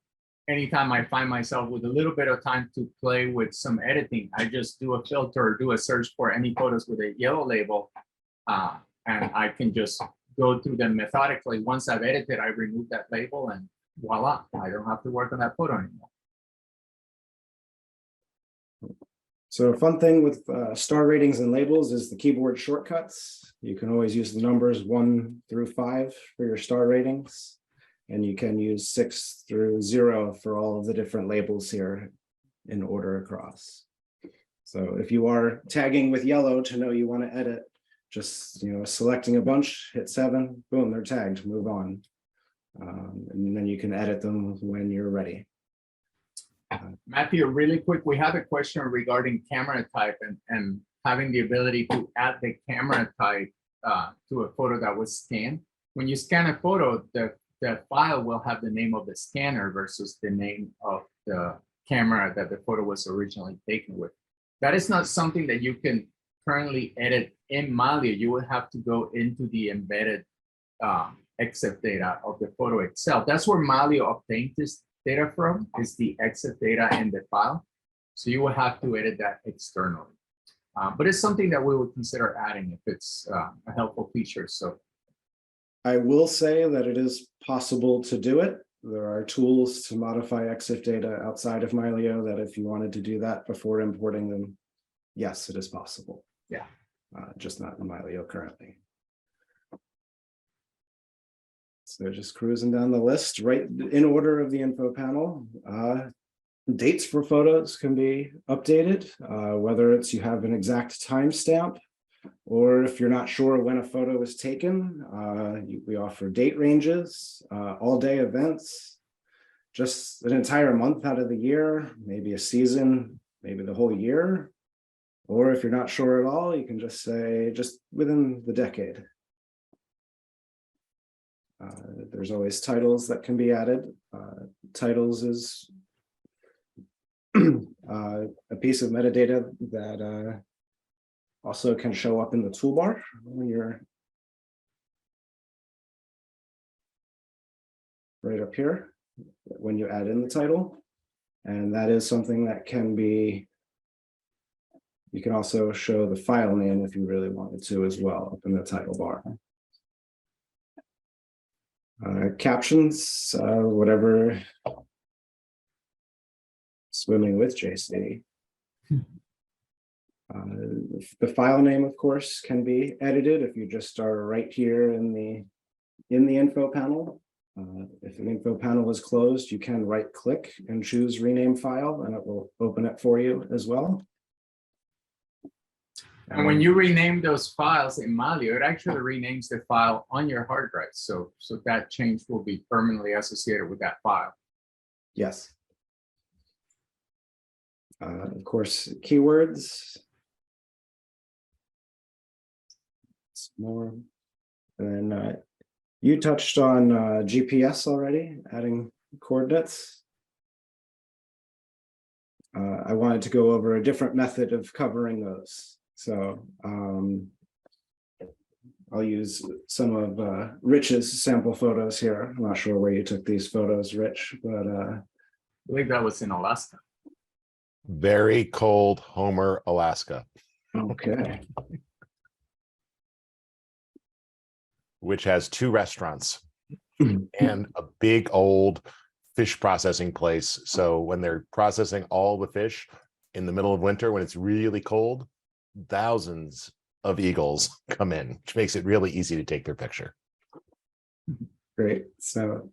S3: anytime I find myself with a little bit of time to play with some editing, I just do a filter or do a search for any photos with a yellow label, and I can just go through them methodically. Once I've edited, I remove that label and voila, I don't have to work on that photo anymore.
S5: So a fun thing with star ratings and labels is the keyboard shortcuts. You can always use the numbers 1 through 5 for your star ratings. And you can use 6 through 0 for all of the different labels here in order across. So if you are tagging with yellow to know you want to edit, just selecting a bunch, hit 7, boom, they're tagged, move on. And then you can edit them when you're ready.
S3: Matthew, really quick, we have a question regarding camera type and having the ability to add the camera type to a photo that was scanned. When you scan a photo, the file will have the name of the scanner versus the name of the camera that the photo was originally taken with. That is not something that you can currently edit in Mylio. You would have to go into the embedded EXIF data of the photo itself. That's where Mylio obtained this data from, is the EXIF data in the file. So you will have to edit that externally. But it's something that we would consider adding if it's a helpful feature. So
S5: I will say that it is possible to do it. there are tools to modify EXIF data outside of Mylio that if you wanted to do that before importing them, yes, it is possible.
S3: Yeah.
S5: Just not in Mylio currently. So just cruising down the list, right in order of the info panel. Dates for photos can be updated, whether it's you have an exact timestamp, or if you're not sure when a photo was taken, we offer date ranges, all-day events, just an entire month out of the year, maybe a season, maybe the whole year. Or if you're not sure at all, you can just say just within the decade. There's always titles that can be added. Titles is a piece of metadata that also can show up in the toolbar when you're right up here when you add in the title. And that is something that can be, you can also show the file name if you really wanted to as well up in the title bar. Captions, whatever, swimming with JC. The file name, of course, can be edited if you just are right here in the info panel. If an info panel is closed, you can right click and choose rename file, and it will open it for you as well.
S3: And when you rename those files in Mylio, it actually renames the file on your hard drive. So that change will be permanently associated with that file.
S5: Yes. Of course, keywords. Some more. And then you touched on GPS already, adding coordinates. I wanted to go over a different method of covering those. So I'll use some of Rich's sample photos here. I'm not sure where you took these photos, Rich, but
S3: I believe that was in Alaska.
S1: Very cold Homer, Alaska.
S5: Okay.
S1: Which has 2 restaurants and a big old fish processing place. So when they're processing all the fish in the middle of winter, when it's really cold, thousands of eagles come in, which makes it really easy to take their picture.
S5: Great. So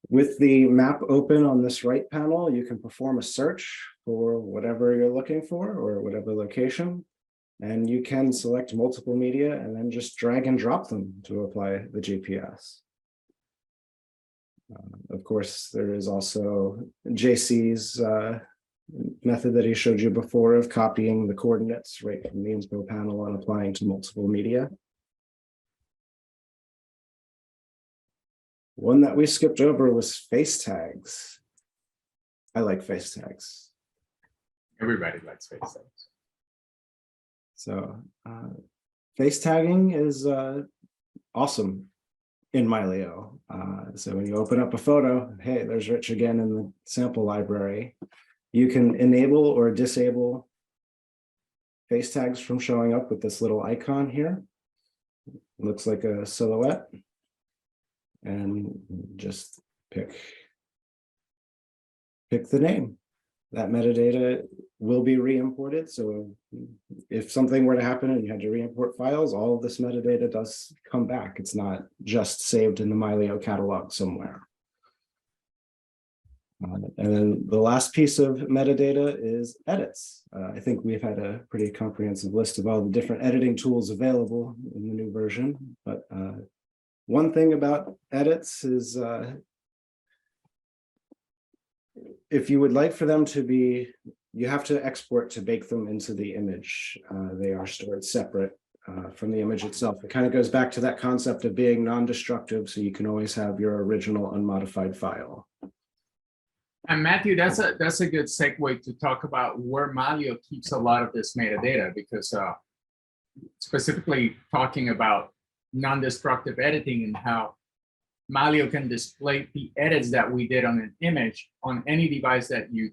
S5: with the map open on this right panel, you can perform a search for whatever you're looking for or whatever location. And you can select multiple media and then just drag and drop them to apply the GPS. Of course, there is also JC's method that he showed you before of copying the coordinates right from the info panel and applying to multiple media. One that we skipped over was face tags. I like face tags.
S3: Everybody likes face tags.
S5: So face tagging is awesome in Mylio. So when you open up a photo, hey, there's Rich again in the sample library. You can enable or disable face tags from showing up with this little icon here. It looks like a silhouette. And just pick the name. That metadata will be re-imported. So if something were to happen and you had to re-import files, all of this metadata does come back. It's not just saved in the Mylio catalog somewhere. And then the last piece of metadata is edits. I think we've had a pretty comprehensive list of all the different editing tools available in the new version. But one thing about edits is if you would like for them to be, you have to export to bake them into the image. They are stored separate from the image itself. It kind of goes back to that concept of being non-destructive, so you can always have your original unmodified file.
S3: And Matthew, that's a good segue to talk about where Mylio keeps a lot of this metadata, because specifically talking about non-destructive editing and how Mylio can display the edits that we did on an image on any device that you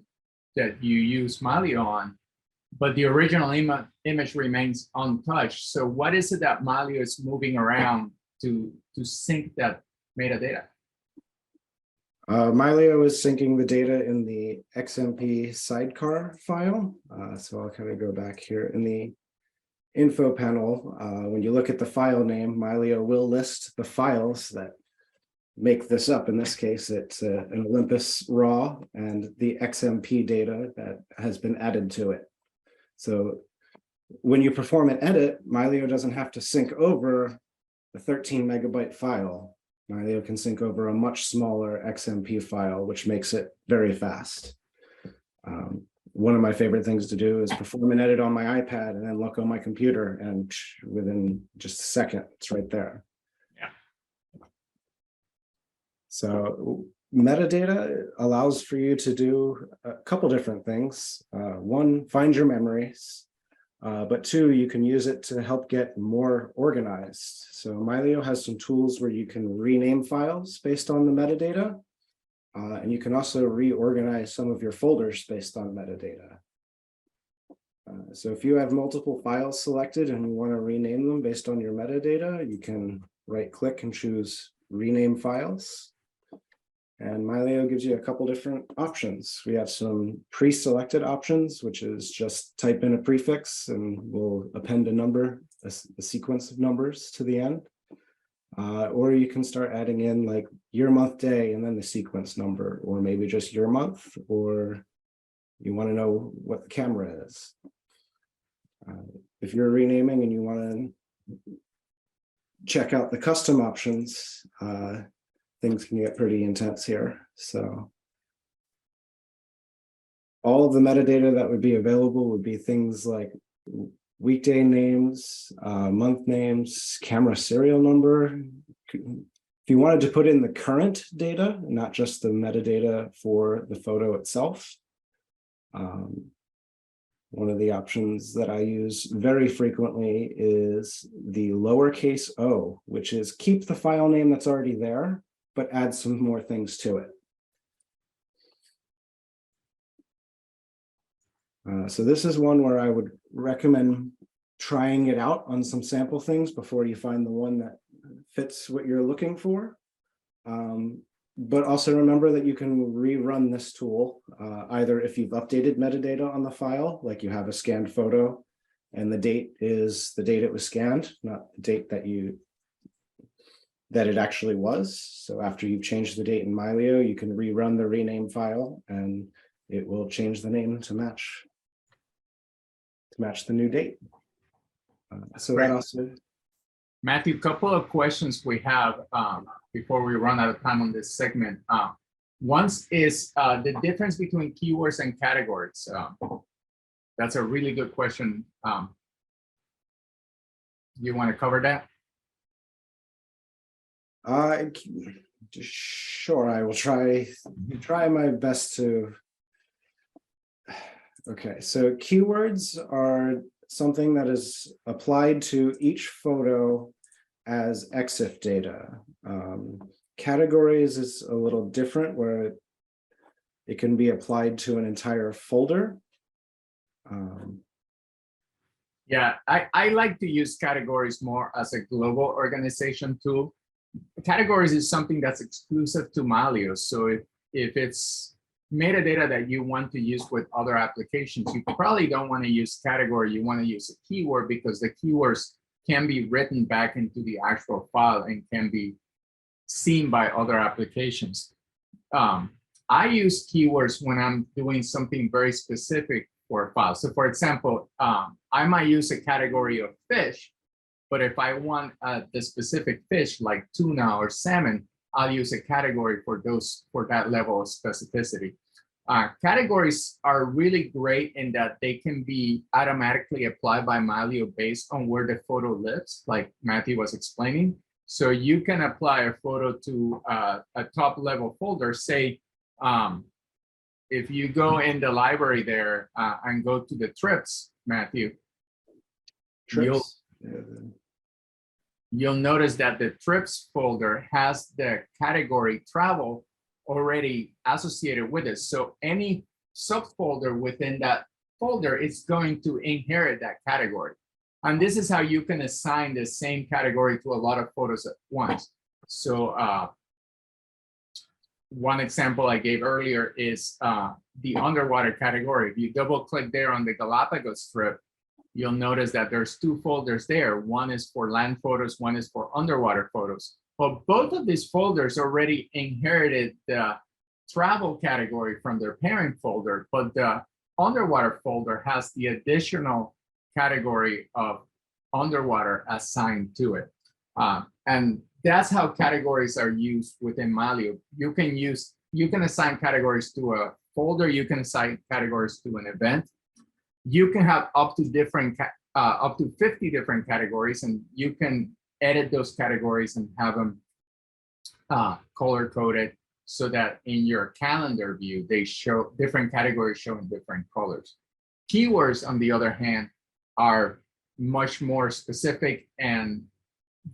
S3: use Mylio on, but the original image remains untouched. So what is it that Mylio is moving around to sync that metadata?
S5: Mylio is syncing the data in the XMP sidecar file. So I'll kind of go back here in the info panel. When you look at the file name, Mylio will list the files that make this up. In this case, it's an Olympus RAW and the XMP data that has been added to it. So when you perform an edit, Mylio doesn't have to sync over the 13 megabyte file. Mylio can sync over a much smaller XMP file, which makes it very fast. One of my favorite things to do is perform an edit on my iPad and then look on my computer, and within just a second, it's right there.
S3: Yeah.
S5: So metadata allows for you to do a couple different things. One, find your memories, but two, you can use it to help get more organized. So Mylio has some tools where you can rename files based on the metadata. And you can also reorganize some of your folders based on metadata. So if you have multiple files selected and you want to rename them based on your metadata, you can right-click and choose Rename Files. And Mylio gives you a couple different options. We have some pre-selected options, which is just type in a prefix and we'll append a number, a sequence of numbers to the end. Or you can start adding in like year, month, day, and then the sequence number, or maybe just year, month, or you want to know what the camera is. If you're renaming and you want to check out the custom options, things can get pretty intense here. So all of the metadata that would be available would be things like weekday names, month names, camera serial number. If you wanted to put in the current data, not just the metadata for the photo itself, one of the options that I use very frequently is the lowercase o, which is keep the file name that's already there, but add some more things to it. So this is one where I would recommend trying it out on some sample things before you find the one that fits what you're looking for. But also remember that you can rerun this tool, either if you've updated metadata on the file, like you have a scanned photo and the date is the date it was scanned, not the date that it actually was. So after you've changed the date in Mylio, you can rerun the rename file and it will change the name to match the new date. So that also.
S3: Matthew, couple of questions we have before we run out of time on this segment. One is the difference between keywords and categories. That's a really good question. You want to cover that?
S5: Sure, I will try my best to. Okay, so keywords are something that is applied to each photo as EXIF data. Categories is a little different, where it can be applied to an entire folder.
S3: Yeah, I like to use categories more as a global organization tool. Categories is something that's exclusive to Mylio. So if it's metadata that you want to use with other applications, you probably don't want to use category. You want to use a keyword because the keywords can be written back into the actual file and can be seen by other applications. I use keywords when I'm doing something very specific for a file. So for example, I might use a category of fish, but if I want the specific fish like tuna or salmon, I'll use a category for that level of specificity. Categories are really great in that they can be automatically applied by Mylio based on where the photo lives, like Matthew was explaining. So you can apply a photo to a top level folder. Say, if you go in the library there and go to the trips, Matthew,
S5: Trips.
S3: You'll notice that the trips folder has the category travel already associated with it. So any subfolder within that folder is going to inherit that category. And this is how you can assign the same category to a lot of photos at once. So one example I gave earlier is the underwater category. If you double click there on the Galapagos strip, you'll notice that there's two folders there. One is for land photos, one is for underwater photos. But both of these folders already inherited the travel category from their parent folder, but the underwater folder has the additional category of underwater assigned to it. And that's how categories are used within Mylio. You can assign categories to a folder, you can assign categories to an event. You can have up to 50 different categories, and you can edit those categories and have them color coded so that in your calendar view, they show different categories showing different colors. Keywords, on the other hand, are much more specific, and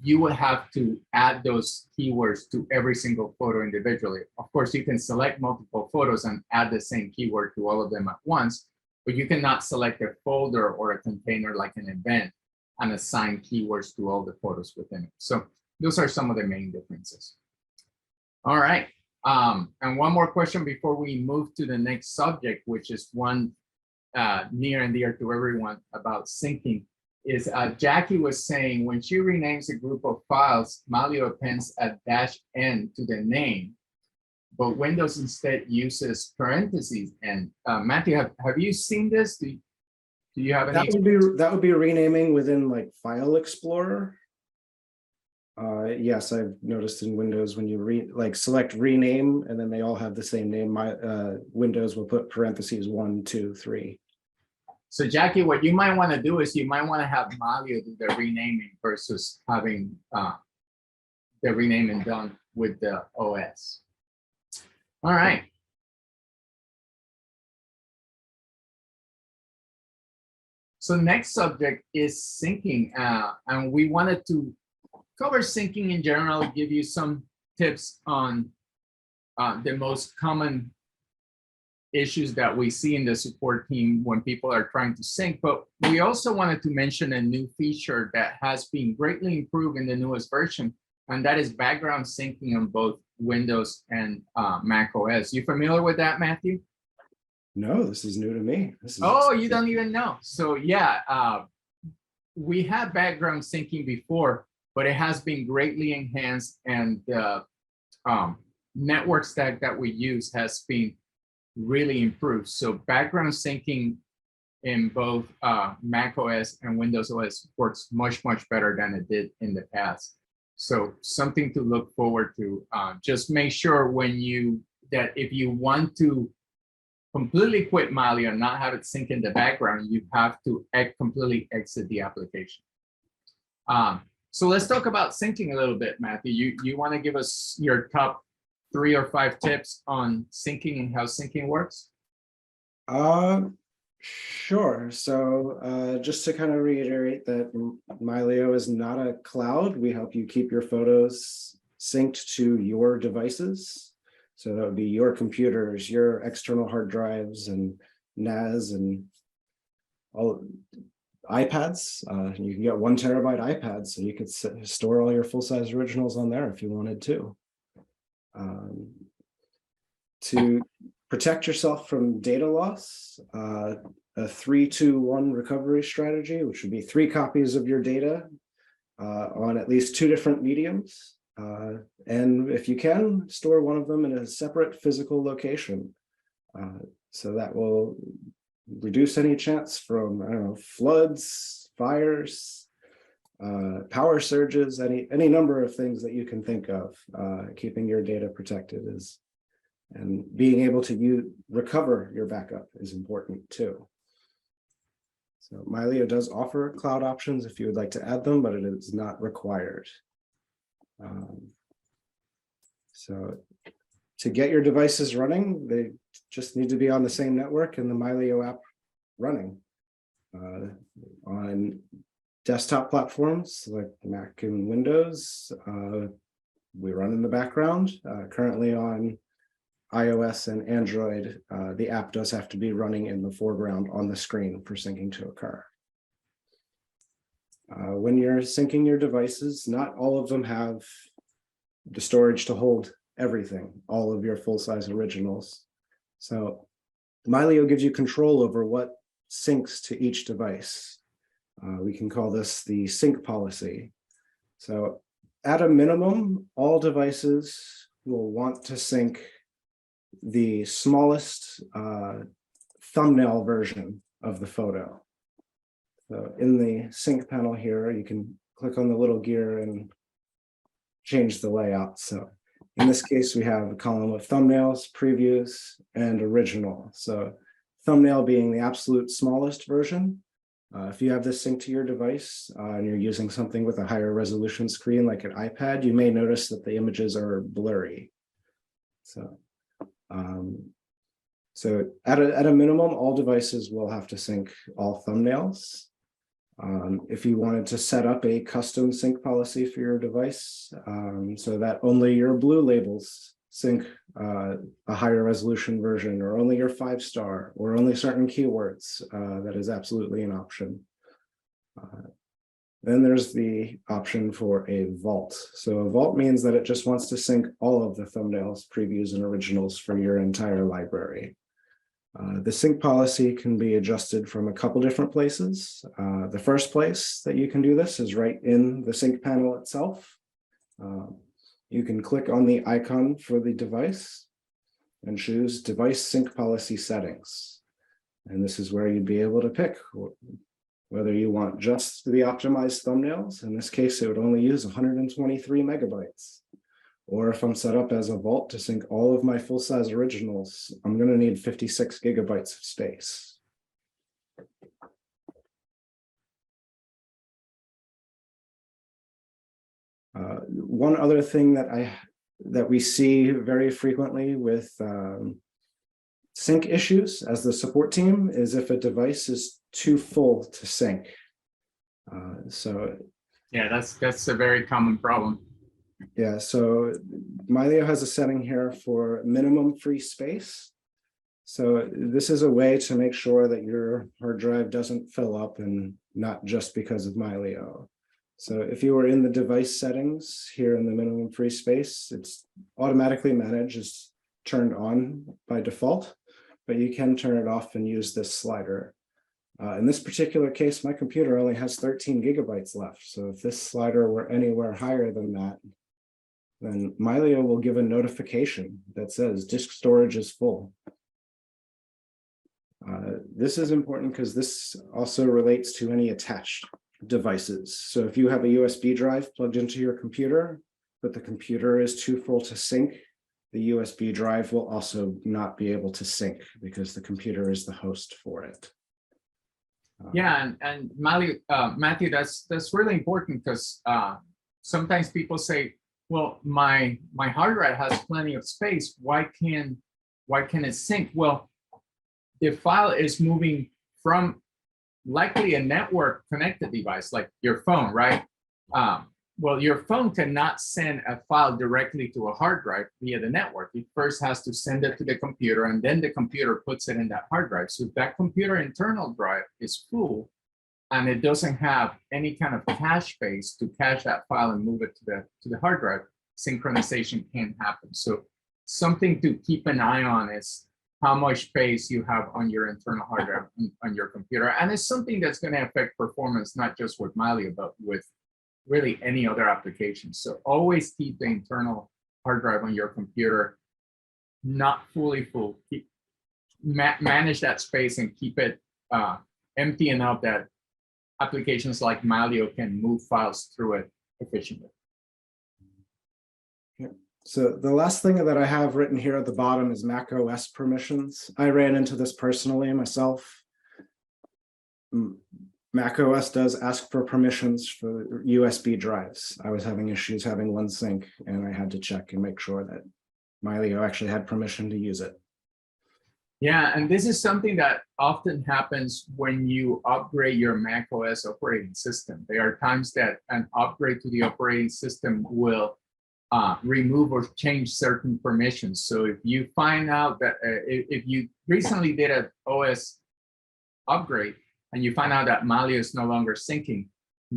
S3: you would have to add those keywords to every single photo individually. Of course, you can select multiple photos and add the same keyword to all of them at once, but you cannot select a folder or a container like an event and assign keywords to all the photos within it. So those are some of the main differences. All right. And one more question before we move to the next subject, which is one near and dear to everyone about syncing, is Jackie was saying when she renames a group of files, Mylio appends a -n to the name, but Windows instead uses parentheses. And Matthew, have you seen this? Do you have any?
S5: That would be renaming within like File Explorer. Yes, I've noticed in Windows when you select rename and then they all have the same name. Windows will put parentheses 1, 2, 3.
S3: So Jackie, what you might want to do is you might want to have Mylio do the renaming versus having the renaming done with the OS. All right. So next subject is syncing, and we wanted to cover syncing in general, give you some tips on the most common issues that we see in the support team when people are trying to sync. But we also wanted to mention a new feature that has been greatly improved in the newest version, and that is background syncing on both Windows and Mac OS. You familiar with that, Matthew?
S5: No, this is new to me.
S3: Oh, you don't even know. So yeah, we had background syncing before, but it has been greatly enhanced, and the network stack that we use has been really improved. So background syncing in both Mac OS and Windows OS works much, much better than it did in the past. So something to look forward to. Just make sure that if you want to completely quit Mylio and not have it sync in the background, you have to completely exit the application. So let's talk about syncing a little bit, Matthew. You want to give us your top 3 or 5 tips on syncing and how syncing works?
S5: Sure. So just to kind of reiterate that Mylio is not a cloud. We help you keep your photos synced to your devices. So that would be your computers, your external hard drives and NAS and all iPads. You can get 1 terabyte iPad, so you could store all your full-size originals on there if you wanted to. To protect yourself from data loss, a 3-2-1 recovery strategy, which would be 3 copies of your data on at least 2 different mediums. And if you can, store one of them in a separate physical location. So that will reduce any chance from, I don't know, floods, fires, power surges, any number of things that you can think of. Keeping your data protected and being able to recover your backup is important too. So Mylio does offer cloud options if you would like to add them, but it is not required. So to get your devices running, they just need to be on the same network and the Mylio app running. On desktop platforms like Mac and Windows, we run in the background. Currently on iOS and Android, the app does have to be running in the foreground on the screen for syncing to occur. When you're syncing your devices, not all of them have the storage to hold everything, all of your full-size originals. So Mylio gives you control over what syncs to each device. We can call this the sync policy. So at a minimum, all devices will want to sync the smallest thumbnail version of the photo. So in the sync panel here, you can click on the little gear and change the layout. So in this case, we have a column of thumbnails, previews, and original. So thumbnail being the absolute smallest version. If you have this synced to your device and you're using something with a higher resolution screen like an iPad, you may notice that the images are blurry. So, at a minimum, all devices will have to sync all thumbnails. If you wanted to set up a custom sync policy for your device, so that only your blue labels sync a higher resolution version, or only your 5-star, or only certain keywords, that is absolutely an option. Then there's the option for a vault. So a vault means that it just wants to sync all of the thumbnails, previews, and originals for your entire library. The sync policy can be adjusted from a couple different places. The first place that you can do this is right in the sync panel itself. You can click on the icon for the device and choose Device Sync Policy Settings. And this is where you'd be able to pick whether you want just the optimized thumbnails. In this case, it would only use 123 megabytes. Or if I'm set up as a vault to sync all of my full-size originals, I'm going to need 56 gigabytes of space. One other thing that we see very frequently with sync issues as the support team is if a device is too full to sync.
S3: Yeah, that's a very common problem.
S5: Yeah, so Mylio has a setting here for minimum free space. So this is a way to make sure that your hard drive doesn't fill up, and not just because of Mylio. So if you were in the device settings here in the minimum free space, it's automatically managed, it's turned on by default, but you can turn it off and use this slider. In this particular case, my computer only has 13 gigabytes left. So if this slider were anywhere higher than that, then Mylio will give a notification that says disk storage is full. This is important because this also relates to any attached devices. So if you have a USB drive plugged into your computer, but the computer is too full to sync, the USB drive will also not be able to sync because the computer is the host for it.
S3: Yeah, and Matthew, that's really important because sometimes people say, well, my hard drive has plenty of space. Why can it sync? Well, the file is moving from likely a network connected device like your phone, right? Well, your phone cannot send a file directly to a hard drive via the network. It first has to send it to the computer, and then the computer puts it in that hard drive. So if that computer internal drive is full and it doesn't have any kind of cache space to cache that file and move it to the hard drive, synchronization can't happen. So something to keep an eye on is how much space you have on your internal hard drive on your computer. And it's something that's going to affect performance, not just with Mylio, but with really any other application. So always keep the internal hard drive on your computer not fully full. Manage that space and keep it empty enough that applications like Mylio can move files through it efficiently.
S5: So the last thing that I have written here at the bottom is Mac OS permissions. I ran into this personally myself. Mac OS does ask for permissions for USB drives. I was having issues having one sync, and I had to check and make sure that Mylio actually had permission to use it.
S3: Yeah, and this is something that often happens when you upgrade your Mac OS operating system. There are times that an upgrade to the operating system will remove or change certain permissions. So if you find out that if you recently did an OS upgrade and you find out that Mylio is no longer syncing,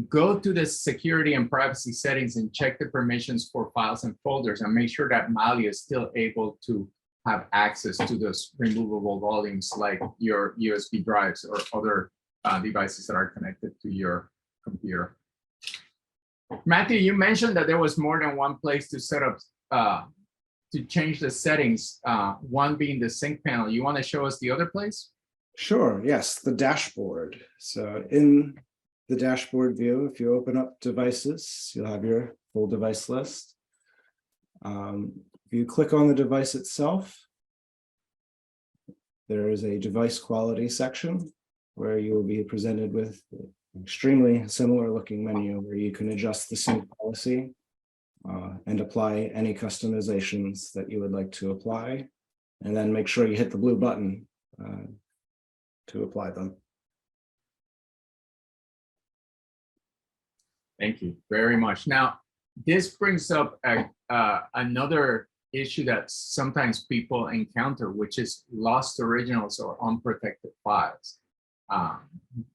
S3: go to the security and privacy settings and check the permissions for files and folders and make sure that Mylio is still able to have access to those removable volumes like your USB drives or other devices that are connected to your computer. Matthew, you mentioned that there was more than one place to set up, to change the settings, one being the sync panel. You want to show us the other place?
S5: Sure, yes, the dashboard. So in the dashboard view, if you open up devices, you'll have your full device list. If you click on the device itself, there is a device quality section where you will be presented with an extremely similar looking menu where you can adjust the sync policy and apply any customizations that you would like to apply, and then make sure you hit the blue button to apply them.
S3: Thank you very much. Now, this brings up another issue that sometimes people encounter, which is lost originals or unprotected files.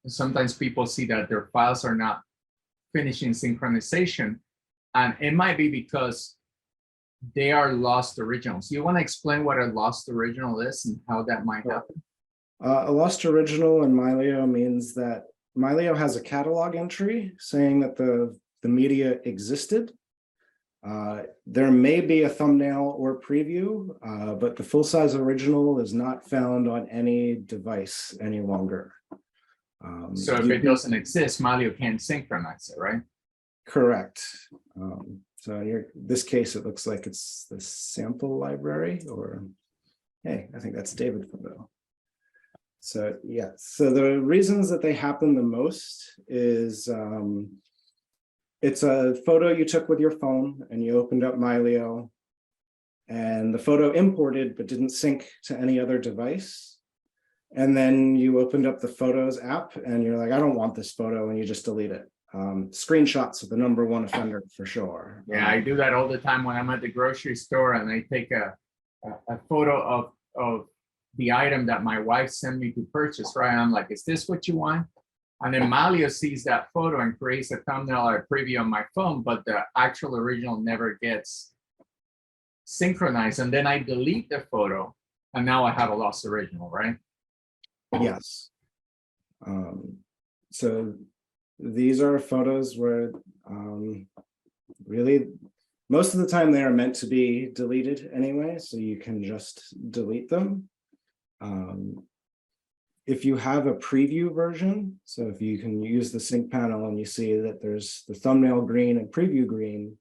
S3: Sometimes people see that their files are not finishing synchronization, and it might be because they are lost originals. You want to explain what a lost original is and how that might happen?
S5: A lost original in Mylio means that Mylio has a catalog entry saying that the media existed. There may be a thumbnail or preview, but the full-size original is not found on any device any longer.
S3: So if it doesn't exist, Mylio can't synchronize it, right?
S5: Correct. So in this case, it looks like it's the sample library, or hey, I think that's David photo. So yeah, so the reasons that they happen the most is it's a photo you took with your phone and you opened up Mylio and the photo imported but didn't sync to any other device. And then you opened up the Photos app and you're like, I don't want this photo, and you just delete it. Screenshots are the #1 offender for sure.
S3: Yeah, I do that all the time when I'm at the grocery store and I take a photo of the item that my wife sent me to purchase, right? I'm like, is this what you want? And then Mylio sees that photo and creates a thumbnail or a preview on my phone, but the actual original never gets synchronized. And then I delete the photo and now I have a lost original, right?
S5: Yes. So these are photos where really most of the time they are meant to be deleted anyway, so you can just delete them. If you have a preview version, so if you can use the sync panel and you see that there's the thumbnail green and preview green,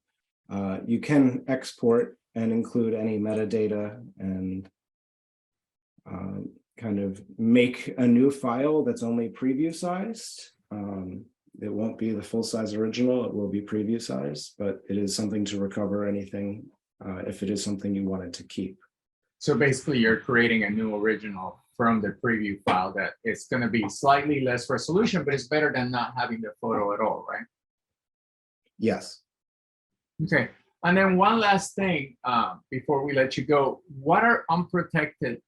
S5: you can export and include any metadata and kind of make a new file that's only preview sized. It won't be the full-size original, it will be preview size, but it is something to recover anything if it is something you wanted to keep.
S3: So basically you're creating a new original from the preview file that it's going to be slightly less resolution, but it's better than not having the photo at all, right?
S5: Yes.
S3: Okay. And then one last thing before we let you go, what are unprotected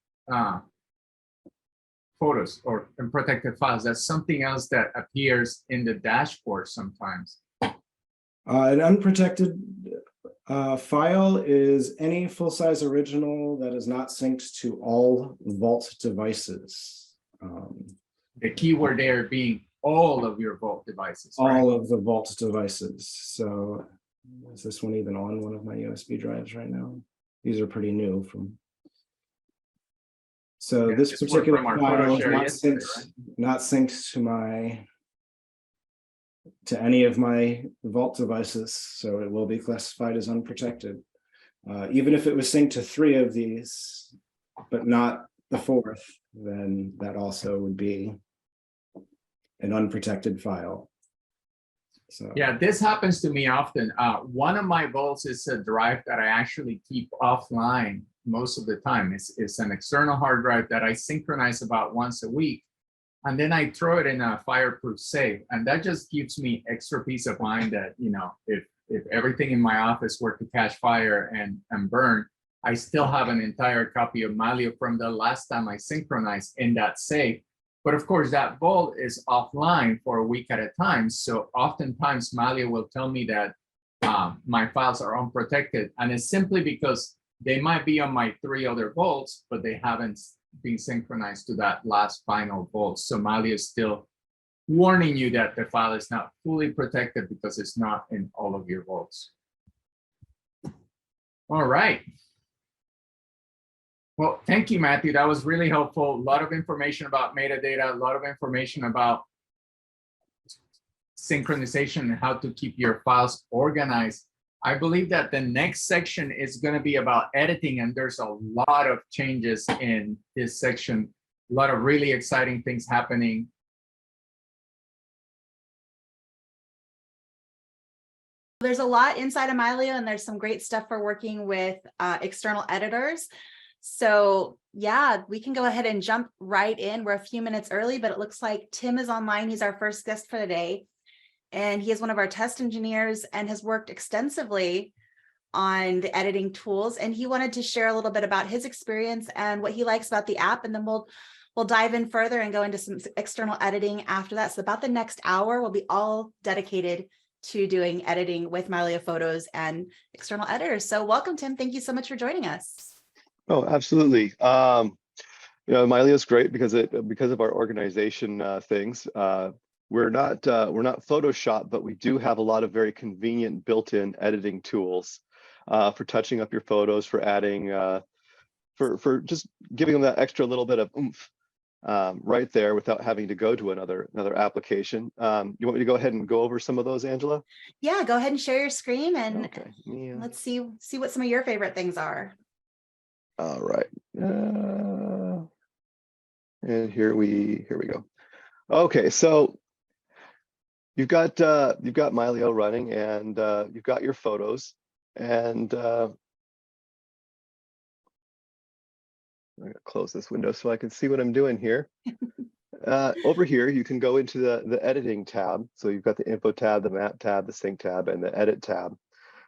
S3: photos or unprotected files? That's something else that appears in the dashboard sometimes.
S5: An unprotected file is any full-size original that is not synced to all Vault devices.
S3: The keyword there being all of your Vault devices, right?
S5: All of the Vault devices. So is this one even on one of my USB drives right now? These are pretty new from. So yeah, this particular file is not synced to any of my Vault devices, so it will be classified as unprotected. Even if it was synced to 3 of these, but not the 4th, then that also would be an unprotected file. So
S3: yeah, this happens to me often. One of my Vaults is a drive that I actually keep offline most of the time. It's an external hard drive that I synchronize about once a week. And then I throw it in a fireproof safe. And that just gives me extra peace of mind that, you know, if everything in my office were to catch fire and burn, I still have an entire copy of Mylio from the last time I synchronized in that safe. But of course, that vault is offline for a week at a time. So oftentimes Mylio will tell me that my files are unprotected. And it's simply because they might be on my 3 other vaults, but they haven't been synchronized to that last final vault. So Mylio is still warning you that the file is not fully protected because it's not in all of your vaults. All right. Well, thank you, Matthew. That was really helpful. A lot of information about metadata, a lot of information about synchronization and how to keep your files organized. I believe that the next section is going to be about editing, and there's a lot of changes in this section, a lot of really exciting things happening.
S2: There's a lot inside of Mylio, and there's some great stuff for working with external editors. So yeah, we can go ahead and jump right in. We're a few minutes early, but it looks like Tim is online. He's our first guest for the day. And he is one of our test engineers and has worked extensively on the editing tools. And he wanted to share a little bit about his experience and what he likes about the app. And then we'll dive in further and go into some external editing after that. So about the next hour will be all dedicated to doing editing with Mylio Photos and external editors. So welcome, Tim. Thank you so much for joining us.
S6: Oh, absolutely. Mylio is great because of our organization things. We're not Photoshop, but we do have a lot of very convenient built-in editing tools for touching up your photos, for adding, for just giving them that extra little bit of oomph right there without having to go to another application. You want me to go ahead and go over some of those, Angela?
S2: Yeah, go ahead and share your screen and
S6: okay. Yeah.
S2: let's see what some of your favorite things are.
S6: All right. And here we go. Okay, so you've got Mylio running, and you've got your photos, and I'm gonna close this window so I can see what I'm doing here. Over here, you can go into the editing tab. So you've got the info tab, the map tab, the sync tab, and the edit tab.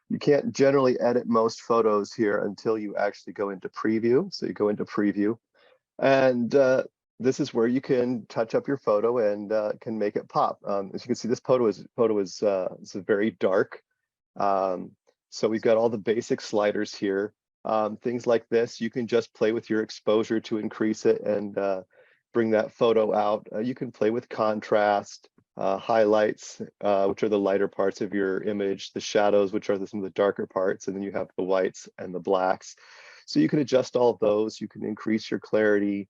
S6: You can't generally edit most photos here until you actually go into preview. So you go into preview, and this is where you can touch up your photo and can make it pop. As you can see, this photo is very dark. So we've got all the basic sliders here. Things like this, you can just play with your exposure to increase it and bring that photo out. You can play with contrast, highlights, which are the lighter parts of your image, the shadows, which are some of the darker parts, and then you have the whites and the blacks. So you can adjust all of those. You can increase your clarity.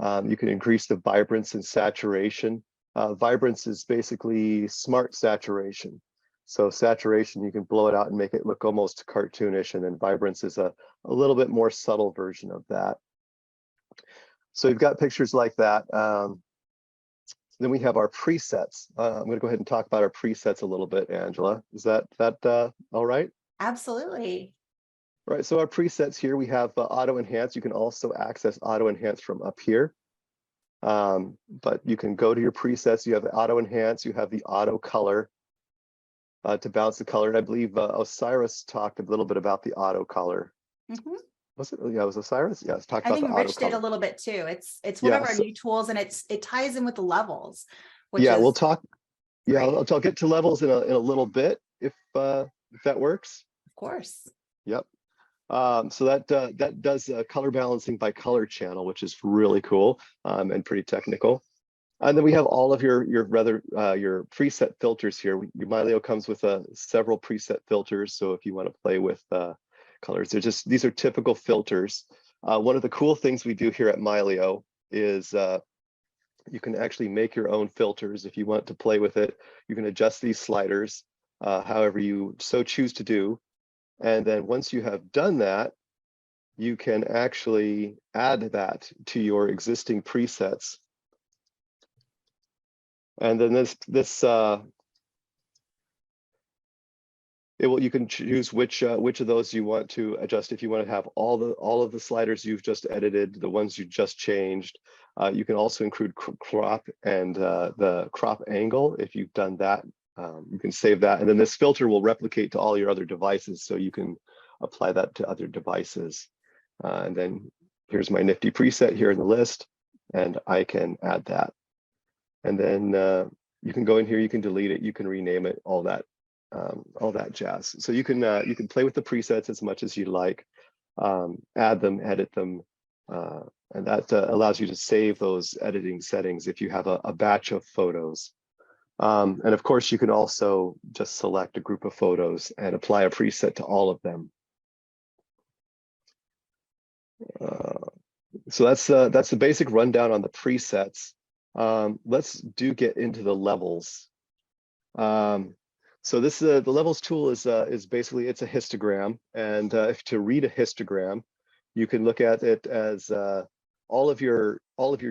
S6: You can increase the vibrance and saturation. Vibrance is basically smart saturation. So saturation, you can blow it out and make it look almost cartoonish, and then vibrance is a little bit more subtle version of that. So you've got pictures like that. Then we have our presets. I'm going to go ahead and talk about our presets a little bit, Angela. Is that all right?
S2: Absolutely.
S6: Right, so our presets here, we have auto enhance. You can also access auto enhance from up here. But you can go to your presets. You have the auto enhance, you have the auto color to bounce the color. And I believe Osiris talked a little bit about the auto color.
S2: Mm-hmm.
S6: Was it? Yeah, it was Osiris? Yeah, it's talked
S2: I
S6: about
S2: think
S6: the auto
S2: Rich did
S6: color.
S2: a little bit too. It's one of our new tools, and it ties in with the levels. Which
S6: yeah,
S2: is
S6: we'll talk. Yeah,
S2: great.
S6: I'll get to levels in a little bit if that works.
S2: Of course.
S6: Yep. So that does color balancing by color channel, which is really cool and pretty technical. And then we have all of your preset filters here. Your Mylio comes with several preset filters. So if you want to play with colors, these are typical filters. One of the cool things we do here at Mylio is you can actually make your own filters if you want to play with it. You can adjust these sliders however you so choose to do. And then once you have done that, you can actually add that to your existing presets. And then you can choose which of those you want to adjust. If you want to have all of the sliders you've just edited, the ones you just changed. You can also include crop and the crop angle. If you've done that, you can save that, and then this filter will replicate to all your other devices, so you can apply that to other devices. And then here's my nifty preset here in the list, and I can add that And then you can go in here, you can delete it, you can rename it, all that jazz. So you can play with the presets as much as you like, add them, edit them, and that allows you to save those editing settings if you have a batch of photos. And of course, you can also just select a group of photos and apply a preset to all of them. So that's the basic rundown on the presets. Let's get into the levels. So this the levels tool is basically, it's a histogram, and if to read a histogram, you can look at it as all of your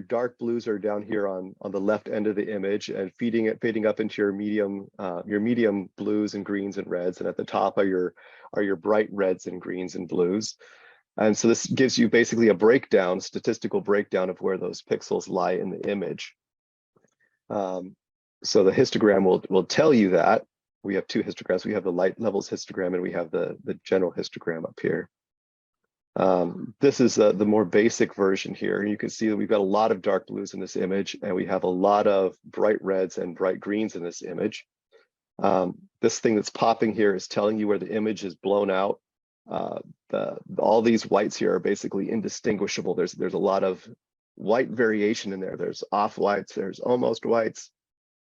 S6: dark blues are down here on the left end of the image, and fading up into your medium blues and greens and reds, and at the top are your bright reds and greens and blues. And so this gives you basically a statistical breakdown of where those pixels lie in the image. So the histogram will tell you that. We have two histograms. We have the light levels histogram, and we have the general histogram up here. This is the more basic version here. And you can see that we've got a lot of dark blues in this image, and we have a lot of bright reds and bright greens in this image. This thing that's popping here is telling you where the image is blown out. All these whites here are basically indistinguishable. There's a lot of white variation in there. There's off whites, there's almost whites,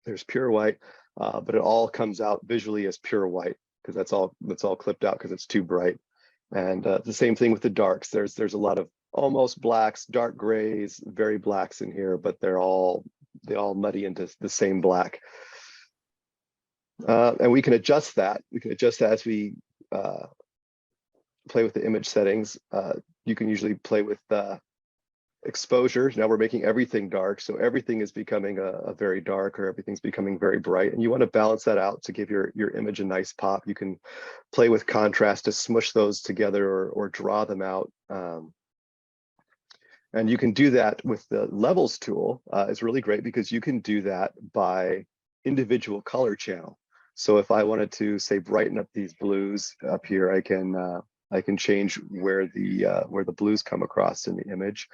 S6: there's pure white, but it all comes out visually as pure white, because that's all clipped out because it's too bright. And the same thing with the darks. There's a lot of almost blacks, dark grays, very blacks in here, but they all muddy into the same black. And we can adjust that. We can adjust that as we play with the image settings. You can usually play with exposure. Now we're making everything dark, so everything is becoming a very dark, or everything's becoming very bright, and you want to balance that out to give your image a nice pop. You can play with contrast to smush those together or draw them out, and you can do that with the levels tool. It's really great because you can do that by individual color channel. So if I wanted to, say, brighten up these blues up here, I can change where the blues come across in the image.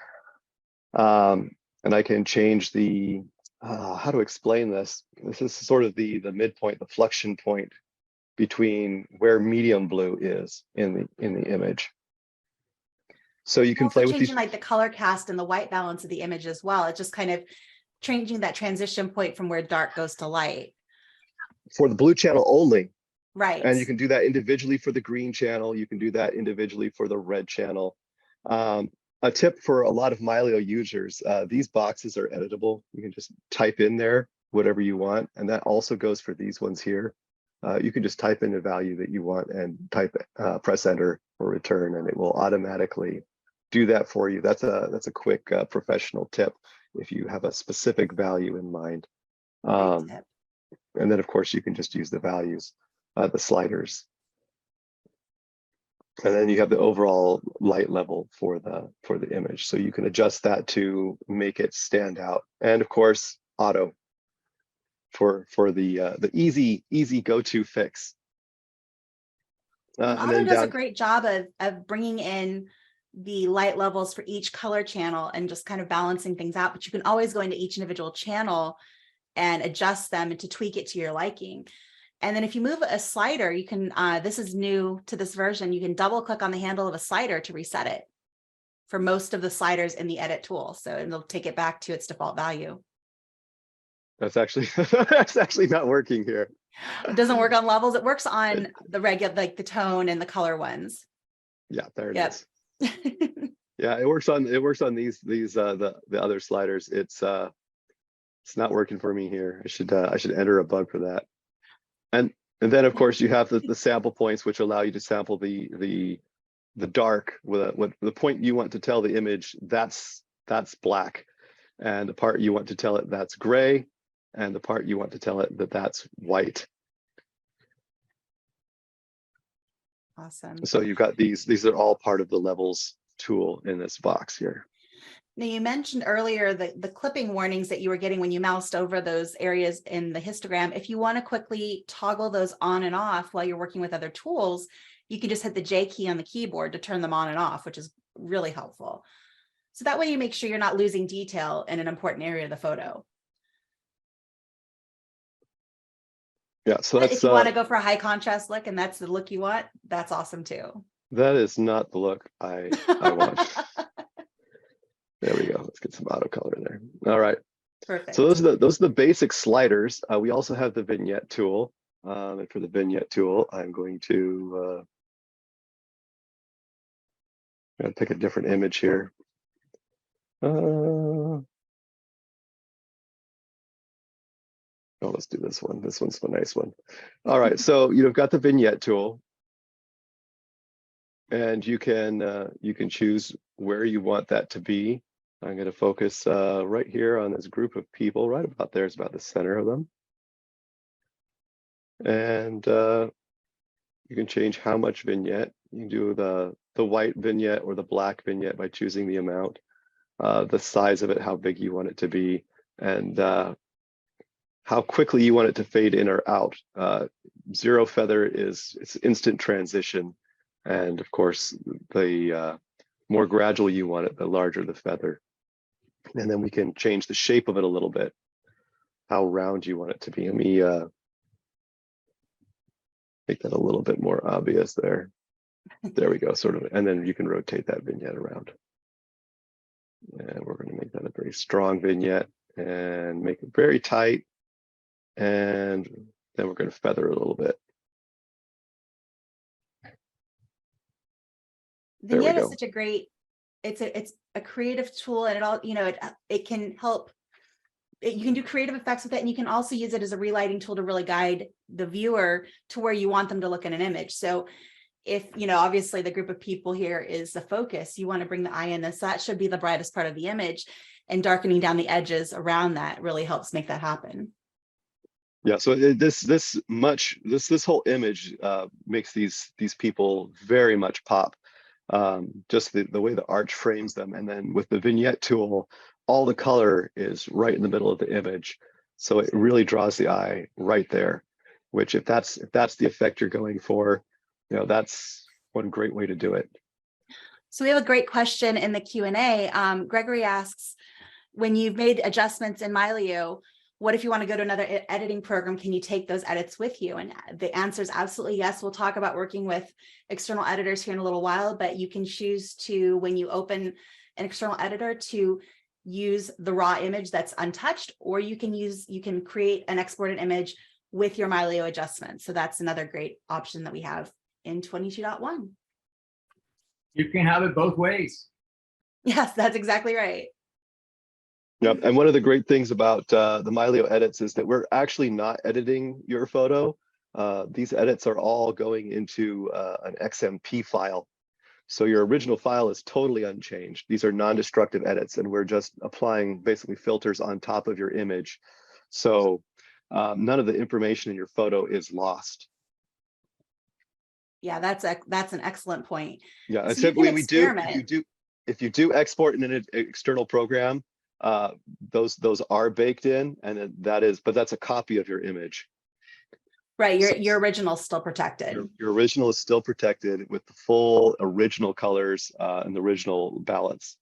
S6: And I can change the, how to explain this? This is sort of the midpoint, the fluxion point between where medium blue is in the image. So you can play with these,
S2: like the color cast and the white balance of the image as well. It's just kind of changing that transition point from where dark goes to light.
S6: For the blue channel only.
S2: Right.
S6: And you can do that individually for the green channel. You can do that individually for the red channel. A tip for a lot of Mylio users, these boxes are editable. You can just type in there whatever you want. And that also goes for these ones here. You can just type in a value that you want and press enter or return, and it will automatically do that for you. That's a quick professional tip if you have a specific value in mind. And then of course you can just use the values, the sliders. And then you have the overall light level for the image. So you can adjust that to make it stand out. And of course, auto for the easy go-to fix.
S2: And auto does a great job of bringing in the light levels for each color channel and just kind of balancing things out. But you can always go into each individual channel and adjust them and to tweak it to your liking. And then if you move a slider, you can, this is new to this version, you can double click on the handle of a slider to reset it for most of the sliders in the edit tool. So it'll take it back to its default value.
S6: That's actually not working here.
S2: It doesn't work on levels. It works on the regular, like the tone and the color ones.
S6: Yeah, there it is. Yeah, it works on these the other sliders. It's not working for me here. I should enter a bug for that. And then of course you have the sample points, which allow you to sample the dark with what the point you want to tell the image that's black, and the part you want to tell it that's gray, and the part you want to tell it that's white.
S2: Awesome.
S6: So you've got these are all part of the levels tool in this box here.
S2: Now, you mentioned earlier the clipping warnings that you were getting when you moused over those areas in the histogram. If you want to quickly toggle those on and off while you're working with other tools, you can just hit the J key on the keyboard to turn them on and off, which is really helpful. So that way you make sure you're not losing detail in an important area of the photo.
S6: Yeah, so
S2: But
S6: that's
S2: if you want to go for a high contrast look and that's the look you want, that's awesome too.
S6: that is not the look I want. There we go. Let's get some auto color in there. All right.
S2: Perfect.
S6: So those are the basic sliders. We also have the vignette tool. And for the vignette tool, I'm going to pick a different image here. Oh, let's do this one. This one's a nice one. All right, so you've got the vignette tool, and you can choose where you want that to be. I'm going to focus right here on this group of people. Right about there is about the center of them, and you can change how much vignette. You can do the white vignette or the black vignette by choosing the amount, the size of it, how big you want it to be, and how quickly you want it to fade in or out. Zero feather it's instant transition. And of course, the more gradual you want it, the larger the feather. And then we can change the shape of it a little bit, how round you want it to be. Let me make that a little bit more obvious there. There we go, sort of. And then you can rotate that vignette around. And we're going to make that a very strong vignette and make it very tight. And then we're going to feather it a little bit.
S2: Vignette is such a great, it's a creative tool, and it all, it can help. You can do creative effects with it, and you can also use it as a relighting tool to really guide the viewer to where you want them to look in an image. So if, obviously the group of people here is the focus, you want to bring the eye in this, that should be the brightest part of the image, and darkening down the edges around that really helps make that happen.
S6: Yeah, so this whole image makes these people very much pop. Just the way the arch frames them, and then with the vignette tool, all the color is right in the middle of the image, so it really draws the eye right there. Which, if that's the effect you're going for, that's one great way to do it.
S2: So we have a great question in the Q&A. Gregory asks, when you've made adjustments in Mylio, what if you want to go to another editing program? Can you take those edits with you? And the answer is absolutely yes. We'll talk about working with external editors here in a little while, but you can choose to, when you open an external editor, to use the raw image that's untouched, or you can create an exported image with your Mylio adjustments. So that's another great option that we have in 22.1.
S3: You can have it both ways.
S2: Yes, that's exactly right.
S6: Yep, and one of the great things about the Mylio edits is that we're actually not editing your photo. These edits are all going into an XMP file. So your original file is totally unchanged. These are non-destructive edits, and we're just applying basically filters on top of your image. So none of the information in your photo is lost.
S2: Yeah, that's an excellent point.
S6: Yeah,
S2: so
S6: typically if you do export in an external program, those are baked in, and but that's a copy of your image.
S2: Right, your original is still protected.
S6: Your original is still protected with the full original colors and the original balance.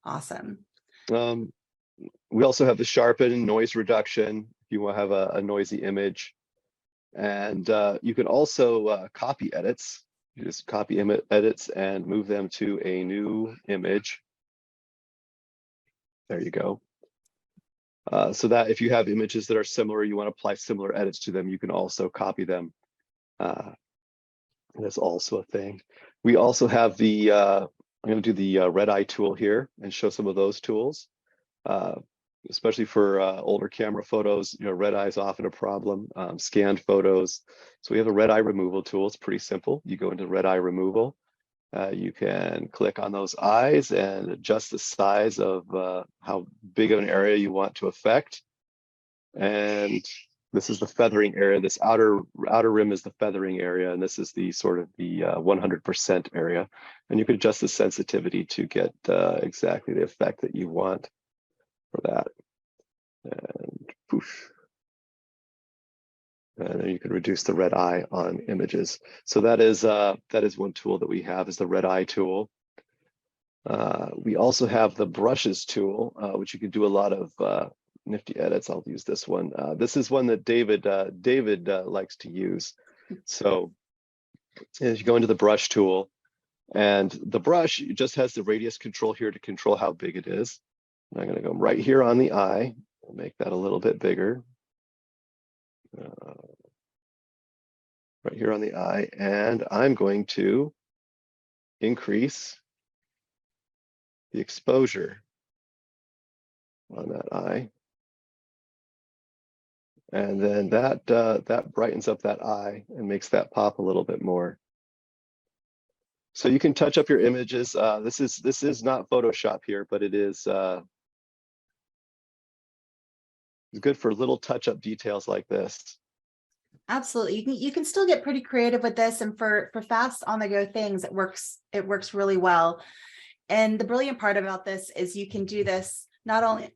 S2: Awesome.
S6: We also have the sharpen, noise reduction, if you want to have a noisy image. And you can also copy edits. You just copy edits and move them to a new image. There you go. So that if you have images that are similar, you want to apply similar edits to them, you can also copy them. That's also a thing. We also have the, I'm going to do the red eye tool here and show some of those tools. Especially for older camera photos, red eye is often a problem. Scanned photos. So we have a red eye removal tool. It's pretty simple. You go into red eye removal. You can click on those eyes and adjust the size of how big of an area you want to affect. And this is the feathering area. This outer rim is the feathering area, and this is the sort of the 100% area. And you can adjust the sensitivity to get exactly the effect that you want for that. And poof. And then you can reduce the red eye on images. So that is one tool that we have, is the red eye tool. We also have the brushes tool, which you can do a lot of nifty edits. I'll use this one. This is one that David likes to use. So as you go into the brush tool, and the brush just has the radius control here to control how big it is. I'm going to go right here on the eye. I'll make that a little bit bigger. Right here on the eye, and I'm going to increase the exposure on that eye. And then that brightens up that eye and makes that pop a little bit more. So you can touch up your images. This is not Photoshop here, but it is good for little touch-up details like this.
S2: Absolutely. You can still get pretty creative with this, and for fast on the go things, it works really well. And the brilliant part about this is you can do this not only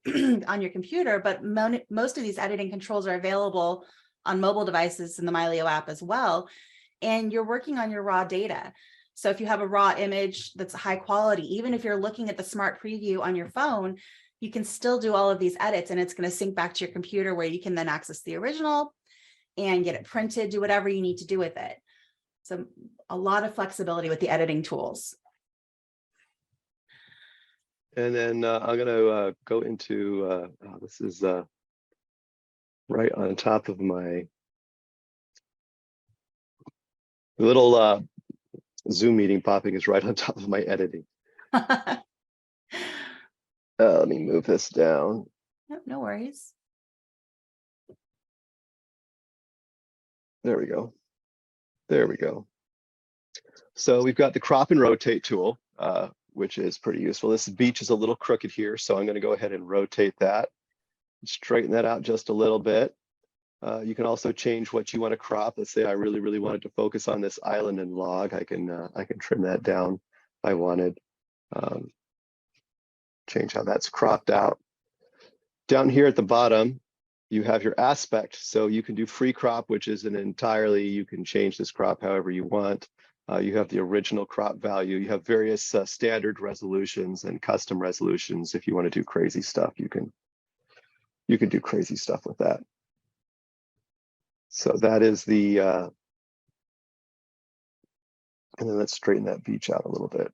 S2: on your computer, but most of these editing controls are available on mobile devices in the Mylio app as well. And you're working on your raw data. So if you have a raw image that's high quality, even if you're looking at the smart preview on your phone, you can still do all of these edits, and it's going to sync back to your computer where you can then access the original and get it printed, do whatever you need to do with it. So a lot of flexibility with the editing tools.
S6: And then I'm going to go into, this is right on top of my little Zoom meeting popping is right on top of my editing. Let me move this down.
S2: No worries.
S6: There we go. There we go. So we've got the crop and rotate tool, which is pretty useful. This beach is a little crooked here, so I'm going to go ahead and rotate that, straighten that out just a little bit. You can also change what you want to crop. Let's say I really wanted to focus on this island and log. I can trim that down if I wanted. Change how that's cropped out. Down here at the bottom, you have your aspect. So you can do free crop, which is you can change this crop however you want. You have the original crop value. You have various standard resolutions and custom resolutions. If you want to do crazy stuff, you can do crazy stuff with that. So that is the, and then let's straighten that beach out a little bit.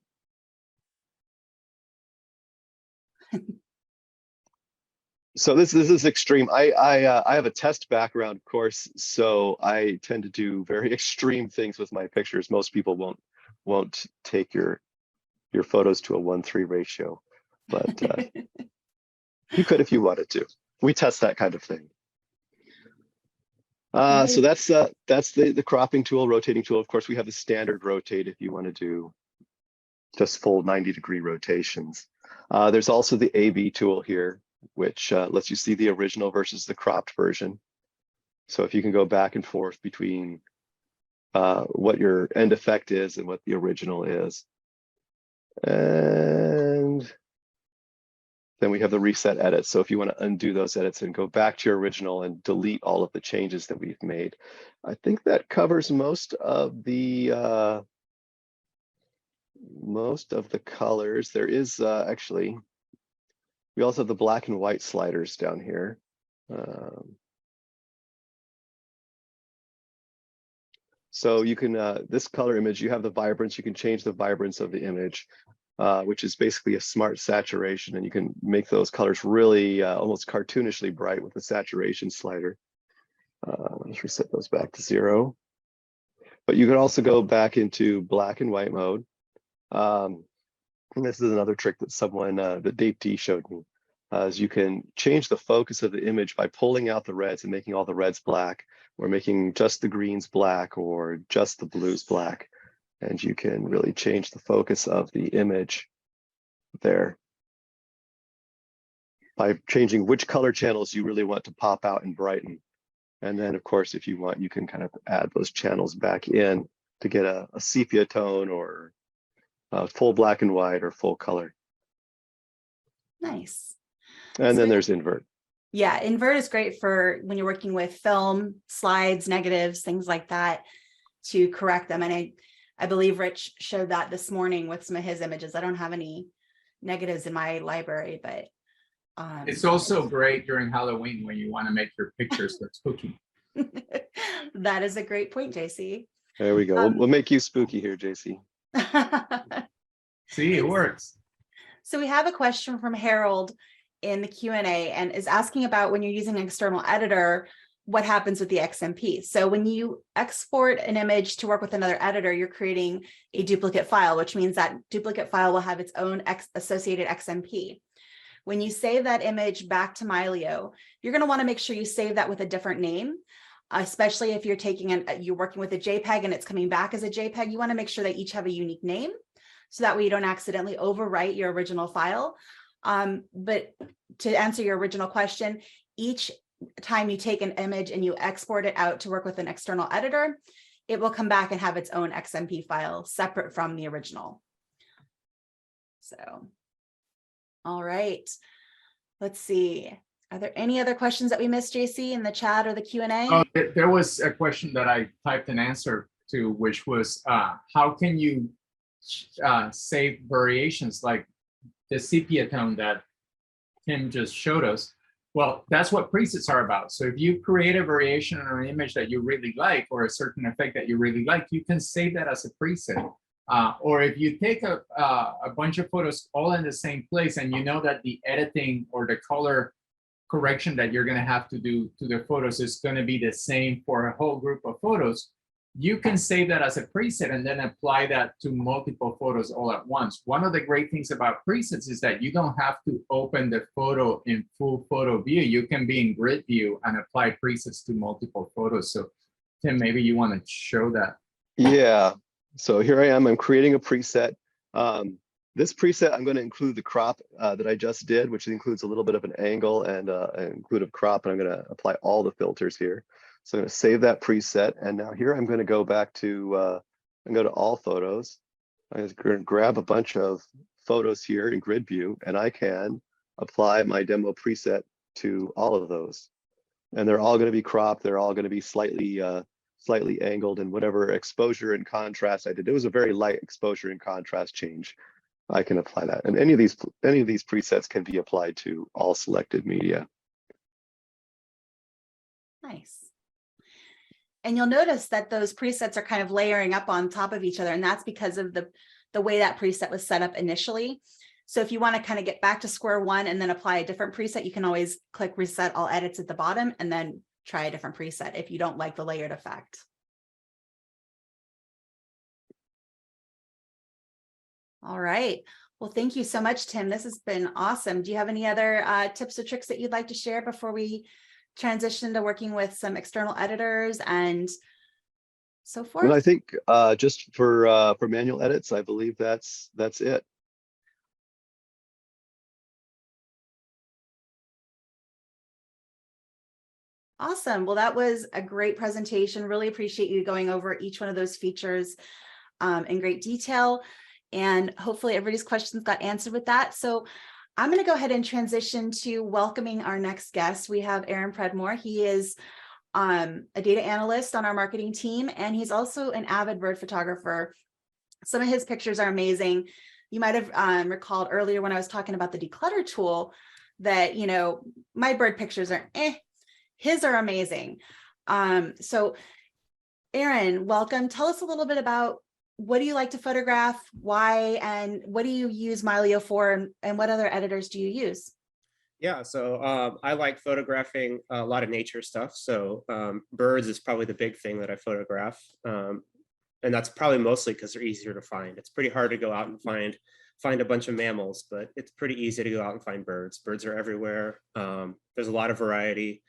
S6: So this is extreme. I have a test background, of course, so I tend to do very extreme things with my pictures. Most people won't take your photos to a 1:3 ratio, but you could if you wanted to. We test that kind of thing. So that's the cropping tool, rotating tool. Of course, we have the standard rotate if you want to do just full 90-degree rotations. There's also the AV tool here, which lets you see the original versus the cropped version. So if you can go back and forth between what your end effect is and what the original is. And then we have the reset edit. So if you want to undo those edits and go back to your original and delete all of the changes that we've made. I think that covers most of the colors. There is actually, we also have the black and white sliders down here. So you can, this color image, you have the vibrance, you can change the vibrance of the image, which is basically a smart saturation, and you can make those colors really almost cartoonishly bright with the saturation slider. Let's reset those back to 0. But you can also go back into black and white mode. And this is another trick that that Dave T showed me, is you can change the focus of the image by pulling out the reds and making all the reds black, or making just the greens black or just the blues black. And you can really change the focus of the image there by changing which color channels you really want to pop out and brighten. And then, of course, if you want, you can kind of add those channels back in to get a sepia tone or full black and white or full color.
S2: Nice.
S6: And then there's invert.
S2: Yeah, invert is great for when you're working with film, slides, negatives, things like that, to correct them. And I believe Rich showed that this morning with some of his images. I don't have any negatives in my library, but
S3: It's also great during Halloween when you want to make your pictures look spooky.
S2: That is a great point, JC.
S6: There we go. We'll make you spooky here, JC.
S3: See, it works.
S2: So we have a question from Harold in the Q&A and is asking about when you're using an external editor, what happens with the XMP. So when you export an image to work with another editor, you're creating a duplicate file, which means that duplicate file will have its own associated XMP. When you save that image back to Mylio, you're going to want to make sure you save that with a different name, especially if you're you're working with a JPEG and it's coming back as a JPEG. You want to make sure they each have a unique name, so that way you don't accidentally overwrite your original file. But to answer your original question, each time you take an image and you export it out to work with an external editor, it will come back and have its own XMP file separate from the original. So, all right, let's see. Are there any other questions that we missed, JC, in the chat or the Q&A?
S3: There was a question that I typed an answer to, which was, how can you save variations like the sepia tone that Tim just showed us? Well, that's what presets are about. So if you create a variation on an image that you really like, or a certain effect that you really like, you can save that as a preset. Or if you take a bunch of photos all in the same place and you know that the editing or the color correction that you're going to have to do to the photos is going to be the same for a whole group of photos, you can save that as a preset and then apply that to multiple photos all at once. One of the great things about presets is that you don't have to open the photo in full photo view. You can be in grid view and apply presets to multiple photos. So Tim, maybe you want to show that.
S6: Yeah, so here I am, I'm creating a preset. This preset, I'm going to include the crop that I just did, which includes a little bit of an angle and include a crop, and I'm going to apply all the filters here. So I'm going to save that preset, and now here I'm going to go back to, and go to all photos. I'm going to grab a bunch of photos here in grid view, and I can apply my demo preset to all of those. And they're all going to be cropped. They're all going to be slightly angled, and whatever exposure and contrast I did. It was a very light exposure and contrast change. I can apply that, and any of these presets can be applied to all selected media.
S2: Nice. And you'll notice that those presets are kind of layering up on top of each other, and that's because of the way that preset was set up initially. So if you want to kind of get back to square one and then apply a different preset, you can always click reset all edits at the bottom and then try a different preset if you don't like the layered effect. All right. Well, thank you so much, Tim. This has been awesome. Do you have any other tips or tricks that you'd like to share before we transition to working with some external editors and so forth?
S6: Well, I think just for manual edits, I believe that's it.
S2: Awesome. Well, that was a great presentation. Really appreciate you going over each one of those features in great detail. And hopefully everybody's questions got answered with that. So I'm going to go ahead and transition to welcoming our next guest. We have Aaron Predmore. He is a data analyst on our marketing team, and he's also an avid bird photographer. Some of his pictures are amazing. You might have recalled earlier when I was talking about the DeClutter tool that, you know, my bird pictures are his are amazing. So Aaron, welcome. Tell us a little bit about what do you like to photograph, why, and what do you use Mylio for, and what other editors do you use?
S7: Yeah, so I like photographing a lot of nature stuff. So birds is probably the big thing that I photograph. And that's probably mostly because they're easier to find. It's pretty hard to go out and find a bunch of mammals, but it's pretty easy to go out and find birds. Birds are everywhere. There's a lot of variety.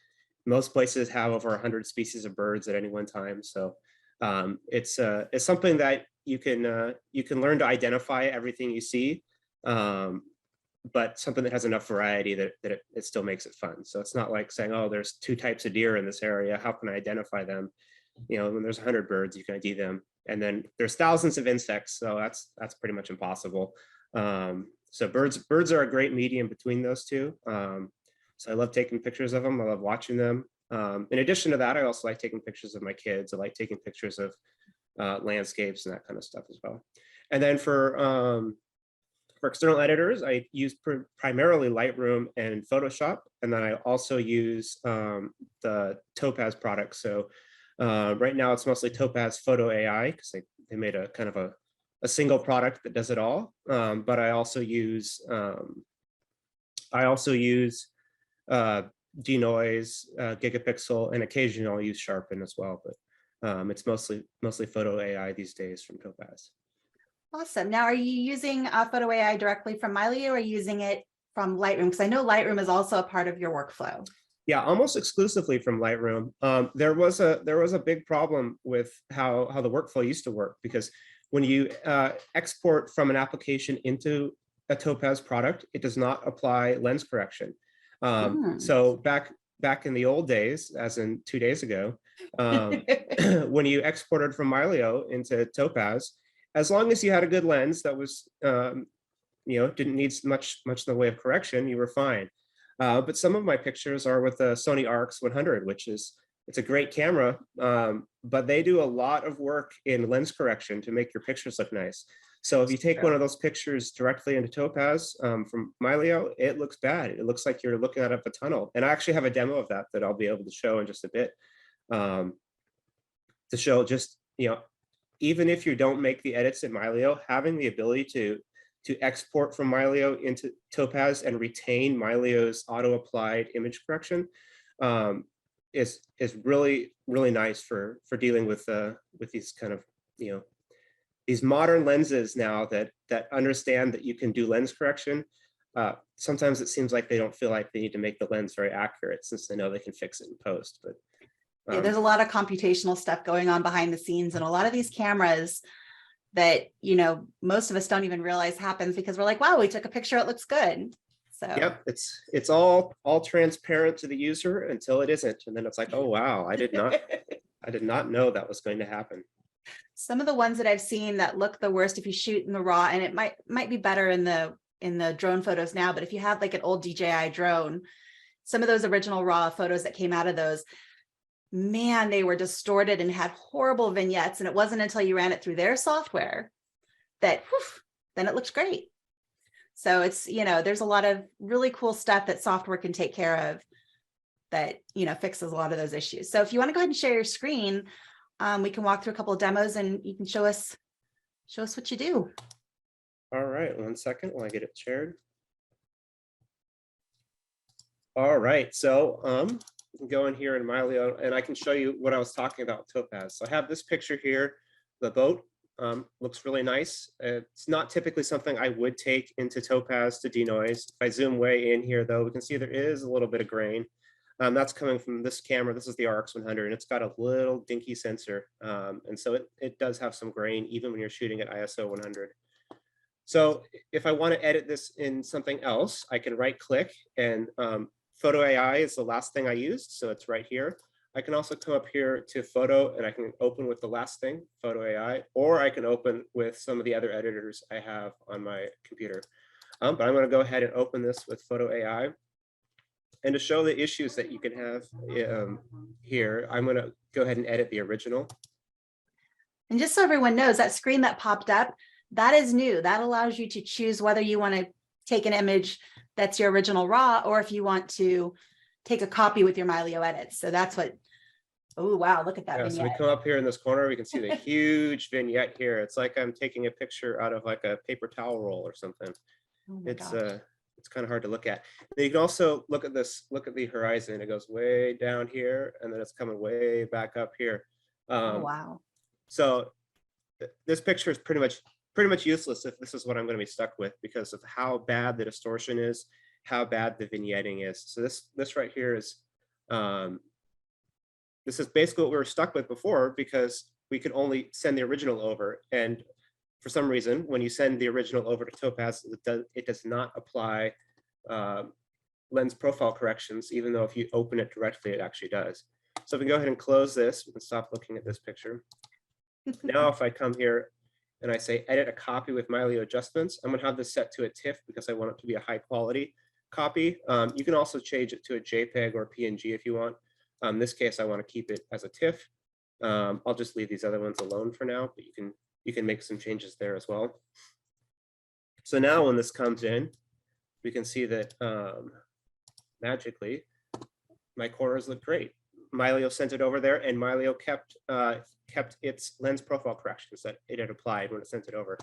S7: Most places have over 100 species of birds at any one time. So it's something that you can learn to identify everything you see, but something that has enough variety that it still makes it fun. So it's not like saying, oh, there's 2 types of deer in this area. How can I identify them? You know, when there's 100 birds, you can ID them. And then there's thousands of insects. So that's pretty much impossible. So birds are a great medium between those two. So I love taking pictures of them. I love watching them. In addition to that, I also like taking pictures of my kids. I like taking pictures of landscapes and that kind of stuff as well. And then for For external editors, I use primarily Lightroom and Photoshop, and then I also use the Topaz product. So right now it's mostly Topaz Photo AI because they made a kind of a single product that does it all. But I also use denoise, gigapixel, and occasionally I'll use sharpen as well. But it's mostly Photo AI these days from Topaz.
S2: Awesome. Now, are you using Photo AI directly from Mylio, or are you using it from Lightroom? Because I know Lightroom is also a part of your workflow.
S7: Yeah, almost exclusively from Lightroom. There was a big problem with how the workflow used to work, because when you export from an application into a Topaz product, it does not apply lens correction. So back in the old days, as in 2 days ago, when you exported from Mylio into Topaz, as long as you had a good lens that was, didn't need much in the way of correction, you were fine. But some of my pictures are with the Sony RX100, it's a great camera, but they do a lot of work in lens correction to make your pictures look nice. So if you take one of those pictures directly into Topaz from Mylio, it looks bad. It looks like you're looking out of a tunnel. And I actually have a demo of that I'll be able to show in just a bit, to show just, even if you don't make the edits in Mylio, having the ability to export from Mylio into Topaz and retain Mylio's auto-applied image correction is really nice for dealing with these kind of these modern lenses now that understand that you can do lens correction. Sometimes it seems like they don't feel like they need to make the lens very accurate, since they know they can fix it in post. But
S2: yeah, there's a lot of computational stuff going on behind the scenes, and a lot of these cameras that most of us don't even realize happens, because we're like, wow, we took a picture, it looks good. So
S7: yep, it's all transparent to the user until it isn't, and then it's like, oh wow, I did not know that was going to happen.
S2: Some of the ones that I've seen that look the worst if you shoot in the raw, and it might be better in the drone photos now, but if you have like an old DJI drone, some of those original raw photos that came out of those, man, they were distorted and had horrible vignettes. And it wasn't until you ran it through their software that then it looks great. So it's, there's a lot of really cool stuff that software can take care of that, fixes a lot of those issues. So if you want to go ahead and share your screen, we can walk through a couple of demos and you can show us what you do.
S7: All right, 1 second while I get it shared. All right, so you can go in here in Mylio and I can show you what I was talking about with Topaz. So I have this picture here, the boat looks really nice. It's not typically something I would take into Topaz to denoise. If I zoom way in here though, we can see there is a little bit of grain. That's coming from this camera. This is the RX100 and it's got a little dinky sensor. And so it does have some grain even when you're shooting at ISO 100. So if I want to edit this in something else, I can right click and Photo AI is the last thing I used, so it's right here. I can also come up here to Photo and I can open with the last thing, Photo AI, or I can open with some of the other editors I have on my computer. But I'm going to go ahead and open this with Photo AI. And to show the issues that you can have here, I'm going to go ahead and edit the original.
S2: And just so everyone knows, that screen that popped up, that is new. That allows you to choose whether you want to take an image that's your original raw, or if you want to take a copy with your Mylio edits. So that's what, oh, wow, look at that
S7: Yeah,
S2: vignette.
S7: so we come up here in this corner, we can see the huge vignette here. It's like I'm taking a picture out of like a paper towel roll or something.
S2: Oh my gosh.
S7: It's kind of hard to look at. And you can also look at this, look at the horizon. It goes way down here and then it's coming way back up here.
S2: Oh, wow.
S7: So this picture is pretty much useless if this is what I'm going to be stuck with, because of how bad the distortion is, how bad the vignetting is. So this right here is this is basically what we were stuck with before, because we could only send the original over, and for some reason when you send the original over to Topaz, it does not apply lens profile corrections, even though if you open it directly it actually does. So if we go ahead and close this, we can stop looking at this picture. Now if I come here and I say edit a copy with Mylio adjustments, I'm gonna have this set to a TIFF because I want it to be a high quality copy. You can also change it to a JPEG or PNG if you want. In this case, I want to keep it as a TIFF. I'll just leave these other ones alone for now, but you can make some changes there as well. So now when this comes in, we can see that magically my corners look great. Mylio sent it over there, and Mylio kept its lens profile corrections that it had applied when it sent it over.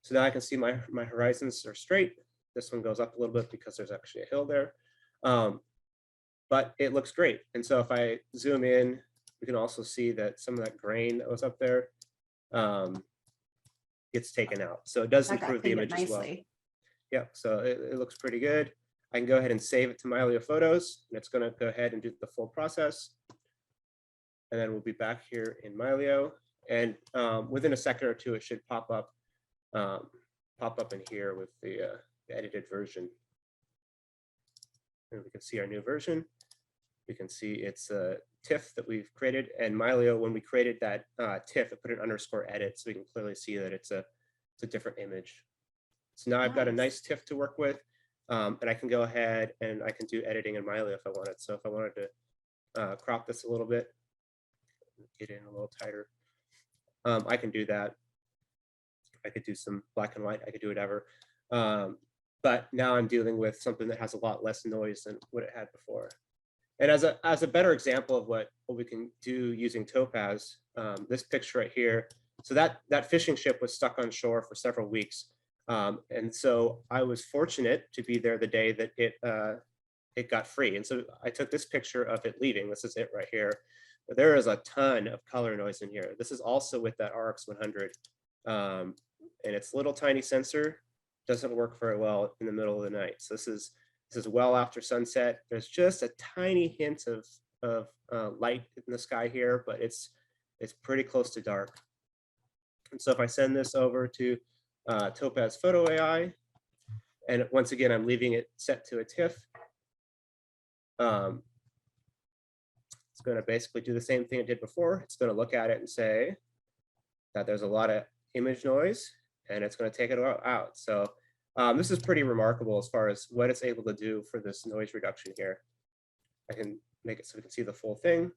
S7: So now I can see my horizons are straight. This one goes up a little bit because there's actually a hill there. But it looks great. And so if I zoom in, we can also see that some of that grain that was up there gets taken out. So it does
S2: That got
S7: improve the
S2: cleaned up
S7: image as well.
S2: nicely.
S7: Yeah, so it looks pretty good. I can go ahead and save it to Mylio Photos, and it's going to go ahead and do the full process. And then we'll be back here in Mylio, and within a second or two, it should pop up in here with the edited version. And we can see our new version. We can see it's a TIFF that we've created, and Mylio, when we created that TIFF, it put an underscore edit, so we can clearly see that it's a different image. So now I've got a nice TIFF to work with, and I can go ahead and I can do editing in Mylio if I wanted. So if I wanted to crop this a little bit, get in a little tighter, I can do that. I could do some black and white, I could do whatever. But now I'm dealing with something that has a lot less noise than what it had before. And as a better example of what we can do using Topaz, this picture right here, so that fishing ship was stuck on shore for several weeks. And so I was fortunate to be there the day that it got free. And so I took this picture of it leaving. This is it right here. But there is a ton of color noise in here. This is also with that RX100. And its little tiny sensor doesn't work very well in the middle of the night. So this is well after sunset. There's just a tiny hint of light in the sky here, but it's pretty close to dark. And so if I send this over to Topaz Photo AI, and once again, I'm leaving it set to a TIFF. It's going to basically do the same thing it did before. It's going to look at it and say that there's a lot of image noise, and it's going to take it out. So this is pretty remarkable as far as what it's able to do for this noise reduction here. I can make it so we can see the full thing.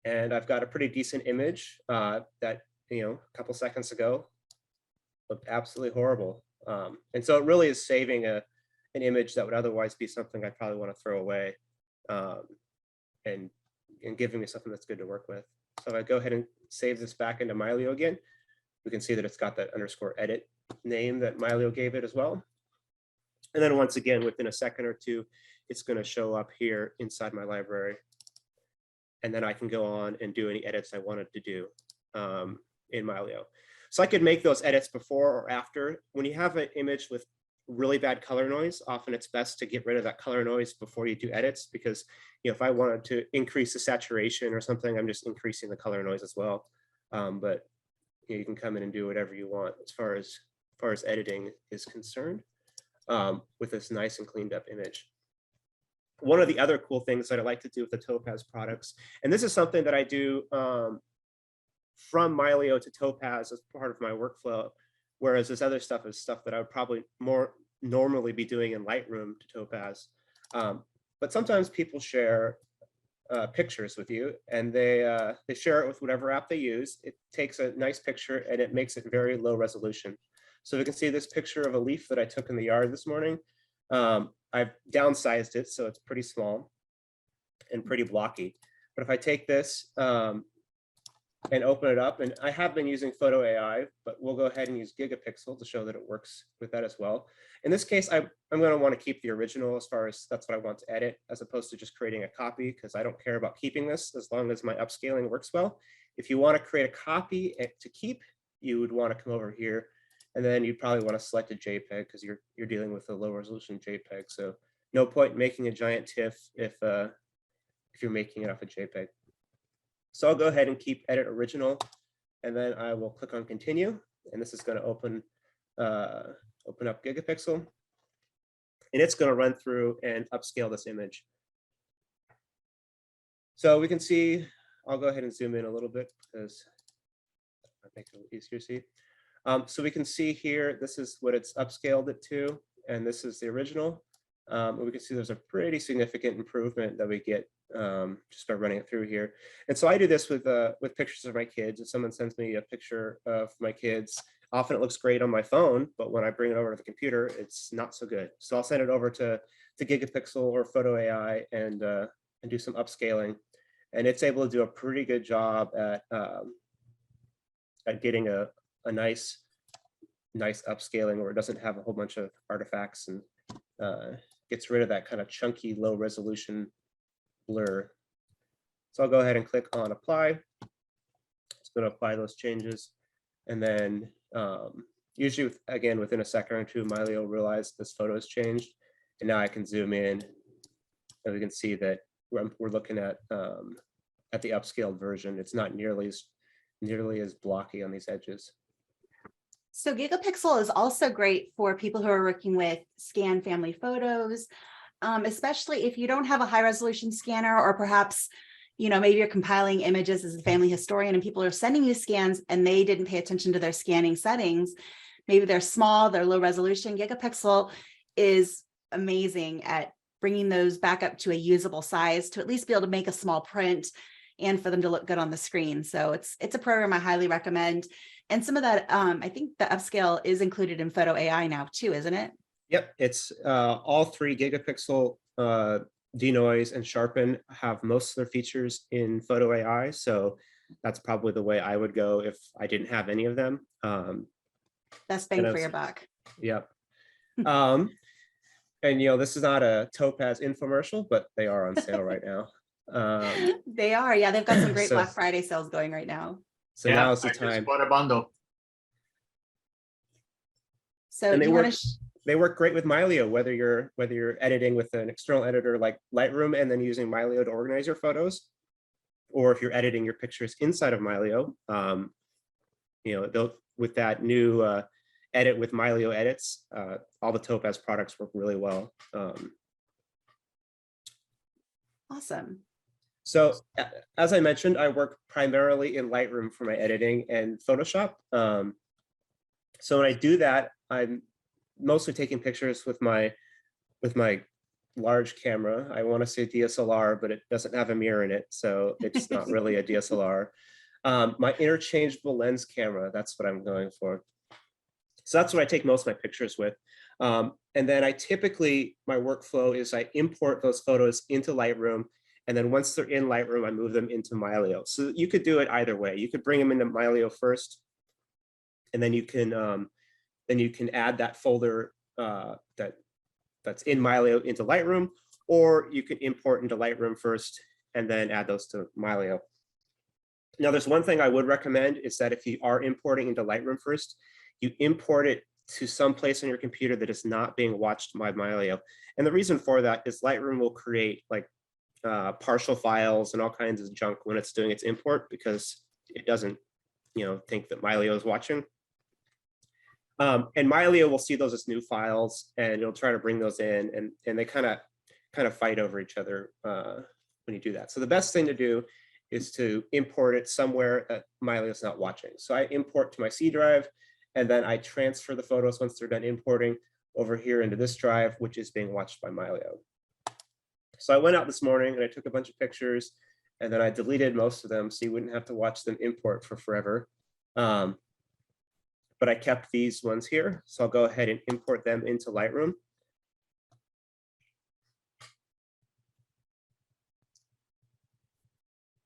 S7: And I've got a pretty decent image that, a couple seconds ago looked absolutely horrible. And so it really is saving an image that would otherwise be something I'd probably want to throw away, and giving me something that's good to work with. So if I go ahead and save this back into Mylio again, we can see that it's got that underscore edit name that Mylio gave it as well. And then once again, within a second or two, it's going to show up here inside my library. And then I can go on and do any edits I wanted to do in Mylio. So I could make those edits before or after. When you have an image with really bad color noise, often it's best to get rid of that color noise before you do edits, because if I wanted to increase the saturation or something, I'm just increasing the color noise as well. But you can come in and do whatever you want as far as editing is concerned with this nice and cleaned up image. One of the other cool things that I like to do with the Topaz products, and this is something that I do from Mylio to Topaz as part of my workflow, whereas this other stuff is stuff that I would probably more normally be doing in Lightroom to Topaz. But sometimes people share pictures with you, and they share it with whatever app they use. It takes a nice picture and it makes it very low resolution. So we can see this picture of a leaf that I took in the yard this morning. I've downsized it, so it's pretty small and pretty blocky. But if I take this and open it up, and I have been using Photo AI, but we'll go ahead and use Gigapixel to show that it works with that as well. In this case, I'm going to want to keep the original as far as that's what I want to edit, as opposed to just creating a copy, because I don't care about keeping this as long as my upscaling works well. If you want to create a copy to keep, you would want to come over here, and then you'd probably want to select a JPEG because you're dealing with a low resolution JPEG. So no point in making a giant TIFF if you're making it off a JPEG. So I'll go ahead and keep edit original, and then I will click on continue, and this is going to open up Gigapixel, and it's going to run through and upscale this image. So we can see, I'll go ahead and zoom in a little bit because that makes it a little easier to see. So we can see here, this is what it's upscaled it to, and this is the original. And we can see there's a pretty significant improvement that we get just by running it through here. And so I do this with pictures of my kids. If someone sends me a picture of my kids, Often it looks great on my phone, but when I bring it over to the computer, it's not so good. So I'll send it over to Gigapixel or Photo AI and do some upscaling. And it's able to do a pretty good job at getting a nice upscaling where it doesn't have a whole bunch of artifacts and gets rid of that kind of chunky, low resolution blur. So I'll go ahead and click on apply. It's going to apply those changes. And then usually, again, within a second or two, Mylio will realize this photo has changed. And now I can zoom in and we can see that we're looking at the upscaled version. It's not nearly as blocky on these edges.
S2: So Gigapixel is also great for people who are working with scan family photos, especially if you don't have a high resolution scanner, or perhaps, you know, maybe you're compiling images as a family historian and people are sending you scans and they didn't pay attention to their scanning settings. Maybe they're small, they're low resolution. Gigapixel is amazing at bringing those back up to a usable size to at least be able to make a small print and for them to look good on the screen. So it's a program I highly recommend. And some of that, I think the upscale is included in Photo AI now too, isn't it?
S7: Yep, it's all three Gigapixel, denoise, and sharpen have most of their features in Photo AI. So that's probably the way I would go if I didn't have any of them.
S2: Best bang for your buck.
S7: Yep. And you know, this is not a Topaz infomercial, but they are on sale right now.
S2: They are, yeah, they've got some great
S7: So-
S2: Black Friday sales going right now.
S7: So now is the time.
S3: What a bundle.
S2: So
S7: And they
S2: you
S7: work,
S2: want to
S7: they work great with Mylio, whether you're editing with an external editor like Lightroom and then using Mylio to organize your photos, or if you're editing your pictures inside of Mylio, you know, with that new edit with Mylio edits, all the Topaz products work really well.
S2: awesome.
S7: So as I mentioned, I work primarily in Lightroom for my editing and Photoshop. So when I do that, I'm mostly taking pictures with my large camera. I want to say DSLR, but it doesn't have a mirror in it, so it's not really a DSLR. My interchangeable lens camera, that's what I'm going for. So that's what I take most of my pictures with. And then my workflow is I import those photos into Lightroom. And then once they're in Lightroom, I move them into Mylio. So you could do it either way. You could bring them into Mylio first, and then you can add that folder that's in Mylio into Lightroom, or you can import into Lightroom first and then add those to Mylio. Now, there's one thing I would recommend is that if you are importing into Lightroom first, you import it to some place on your computer that is not being watched by Mylio. And the reason for that is Lightroom will create like partial files and all kinds of junk when it's doing its import, because it doesn't, you know, think that Mylio is watching. And Mylio will see those as new files, and it'll try to bring those in, and they kind of fight over each other when you do that. So the best thing to do is to import it somewhere that Mylio is not watching. So I import to my C drive, and then I transfer the photos once they're done importing over here into this drive, which is being watched by Mylio. So I went out this morning and I took a bunch of pictures, and then I deleted most of them so you wouldn't have to watch them import for forever. But I kept these ones here, so I'll go ahead and import them into Lightroom.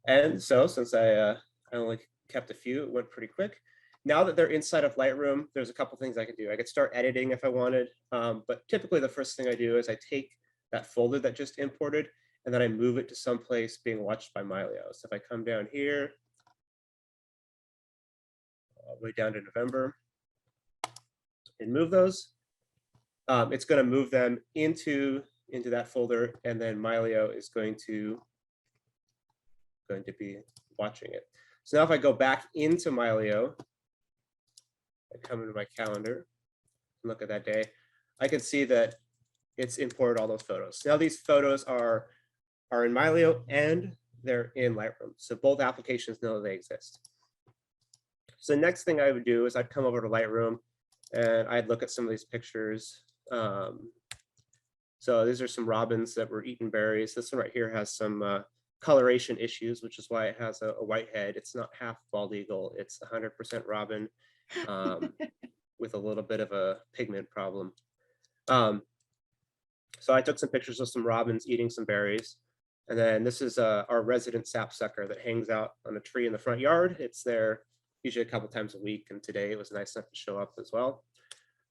S7: And so since I only kept a few, it went pretty quick. Now that they're inside of Lightroom, there's a couple things I could do. I could start editing if I wanted, but typically the first thing I do is I take that folder that just imported, and then I move it to someplace being watched by Mylio. So if I come down here, all the way down to November, and move those, it's going to move them into that folder, and then Mylio is going to be watching it. So now if I go back into Mylio, I come into my calendar and look at that day, I can see that it's imported all those photos. Now these photos are in Mylio and they're in Lightroom. So both applications know they exist. So the next thing I would do is I'd come over to Lightroom and I'd look at some of these pictures. So these are some robins that were eating berries. This one right here has some coloration issues, which is why it has a white head. It's not half bald eagle, it's 100% robin. with a little bit of a pigment problem. So I took some pictures of some robins eating some berries. And then this is our resident sapsucker that hangs out on a tree in the front yard. It's there usually a couple times a week, and today it was nice enough to show up as well.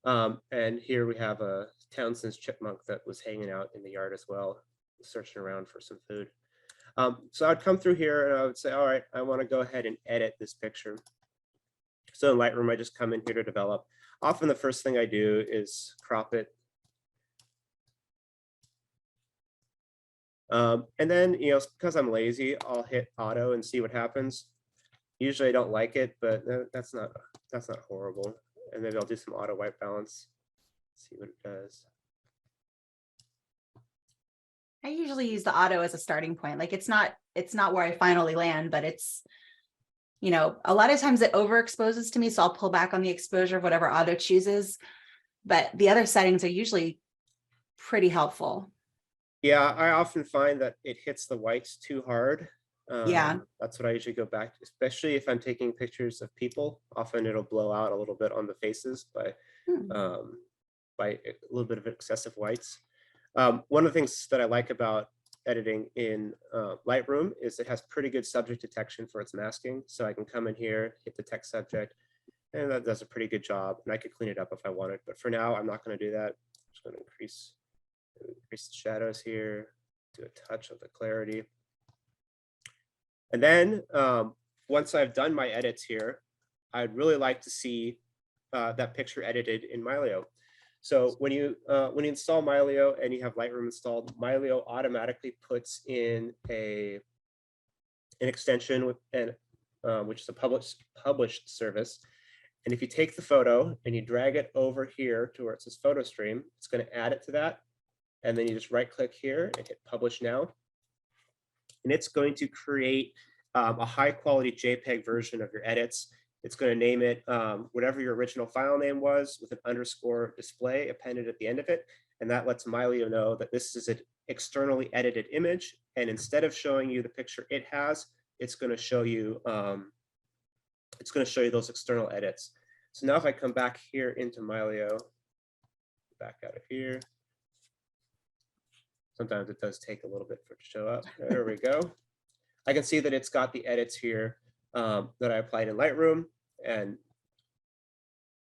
S7: And here we have a Townsend's chipmunk that was hanging out in the yard as well, searching around for some food. So I'd come through here and I would say, all right, I want to go ahead and edit this picture. So in Lightroom, I just come in here to develop. Often the first thing I do is crop it. And then, you know, because I'm lazy, I'll hit auto and see what happens. Usually I don't like it, but that's not horrible. And maybe I'll do some auto white balance, see what it does.
S2: I usually use the auto as a starting point. Like it's not where I finally land, but it's, you know, a lot of times it overexposes to me. So I'll pull back on the exposure of whatever auto chooses. But the other settings are usually pretty helpful.
S7: Yeah, I often find that it hits the whites too hard.
S2: Yeah.
S7: That's what I usually go back to, especially if I'm taking pictures of people. Often it'll blow out a little bit on the faces by a little bit of excessive whites. One of the things that I like about editing in Lightroom is it has pretty good subject detection for its masking. So I can come in here, hit the text subject, and that does a pretty good job. And I could clean it up if I wanted, but for now, I'm not going to do that. I'm just going to increase the shadows here, do a touch of the clarity. And then once I've done my edits here, I'd really like to see that picture edited in Mylio. So when you install Mylio and you have Lightroom installed, Mylio automatically puts in an extension with which is a published service. And if you take the photo and you drag it over here to where it says photo stream, it's going to add it to that. And then you just right click here and hit publish now. And it's going to create a high quality JPEG version of your edits. It's going to name it whatever your original file name was with an underscore display appended at the end of it. And that lets Mylio know that this is an externally edited image. And instead of showing you the picture it has, it's going to show you those external edits. So now if I come back here into Mylio, back out of here. Sometimes it does take a little bit for it to show up. There we go. I can see that it's got the edits here that I applied in Lightroom, and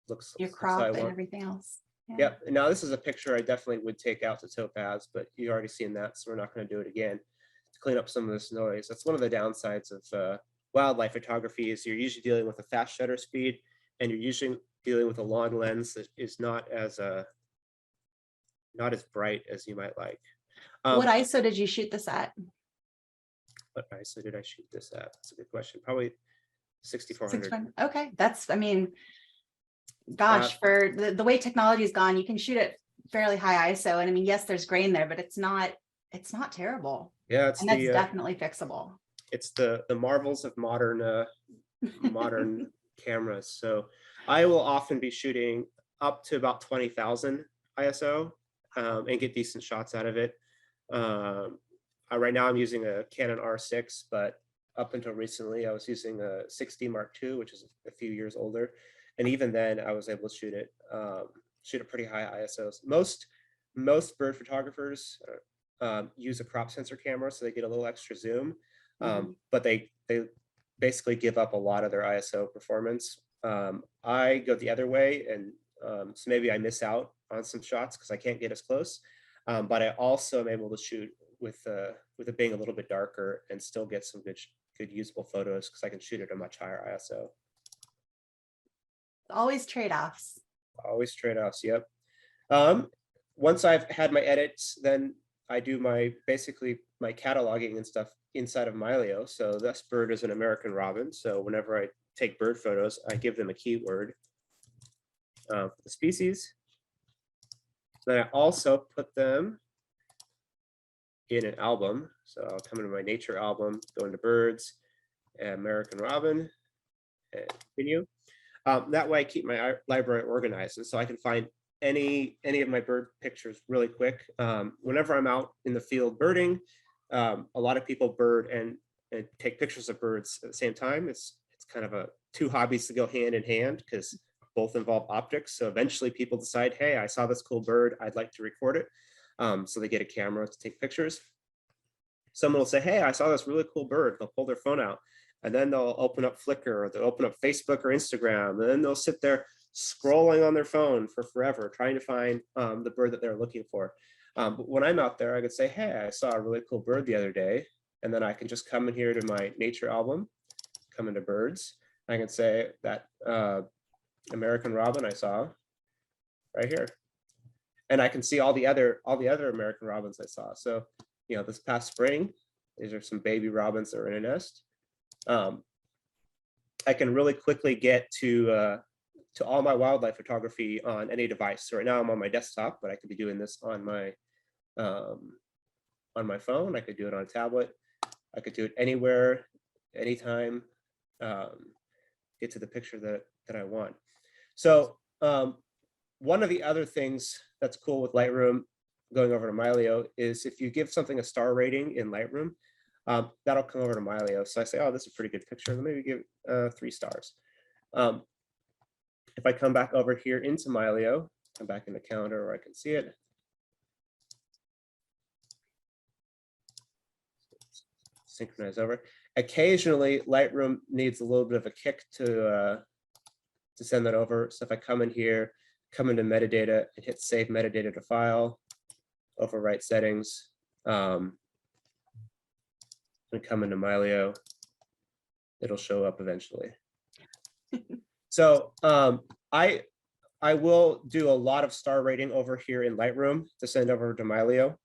S7: looks
S2: Your crop and everything else. Yeah.
S7: Yep. And now this is a picture I definitely would take out to Topaz, but you already seen that, so we're not going to do it again. To clean up some of this noise. That's one of the downsides of wildlife photography is you're usually dealing with a fast shutter speed, and you're usually dealing with a long lens that is not as bright as you might like.
S2: What ISO did you shoot this at?
S7: What ISO did I shoot this at? That's a good question. Probably 6400.
S2: Okay, that's, I mean, gosh, for the way technology has gone, you can shoot at fairly high ISO. And I mean, yes, there's grain there, but it's not terrible.
S7: Yeah, it's
S2: that's definitely fixable.
S7: It's the marvels of modern cameras. So I will often be shooting up to about 20,000 ISO and get decent shots out of it. Right now I'm using a Canon R6, but up until recently I was using a 6D Mark II, which is a few years older. And even then I was able to shoot at pretty high ISOs. Most bird photographers use a crop sensor camera, so they get a little extra zoom, but they basically give up a lot of their ISO performance. I go the other way, and so maybe I miss out on some shots because I can't get as close. But I also am able to shoot with it being a little bit darker and still get some good usable photos because I can shoot at a much higher ISO.
S2: Always trade-offs.
S7: Always trade-offs. Yep. Once I've had my edits, then I do basically my cataloging and stuff inside of Mylio. So this bird is an American robin. So whenever I take bird photos, I give them a keyword for the species. Then I also put them in an album. So I'll come into my nature album, go into birds, American robin, and continue. That way I keep my library organized, and so I can find any of my bird pictures really quick. Whenever I'm out in the field birding, a lot of people bird and take pictures of birds at the same time. It's kind of two hobbies to go hand in hand because both involve optics. So eventually people decide, hey, I saw this cool bird, I'd like to record it. So they get a camera to take pictures. Someone will say, hey, I saw this really cool bird. They'll pull their phone out and then they'll open up Flickr or they'll open up Facebook or Instagram. And then they'll sit there scrolling on their phone for forever, trying to find the bird that they're looking for. But when I'm out there, I could say, hey, I saw a really cool bird the other day. And then I can just come in here to my nature album, come into birds. I can say that American robin I saw right here. And I can see all the other American robins I saw. So, you know, this past spring, these are some baby robins that are in a nest. I can really quickly get to all my wildlife photography on any device. So right now I'm on my desktop, but I could be doing this on my phone. I could do it on a tablet. I could do it anywhere, anytime, get to the picture that I want. So one of the other things that's cool with Lightroom, going over to Mylio, is if you give something a star rating in Lightroom, that'll come over to Mylio. So I say, oh, this is a pretty good picture. Let me give 3 stars. If I come back over here into Mylio, come back in the calendar where I can see it. Synchronize over. Occasionally, Lightroom needs a little bit of a kick to send that over. So if I come in here, come into metadata and hit save metadata to file, overwrite settings, and come into Mylio, it'll show up eventually. So I will do a lot of star rating over here in Lightroom to send over to Mylio.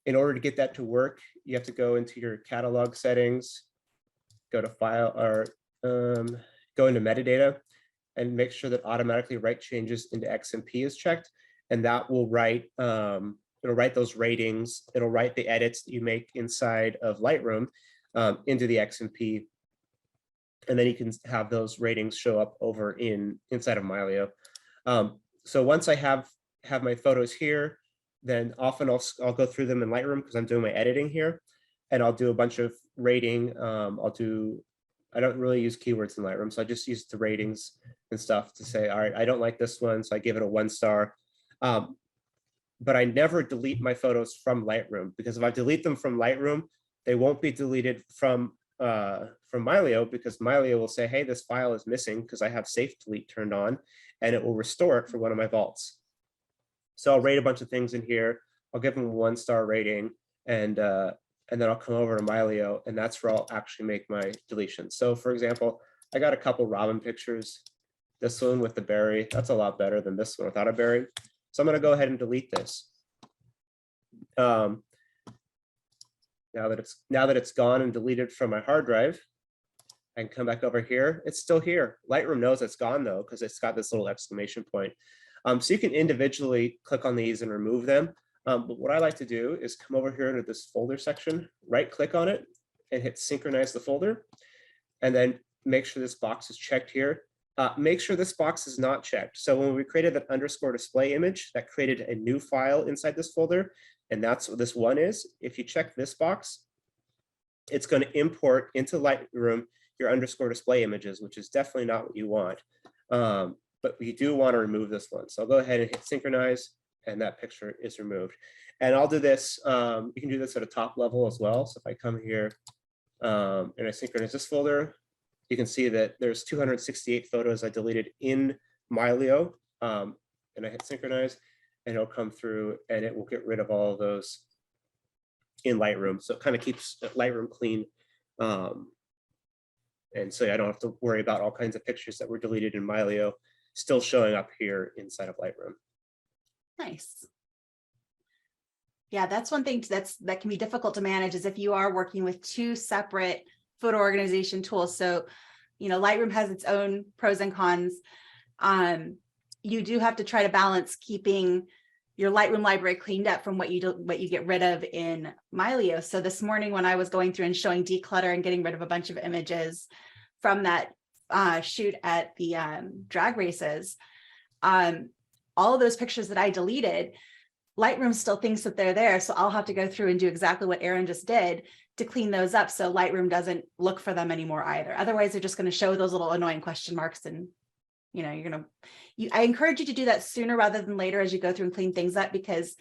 S7: In order to get that to work, you have to go into your catalog settings, go to file, or go into metadata and make sure that automatically write changes into XMP is checked. And that will write, it'll write those ratings. It'll write the edits that you make inside of Lightroom into the XMP. And then you can have those ratings show up over inside of Mylio. So once I have my photos here, then often I'll go through them in Lightroom because I'm doing my editing here, and I'll do a bunch of rating. I don't really use keywords in Lightroom, so I just use the ratings and stuff to say, all right, I don't like this one, so I give it a 1 star. But I never delete my photos from Lightroom, because if I delete them from Lightroom, they won't be deleted from Mylio, because Mylio will say, hey, this file is missing because I have safe delete turned on, and it will restore it for one of my vaults. So I'll rate a bunch of things in here. I'll give them a 1 star rating, and then I'll come over to Mylio, and that's where I'll actually make my deletions. So for example, I got a couple robin pictures. This one with the berry, that's a lot better than this one without a berry. So I'm going to go ahead and delete this. Now that it's gone and deleted from my hard drive, I can come back over here. It's still here. Lightroom knows it's gone though, because it's got this little exclamation point. So you can individually click on these and remove them. But what I like to do is come over here into this folder section, right click on it and hit synchronize the folder. And then make sure this box is checked here. Make sure this box is not checked. So when we created that underscore display image, that created a new file inside this folder. And that's what this one is. If you check this box, it's going to import into Lightroom your underscore display images, which is definitely not what you want. But we do want to remove this one. So I'll go ahead and hit synchronize, and that picture is removed. And I'll do this, you can do this at a top level as well. So if I come here and I synchronize this folder, you can see that there's 268 photos I deleted in Mylio, and I hit synchronize, and it'll come through and it will get rid of all of those in Lightroom. So it kind of keeps Lightroom clean. And so I don't have to worry about all kinds of pictures that were deleted in Mylio still showing up here inside of Lightroom.
S2: Nice. Yeah, that's one thing that can be difficult to manage, is if you are working with 2 separate photo organization tools. So, you know, Lightroom has its own pros and cons. You do have to try to balance keeping your Lightroom library cleaned up from what you get rid of in Mylio. So this morning when I was going through and showing DeClutter and getting rid of a bunch of images from that shoot at the drag races, all of those pictures that I deleted, Lightroom still thinks that they're there. So I'll have to go through and do exactly what Aaron just did, to clean those up so Lightroom doesn't look for them anymore either. Otherwise, they're just going to show those little annoying question marks, and I encourage you to do that sooner rather than later as you go through and clean things up, because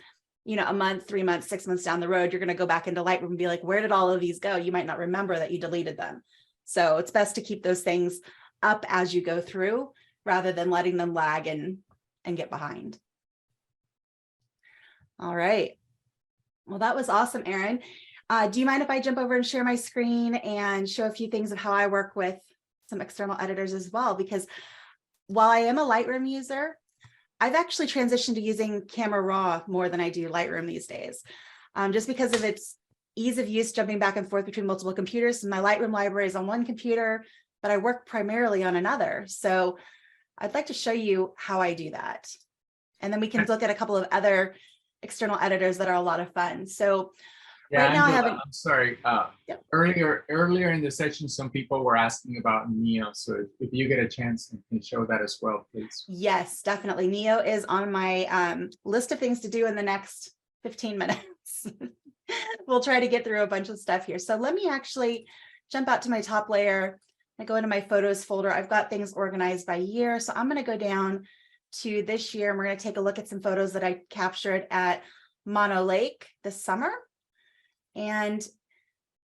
S2: a month, 3 months, 6 months down the road, you're going to go back into Lightroom and be like, where did all of these go? You might not remember that you deleted them. So it's best to keep those things up as you go through rather than letting them lag and get behind. All right. Well, that was awesome, Aaron. Do you mind if I jump over and share my screen and show a few things of how I work with some external editors as well? Because while I am a Lightroom user, I've actually transitioned to using Camera Raw more than I do Lightroom these days, just because of its ease of use, jumping back and forth between multiple computers. And my Lightroom library is on one computer, but I work primarily on another. So I'd like to show you how I do that. And then we can look at a couple of other external editors that are a lot of fun. So
S3: Yeah,
S2: right now
S3: Angela,
S2: I haven't.
S3: I'm sorry.
S2: Yep.
S3: Earlier in the session, some people were asking about Neo. So if you get a chance, you can show that as well, please.
S2: Yes, definitely. Neo is on my list of things to do in the next 15 minutes. We'll try to get through a bunch of stuff here. So let me actually jump out to my top layer. I go into my photos folder. I've got things organized by year. So I'm going to go down to this year, and we're going to take a look at some photos that I captured at Mono Lake this summer. And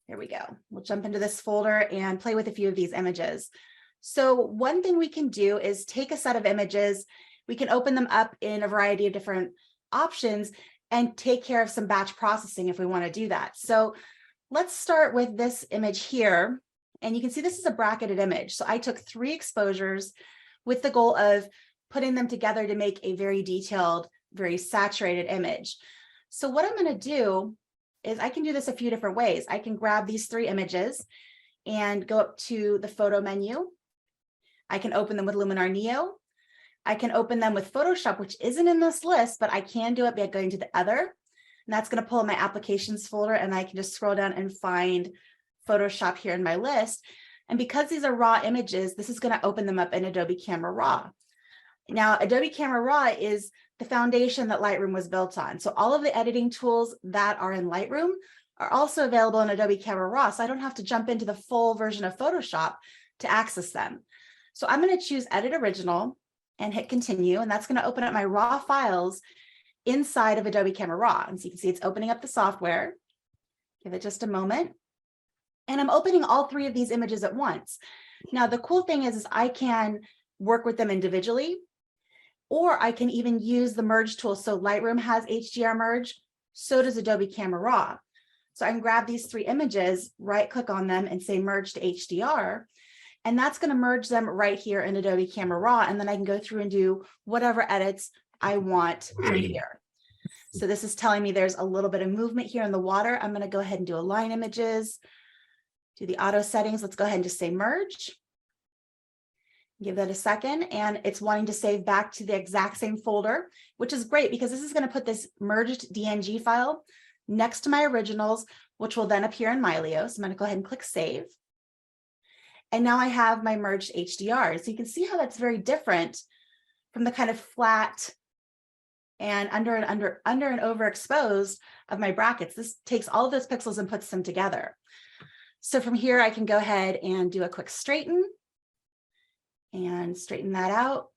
S2: there we go. We'll jump into this folder and play with a few of these images. So one thing we can do is take a set of images. We can open them up in a variety of different options and take care of some batch processing if we want to do that. So let's start with this image here. And you can see this is a bracketed image. So I took 3 exposures with the goal of putting them together to make a very detailed, very saturated image. So what I'm going to do is I can do this a few different ways. I can grab these 3 images and go up to the photo menu. I can open them with Luminar Neo. I can open them with Photoshop, which isn't in this list, but I can do it by going to the other. And that's going to pull in my applications folder, and I can just scroll down and find Photoshop here in my list. And because these are raw images, this is going to open them up in Adobe Camera Raw. Now, Adobe Camera Raw is the foundation that Lightroom was built on. So all of the editing tools that are in Lightroom are also available in Adobe Camera Raw. So I don't have to jump into the full version of Photoshop to access them. So I'm going to choose Edit Original and hit Continue. And that's going to open up my raw files inside of Adobe Camera Raw. And so you can see it's opening up the software. Give it just a moment. And I'm opening all 3 of these images at once. Now, the cool thing is I can work with them individually, or I can even use the merge tool. So Lightroom has HDR merge, so does Adobe Camera Raw. So I can grab these 3 images, right click on them and say merge to HDR. And that's going to merge them right here in Adobe Camera Raw. And then I can go through and do whatever edits I want from here. So this is telling me there's a little bit of movement here in the water. I'm going to go ahead and do align images, do the auto settings. Let's go ahead and just say merge. Give that a second, and it's wanting to save back to the exact same folder, which is great because this is going to put this merged DNG file next to my originals, which will then appear in Mylio. So I'm going to go ahead and click save. And now I have my merged HDR. So you can see how that's very different from the kind of flat and under and overexposed of my brackets. This takes all of those pixels and puts them together. So from here, I can go ahead and do a quick straighten and straighten that out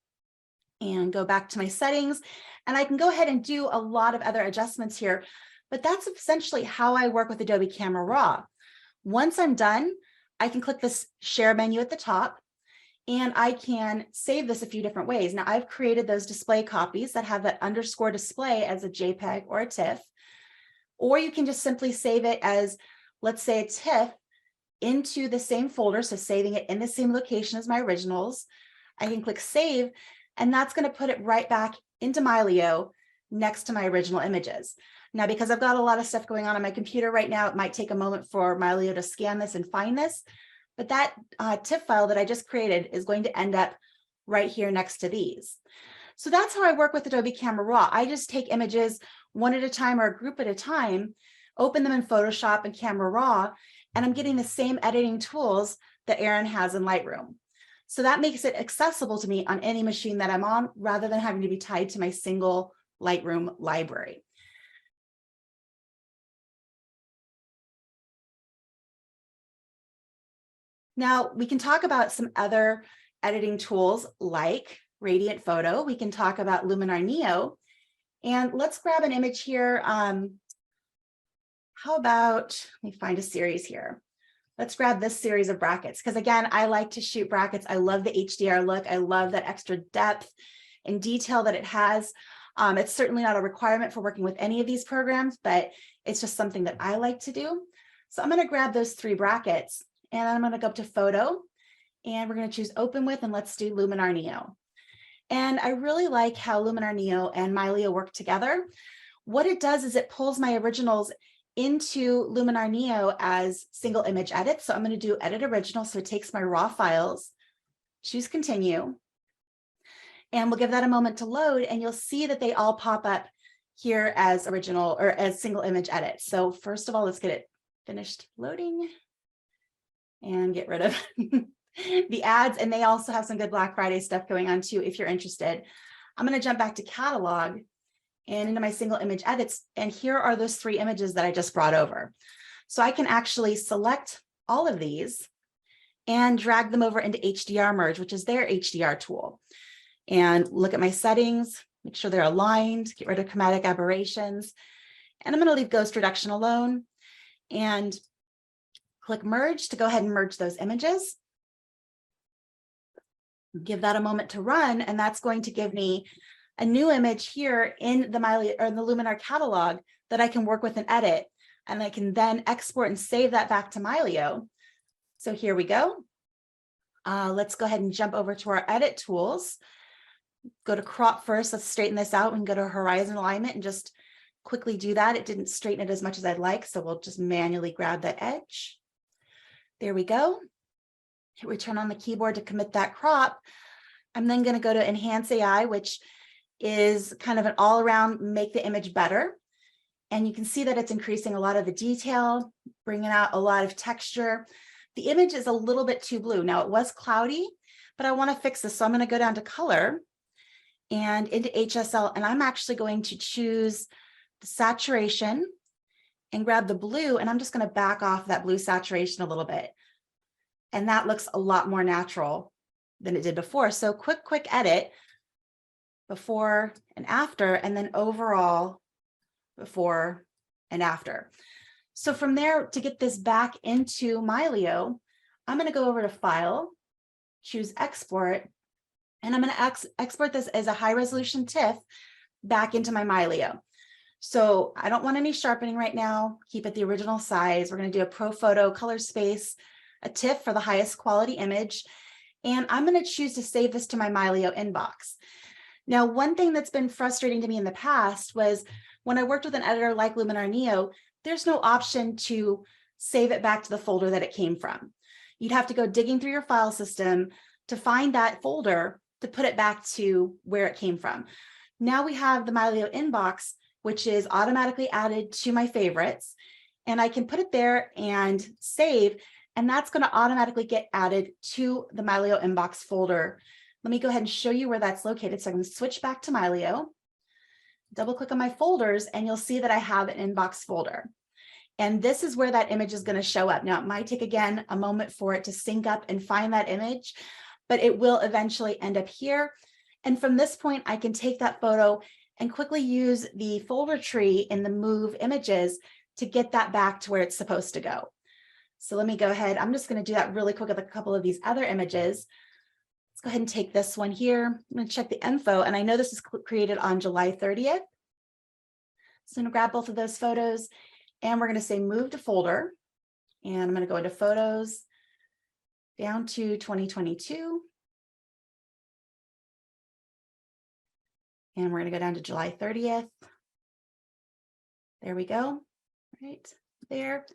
S2: and go back to my settings. And I can go ahead and do a lot of other adjustments here, but that's essentially how I work with Adobe Camera Raw. Once I'm done, I can click this share menu at the top, and I can save this a few different ways. Now I've created those display copies that have that underscore display as a JPEG or a TIFF, or you can just simply save it as, let's say, a TIFF into the same folder, so saving it in the same location as my originals. I can click save, and that's going to put it right back into Mylio next to my original images. Now, because I've got a lot of stuff going on my computer right now, it might take a moment for Mylio to scan this and find this, but that TIFF file that I just created is going to end up right here next to these. So that's how I work with Adobe Camera Raw. I just take images one at a time or a group at a time, open them in Photoshop and Camera Raw, and I'm getting the same editing tools that Aaron has in Lightroom. So that makes it accessible to me on any machine that I'm on, rather than having to be tied to my single Lightroom library. Now we can talk about some other editing tools like Radiant Photo. We can talk about Luminar Neo. And let's grab an image here. How about, let me find a series here. Let's grab this series of brackets, because again, I like to shoot brackets. I love the HDR look. I love that extra depth and detail that it has. It's certainly not a requirement for working with any of these programs, but it's just something that I like to do. So I'm going to grab those 3 brackets and I'm going to go up to Photo and we're going to choose Open With, and let's do Luminar Neo. And I really like how Luminar Neo and Mylio work together. What it does is it pulls my originals into Luminar Neo as single image edits. So I'm going to do Edit Original. So it takes my raw files, choose Continue, and we'll give that a moment to load, and you'll see that they all pop up here as original or as single image edits. So first of all, let's get it finished loading and get rid of the ads. And they also have some good Black Friday stuff going on too, if you're interested. I'm going to jump back to Catalog and into my single image edits. And here are those 3 images that I just brought over. So I can actually select all of these and drag them over into HDR Merge, which is their HDR tool. And look at my settings, make sure they're aligned, get rid of chromatic aberrations. And I'm going to leave Ghost Reduction alone and click Merge to go ahead and merge those images. Give that a moment to run, and that's going to give me a new image here in the Mylio or in the Luminar catalog that I can work with and edit, and I can then export and save that back to Mylio. So here we go. Let's go ahead and jump over to our edit tools. Go to crop first. Let's straighten this out. We can go to horizon alignment and just quickly do that. It didn't straighten it as much as I'd like, so we'll just manually grab that edge. There we go. Hit return on the keyboard to commit that crop. I'm then going to go to Enhance AI, which is kind of an all-around make the image better. And you can see that it's increasing a lot of the detail, bringing out a lot of texture. The image is a little bit too blue. Now it was cloudy, but I want to fix this. So I'm going to go down to Color and into HSL, and I'm actually going to choose the saturation and grab the blue, and I'm just going to back off that blue saturation a little bit. And that looks a lot more natural than it did before. So quick edit before and after, and then overall before and after. So from there, to get this back into Mylio, I'm going to go over to File, choose Export, and I'm going to export this as a high resolution TIFF back into my Mylio. So I don't want any sharpening right now. Keep it the original size. We're going to do a Pro Photo color space, a TIFF for the highest quality image. And I'm going to choose to save this to my Mylio inbox. Now, one thing that's been frustrating to me in the past was when I worked with an editor like Luminar Neo, there's no option to save it back to the folder that it came from. You'd have to go digging through your file system to find that folder to put it back to where it came from. Now we have the Mylio inbox, which is automatically added to my favorites, and I can put it there and save, and that's going to automatically get added to the Mylio inbox folder. Let me go ahead and show you where that's located. So I'm going to switch back to Mylio, double click on my folders, and you'll see that I have an inbox folder. And this is where that image is going to show up. Now, it might take, again, a moment for it to sync up and find that image, but it will eventually end up here. And from this point, I can take that photo and quickly use the folder tree in the Move Images to get that back to where it's supposed to go. So let me go ahead. I'm just going to do that really quick with a couple of these other images. Let's go ahead and take this one here. I'm going to check the info, and I know this is created on July 30th. So I'm going to grab both of those photos, and we're going to say Move to Folder, and I'm going to go into Photos, down to 2022. And we're going to go down to July 30th. There we go, right there.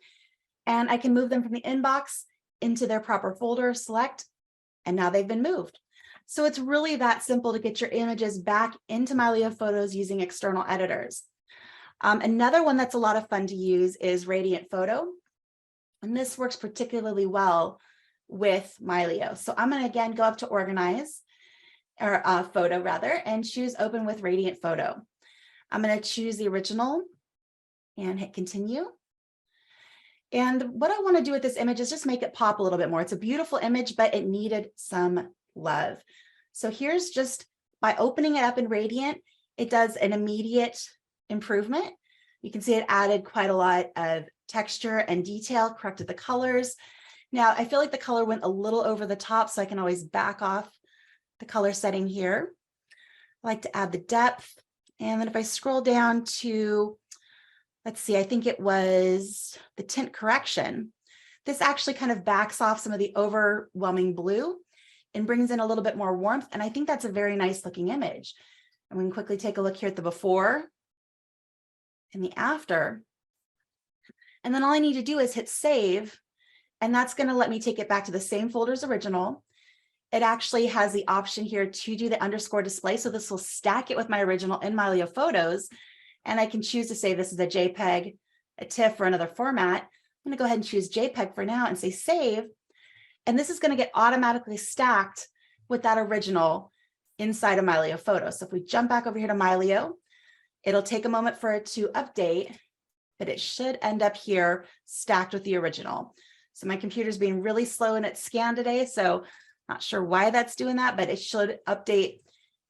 S2: And I can move them from the inbox into their proper folder, select, and now they've been moved. So it's really that simple to get your images back into Mylio Photos using external editors. Another one that's a lot of fun to use is Radiant Photo. And this works particularly well with Mylio. So I'm going to again go up to Organize, or Photo rather, and choose Open with Radiant Photo. I'm going to choose the original and hit Continue. And what I want to do with this image is just make it pop a little bit more. It's a beautiful image, but it needed some love. So here's just by opening it up in Radiant, it does an immediate improvement. You can see it added quite a lot of texture and detail, corrected the colors. Now I feel like the color went a little over the top, so I can always back off the color setting here. I like to add the depth. And then if I scroll down to, let's see, I think it was the tint correction. This actually kind of backs off some of the overwhelming blue and brings in a little bit more warmth. And I think that's a very nice looking image. And we can quickly take a look here at the before and the after. And then all I need to do is hit save. And that's going to let me take it back to the same folder as original. It actually has the option here to do the underscore display. So this will stack it with my original in Mylio Photos. And I can choose to say this is a JPEG, a TIFF, or another format. I'm going to go ahead and choose JPEG for now and say save. And this is going to get automatically stacked with that original inside of Mylio Photos. So if we jump back over here to Mylio, it'll take a moment for it to update, but it should end up here stacked with the original. So my computer's being really slow in its scan today, so not sure why that's doing that, but it should update.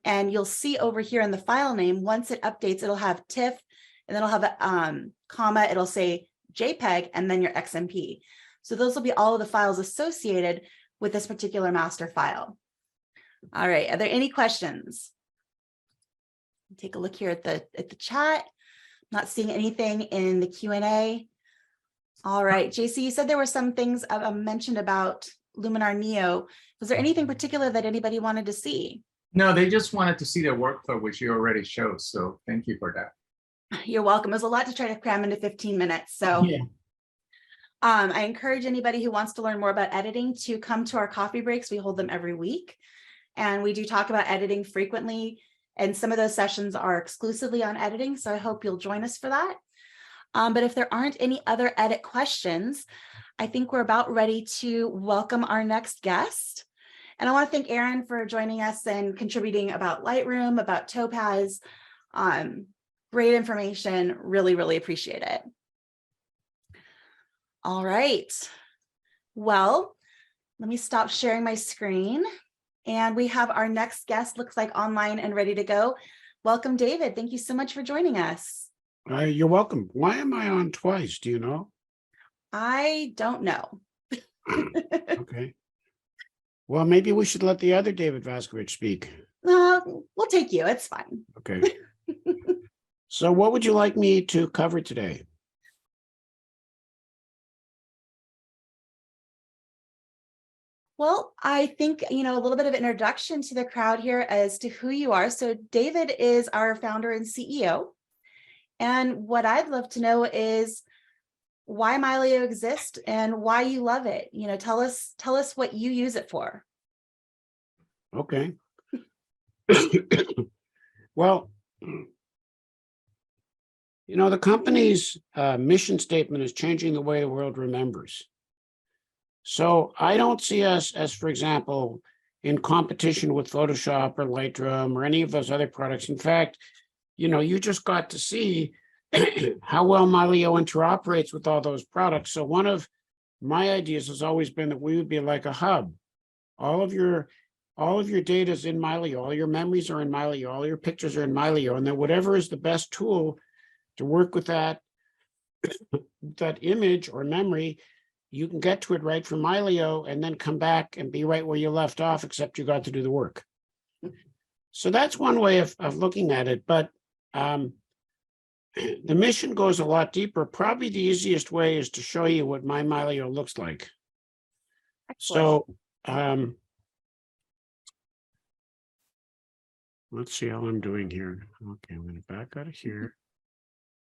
S2: And you'll see over here in the file name, once it updates, it'll have TIFF, and then it'll have a comma, it'll say JPEG, and then your XMP. So those will be all of the files associated with this particular master file. All right, are there any questions? Take a look here at the chat. Not seeing anything in the Q&A. All right, JC, you said there were some things mentioned about Luminar Neo. Was there anything particular that anybody wanted to see?
S3: No, they just wanted to see the workflow, which you already showed. So thank you for that.
S2: You're welcome. It was a lot to try to cram into 15 minutes. So
S3: yeah.
S2: I encourage anybody who wants to learn more about editing to come to our coffee breaks. We hold them every week. And we do talk about editing frequently. And some of those sessions are exclusively on editing. So I hope you'll join us for that. But if there aren't any other edit questions, I think we're about ready to welcome our next guest. And I want to thank Aaron for joining us and contributing about Lightroom, about Topaz. Great information. Really, really appreciate it. All right. Well, let me stop sharing my screen. And we have our next guest, looks like online and ready to go. Welcome, David. Thank you so much for joining us.
S8: You're welcome. Why am I on twice? Do you know?
S2: I don't know.
S8: Okay. Well, maybe we should let the other David Vaskevitch speak.
S2: We'll take you. It's fine.
S8: Okay. So what would you like me to cover today?
S2: Well, I think, a little bit of introduction to the crowd here as to who you are. So David is our founder and CEO. And what I'd love to know is why Mylio exists and why you love it. Tell us what you use it for.
S8: Okay. Well, the company's mission statement is changing the way the world remembers. So I don't see us as, for example, in competition with Photoshop or Lightroom or any of those other products. In fact, you just got to see how well Mylio interoperates with all those products. So one of my ideas has always been that we would be like a hub. All of your data is in Mylio, all your memories are in Mylio, all your pictures are in Mylio, and then whatever is the best tool to work with that image or memory, you can get to it right from Mylio and then come back and be right where you left off, except you got to do the work. So that's one way of looking at it. But the mission goes a lot deeper. Probably the easiest way is to show you what my Mylio looks like. Excellent. So let's see how I'm doing here. Okay, I'm going to back out of here.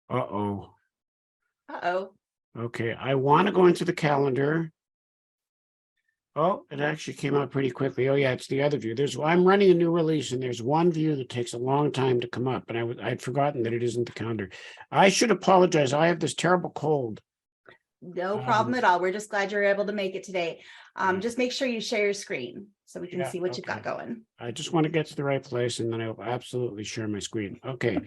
S8: Uh-oh.
S2: Uh-oh.
S8: Okay, I want to go into the calendar. Oh, it actually came out pretty quickly. Oh yeah, it's the other view. I'm running a new release and there's one view that takes a long time to come up, and I'd forgotten that it isn't the calendar. I should apologize. I have this terrible cold.
S2: No problem at all. We're just glad you're able to make it today. Just make sure you share your screen so we can see what you've got going.
S8: I just want to get to the right place and then I'll absolutely share my screen. Okay,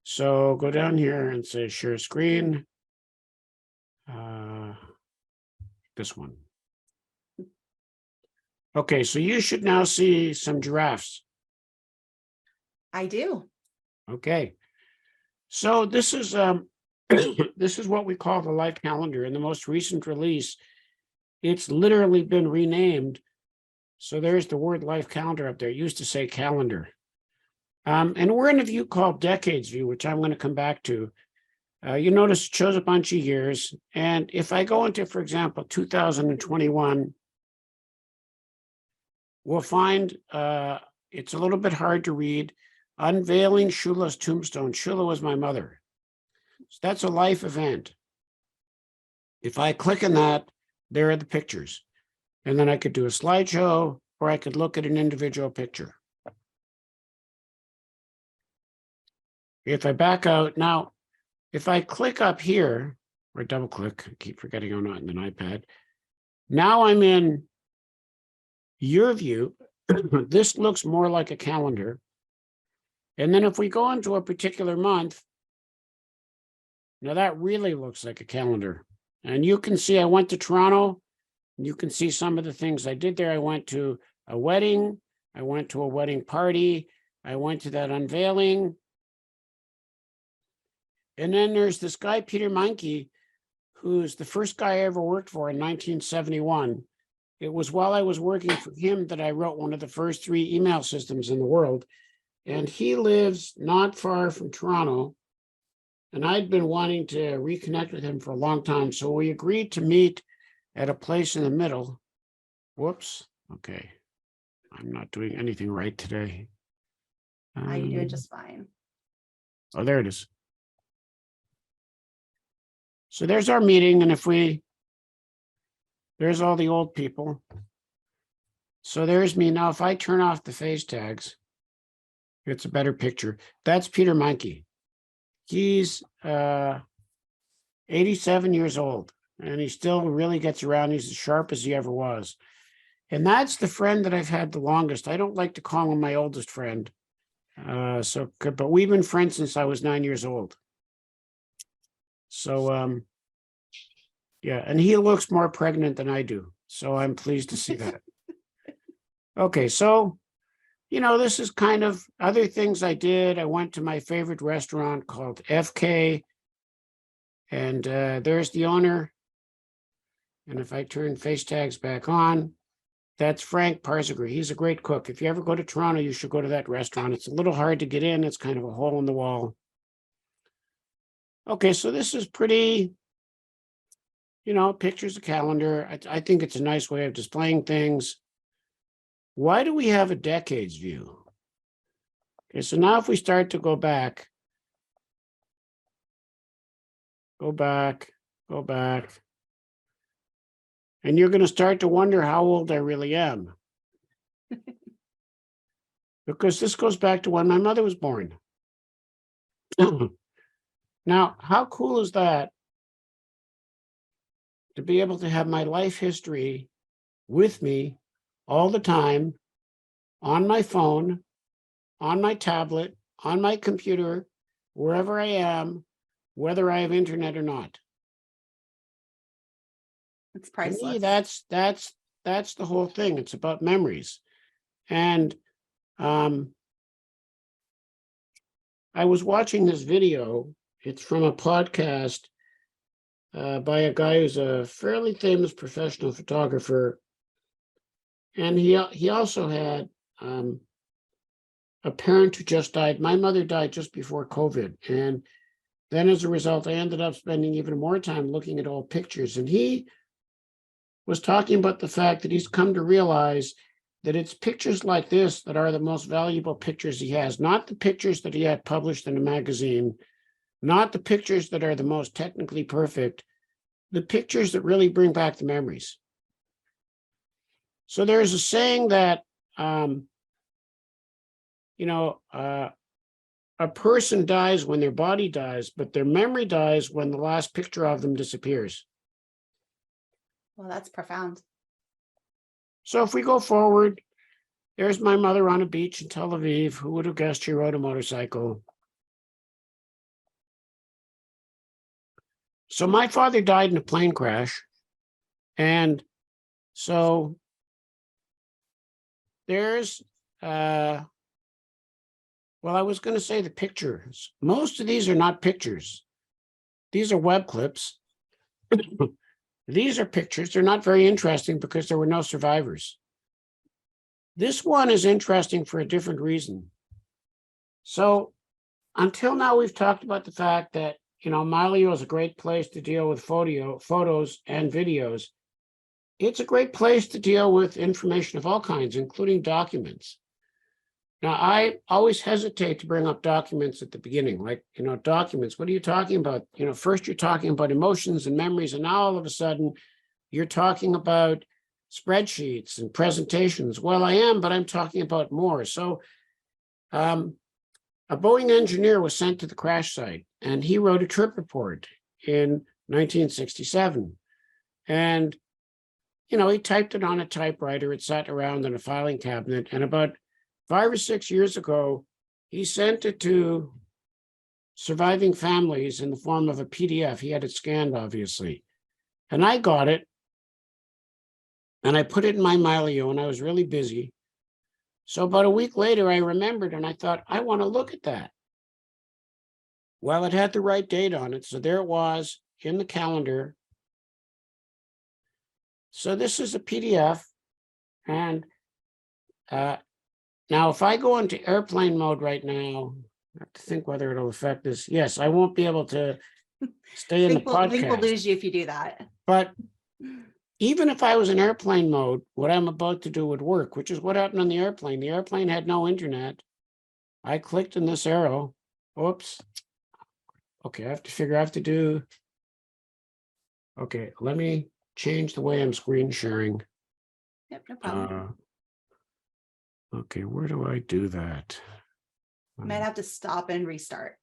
S8: so go down here and say share screen. this one. Okay, so you should now see some giraffes.
S2: I do.
S8: Okay. So this is this is what we call the life calendar. In the most recent release, it's literally been renamed. So there's the word life calendar up there. It used to say calendar. And we're in a view called decades view, which I'm going to come back to. You notice it shows a bunch of years. And if I go into, for example, 2021, we'll find it's a little bit hard to read. Unveiling Shula's tombstone. Shula was my mother. So that's a life event. If I click on that, there are the pictures. And then I could do a slideshow, or I could look at an individual picture. If I back out, now, if I click up here, or double click, I keep forgetting I'm not in an iPad. Now I'm in your view. This looks more like a calendar. And then if we go into a particular month, now that really looks like a calendar. And you can see I went to Toronto. You can see some of the things I did there. I went to a wedding. I went to a wedding party. I went to that unveiling. And then there's this guy, Peter Monkey, who's the first guy I ever worked for in 1971. It was while I was working for him that I wrote one of the first 3 email systems in the world. And he lives not far from Toronto. And I'd been wanting to reconnect with him for a long time. So we agreed to meet at a place in the middle. Whoops. Okay. I'm not doing anything right today.
S2: You're doing just fine.
S8: Oh, there it is. So there's our meeting. And there's all the old people. So there's me. Now, if I turn off the face tags, it's a better picture. That's Peter Monkey. He's 87 years old, and he still really gets around. He's as sharp as he ever was. And that's the friend that I've had the longest. I don't like to call him my oldest friend. But we've been friends since I was 9 years old. So, yeah, and he looks more pregnant than I do. So I'm pleased to see that. Okay, so, this is kind of other things I did. I went to my favorite restaurant called FK, and there's the owner. And if I turn face tags back on, that's Frank Parziger. He's a great cook. If you ever go to Toronto, you should go to that restaurant. It's a little hard to get in. It's kind of a hole in the wall. Okay, so this is pretty, pictures, a calendar. I think it's a nice way of displaying things. Why do we have a decades view? Okay, so now if we start to go back, and you're going to start to wonder how old I really am. Because this goes back to when my mother was born. Now, how cool is that to be able to have my life history with me all the time on my phone, on my tablet, on my computer, wherever I am, whether I have internet or not.
S2: It's priceless.
S8: To me, that's the whole thing. It's about memories. And I was watching this video. It's from a podcast by a guy who's a fairly famous professional photographer. And he also had a parent who just died. My mother died just before COVID. And then as a result, I ended up spending even more time looking at old pictures. And he was talking about the fact that he's come to realize that it's pictures like this that are the most valuable pictures he has, not the pictures that he had published in a magazine, not the pictures that are the most technically perfect, the pictures that really bring back the memories. So there's a saying that, a person dies when their body dies, but their memory dies when the last picture of them disappears.
S2: Well, that's profound.
S8: So if we go forward, there's my mother on a beach in Tel Aviv. Who would have guessed she rode a motorcycle? So my father died in a plane crash. And so there's, well, I was going to say the pictures. Most of these are not pictures. These are web clips. These are pictures. They're not very interesting because there were no survivors. This one is interesting for a different reason. So until now, we've talked about the fact that, Mylio is a great place to deal with photos and videos. It's a great place to deal with information of all kinds, including documents. Now, I always hesitate to bring up documents at the beginning, like, documents. What are you talking about? First you're talking about emotions and memories, and now all of a sudden you're talking about spreadsheets and presentations. Well, I am, but I'm talking about more. So a Boeing engineer was sent to the crash site, and he wrote a trip report in 1967. And, he typed it on a typewriter. It sat around in a filing cabinet. And about 5 or 6 years ago, he sent it to surviving families in the form of a PDF. He had it scanned, obviously. And I got it, and I put it in my Mylio, and I was really busy. So about a week later, I remembered, and I thought, I want to look at that. Well, it had the right date on it. So there it was in the calendar. So this is a PDF. And now, if I go into airplane mode right now, I have to think whether it'll affect this. Yes, I won't be able to stay in the podcast.
S2: I think we'll lose you if you do that.
S8: But even if I was in airplane mode, what I'm about to do would work, which is what happened on the airplane. The airplane had no internet. I clicked in this arrow. Oops. Okay, I have to do. Okay, let me change the way I'm screen sharing.
S2: Yep, no problem.
S8: Okay, where do I do that?
S2: You might have to stop and restart.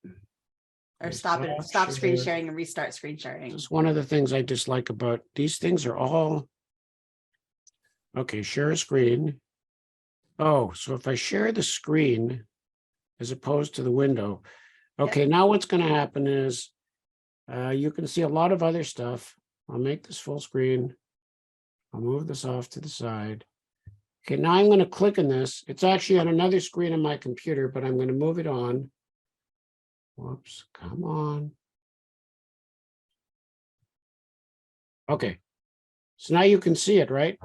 S2: Or
S8: Okay,
S2: stop screen
S8: share.
S2: sharing and restart screen sharing.
S8: This is one of the things I dislike about these things are all. Okay, share a screen. Oh, so if I share the screen as opposed to the window. Okay, now what's going to happen is you can see a lot of other stuff. I'll make this full screen. I'll move this off to the side. Okay, now I'm going to click on this. It's actually on another screen on my computer, but I'm going to move it on. Whoops, come on. Okay, so now you can see it, right?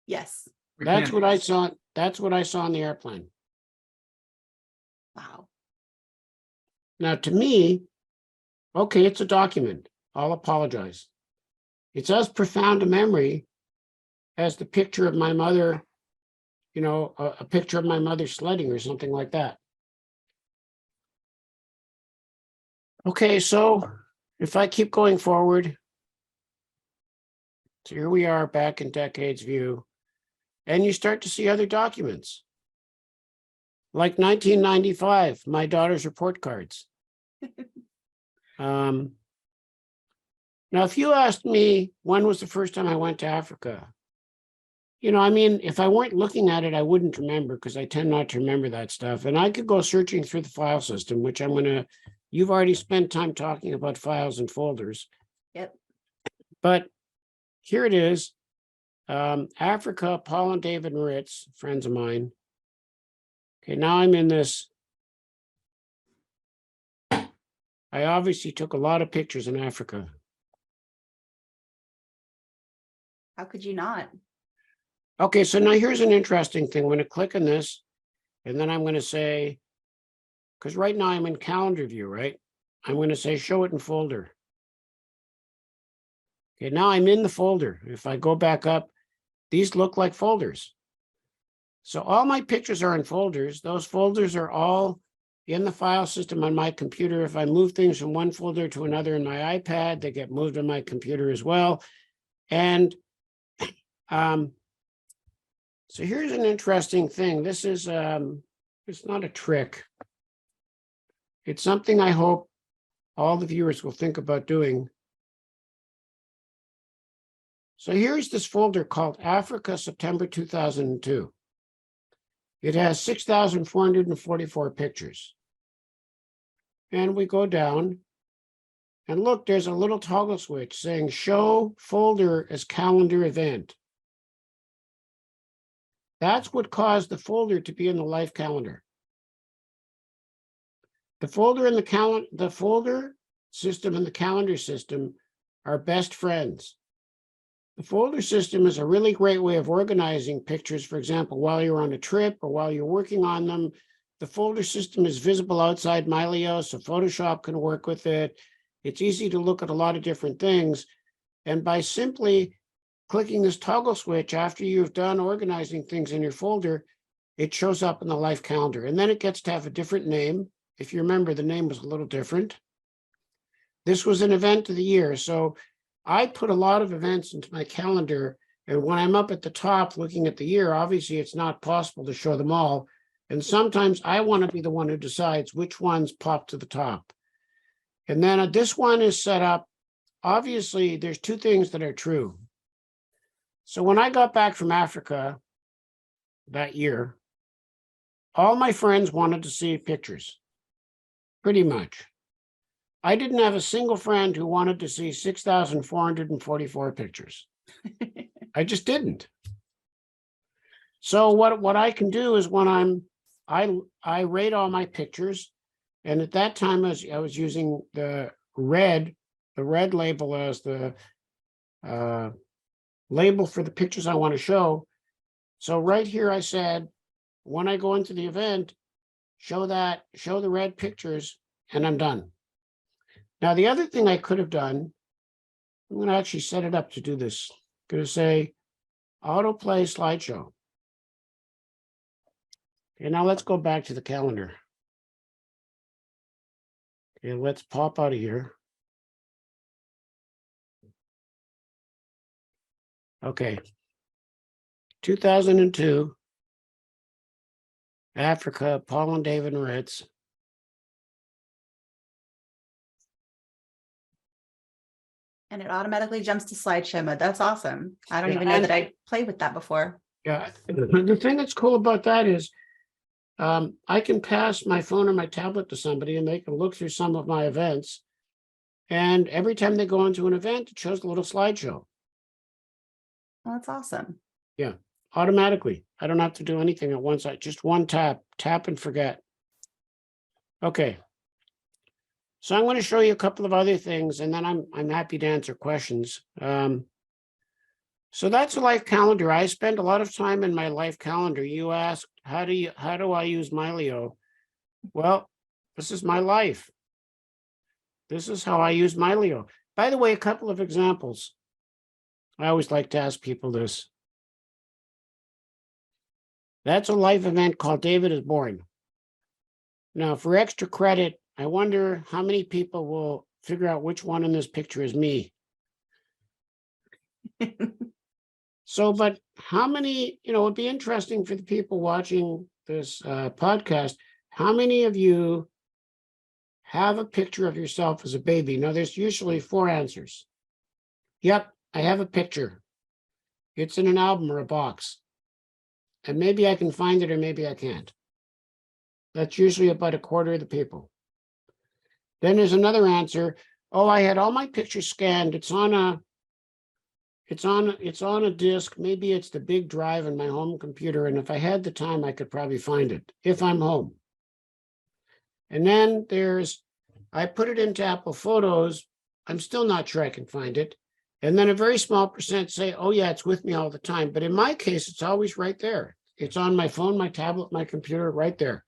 S2: Yes.
S8: That's what I saw. That's what I saw on the airplane.
S2: Wow.
S8: Now, to me, okay, it's a document. I'll apologize. It's as profound a memory as the picture of my mother, a picture of my mother sledding or something like that. Okay, so if I keep going forward, so here we are back in decades view, and you start to see other documents. Like 1995, my daughter's report cards. Now, if you asked me when was the first time I went to Africa, if I weren't looking at it, I wouldn't remember because I tend not to remember that stuff. And I could go searching through the file system, which you've already spent time talking about files and folders.
S2: Yep.
S8: But here it is. Africa, Paul and David Moritz, friends of mine. Okay, now I'm in this. I obviously took a lot of pictures in Africa.
S2: How could you not?
S8: Okay, so now here's an interesting thing. I'm going to click on this, and then I'm going to say, because right now I'm in calendar view, right? I'm going to say show it in folder. Okay, now I'm in the folder. If I go back up, these look like folders. So all my pictures are in folders. Those folders are all in the file system on my computer. If I move things from one folder to another in my iPad, they get moved on my computer as well. And so here's an interesting thing. This is, it's not a trick. It's something I hope all the viewers will think about doing. So here's this folder called Africa, September 2002. It has 6,444 pictures. And we go down And look, there's a little toggle switch saying show folder as calendar event. That's what caused the folder to be in the life calendar. The folder and the folder system and the calendar system are best friends. The folder system is a really great way of organizing pictures. For example, while you're on a trip or while you're working on them, the folder system is visible outside Mylio, so Photoshop can work with it. It's easy to look at a lot of different things. And by simply clicking this toggle switch after you've done organizing things in your folder, it shows up in the life calendar. And then it gets to have a different name. If you remember, the name was a little different. This was an event of the year. So I put a lot of events into my calendar. And when I'm up at the top looking at the year, obviously it's not possible to show them all. And sometimes I want to be the one who decides which ones pop to the top. And then this one is set up. Obviously, there's two things that are true. So when I got back from Africa that year, all my friends wanted to see pictures, pretty much. I didn't have a single friend who wanted to see 6,444 pictures. I just didn't. So what I can do is when I rate all my pictures, and at that time I was using the red label as the label for the pictures I want to show. So right here I said, when I go into the event, show the red pictures, and I'm done. Now, the other thing I could have done, I'm going to actually set it up to do this. I'm going to say autoplay slideshow. Okay, now let's go back to the calendar. Okay, let's pop out of here. Okay. 2002, Africa, Paul and David Ritz.
S2: And it automatically jumps to slideshow mode. That's awesome. I don't
S8: Yeah,
S2: even know
S8: and-
S2: that I played with that before.
S8: Yeah, the thing that's cool about that is I can pass my phone or my tablet to somebody and they can look through some of my events. And every time they go into an event, it shows a little slideshow.
S2: Well, that's awesome.
S8: Yeah, automatically. I don't have to do anything at once. I just one tap and forget. Okay. So I'm going to show you a couple of other things, and then I'm happy to answer questions. So that's a life calendar. I spend a lot of time in my life calendar. You asked, how do I use Mylio? Well, this is my life. This is how I use Mylio. By the way, a couple of examples. I always like to ask people this. That's a life event called David is Born. Now, for extra credit, I wonder how many people will figure out which one in this picture is me. So, but how many, it'd be interesting for the people watching this podcast, how many of you have a picture of yourself as a baby? Now, there's usually 4 answers. Yep, I have a picture. It's in an album or a box. And maybe I can find it or maybe I can't. That's usually about a quarter of the people. Then there's another answer. Oh, I had all my pictures scanned. It's on a disk. Maybe it's the big drive in my home computer. And if I had the time, I could probably find it if I'm home. And then I put it into Apple Photos. I'm still not sure I can find it. And then a very small percent say, oh yeah, it's with me all the time. But in my case, it's always right there. It's on my phone, my tablet, my computer, right there.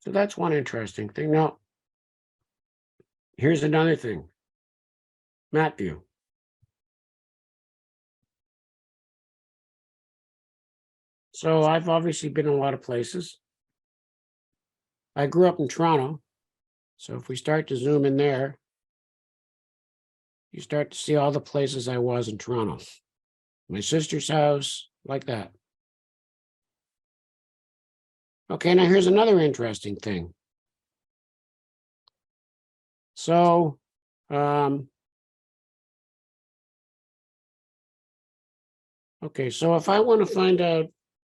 S8: So that's one interesting thing. Now, here's another thing. Map view. So I've obviously been in a lot of places. I grew up in Toronto. So if we start to zoom in there, you start to see all the places I was in Toronto. My sister's house, like that. Okay, now here's another interesting thing. So, okay, so if I want to find out,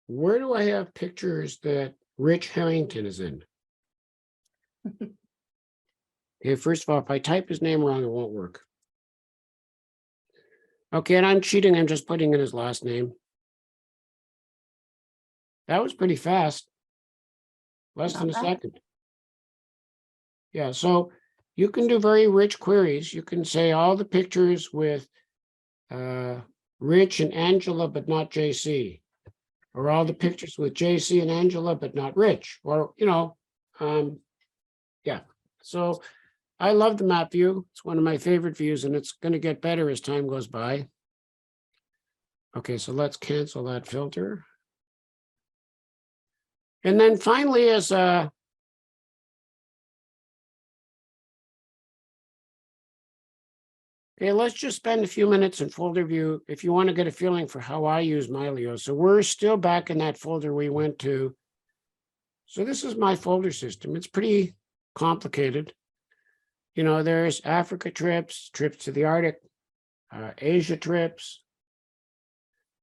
S8: where do I have pictures that Rich Harrington is in? Okay, first of all, if I type his name wrong, it won't work. Okay, and I'm cheating. I'm just putting in his last name. That was pretty fast. Less than a
S2: Not bad.
S8: second. Yeah, so you can do very rich queries. You can say all the pictures with Rich and Angela, but not JC. Or all the pictures with JC and Angela, but not Rich. Or, yeah. So I love the map view. It's one of my favorite views, and it's going to get better as time goes by. Okay, so let's cancel that filter. And then finally, as okay, let's just spend a few minutes in folder view if you want to get a feeling for how I use Mylio. So we're still back in that folder we went to. So this is my folder system. It's pretty complicated. There's Africa trips, trips to the Arctic, Asia trips.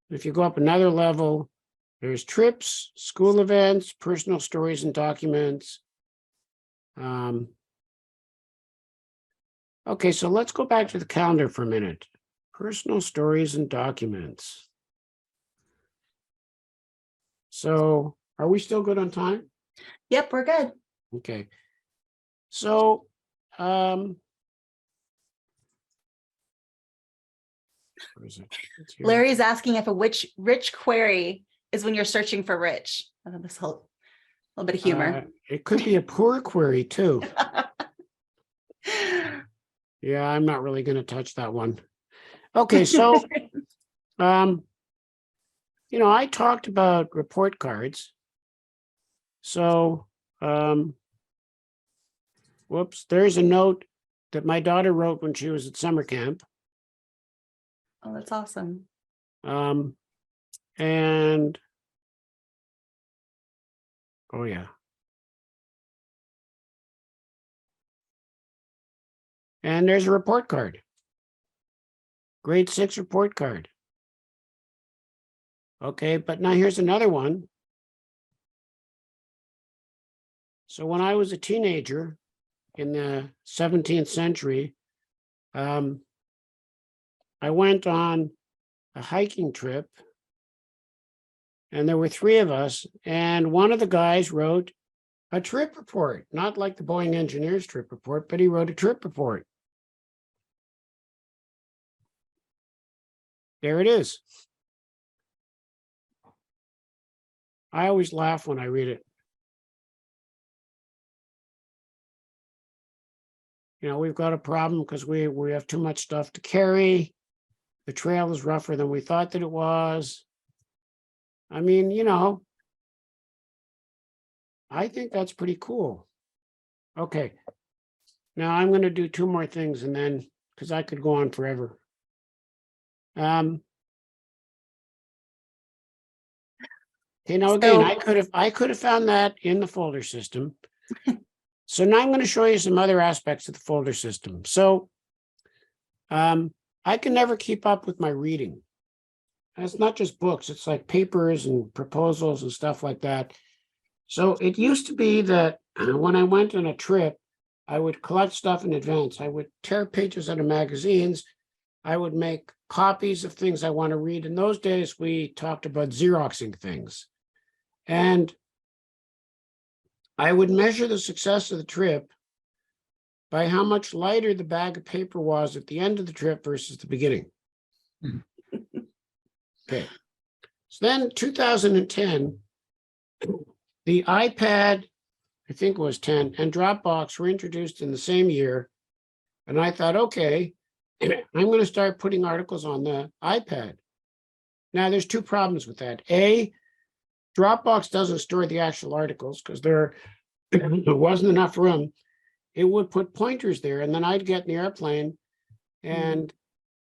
S8: If you go up another level, there's trips, school events, personal stories and documents. Okay, so let's go back to the calendar for a minute. Personal stories and documents. So are we still good on time?
S2: Yep, we're good.
S8: Okay. So, where is it? It's here.
S2: Larry's asking if a rich query is when you're searching for rich. This whole little bit of humor.
S8: It could be a poor query too. Yeah, I'm not really going to touch that one. Okay, so, I talked about report cards. So, whoops, there's a note that my daughter wrote when she was at summer camp.
S2: Oh, that's awesome.
S8: And, oh yeah. And there's a report card. Grade 6 report card. Okay, but now here's another one. So when I was a teenager in the 17th century, I went on a hiking trip, and there were 3 of us, and one of the guys wrote a trip report, not like the Boeing engineer's trip report, but he wrote a trip report. There it is. I always laugh when I read it. We've got a problem because we have too much stuff to carry. The trail is rougher than we thought that it was. I mean, I think that's pretty cool. Okay. Now I'm going to do 2 more things, and then, because I could go on forever. Okay, now again, I could have found that in the folder system. So now I'm going to show you some other aspects of the folder system. So I can never keep up with my reading. And it's not just books, it's like papers and proposals and stuff like that. So it used to be that when I went on a trip, I would collect stuff in advance. I would tear pages out of magazines. I would make copies of things I want to read. In those days, we talked about Xeroxing things. And I would measure the success of the trip by how much lighter the bag of paper was at the end of the trip versus the beginning. Okay. So then 2010, the iPad, I think it was 10, and Dropbox were introduced in the same year. And I thought, okay, I'm going to start putting articles on the iPad. Now, there's 2 problems with that. A, Dropbox doesn't store the actual articles because there wasn't enough room. It would put pointers there, and then I'd get in the airplane, and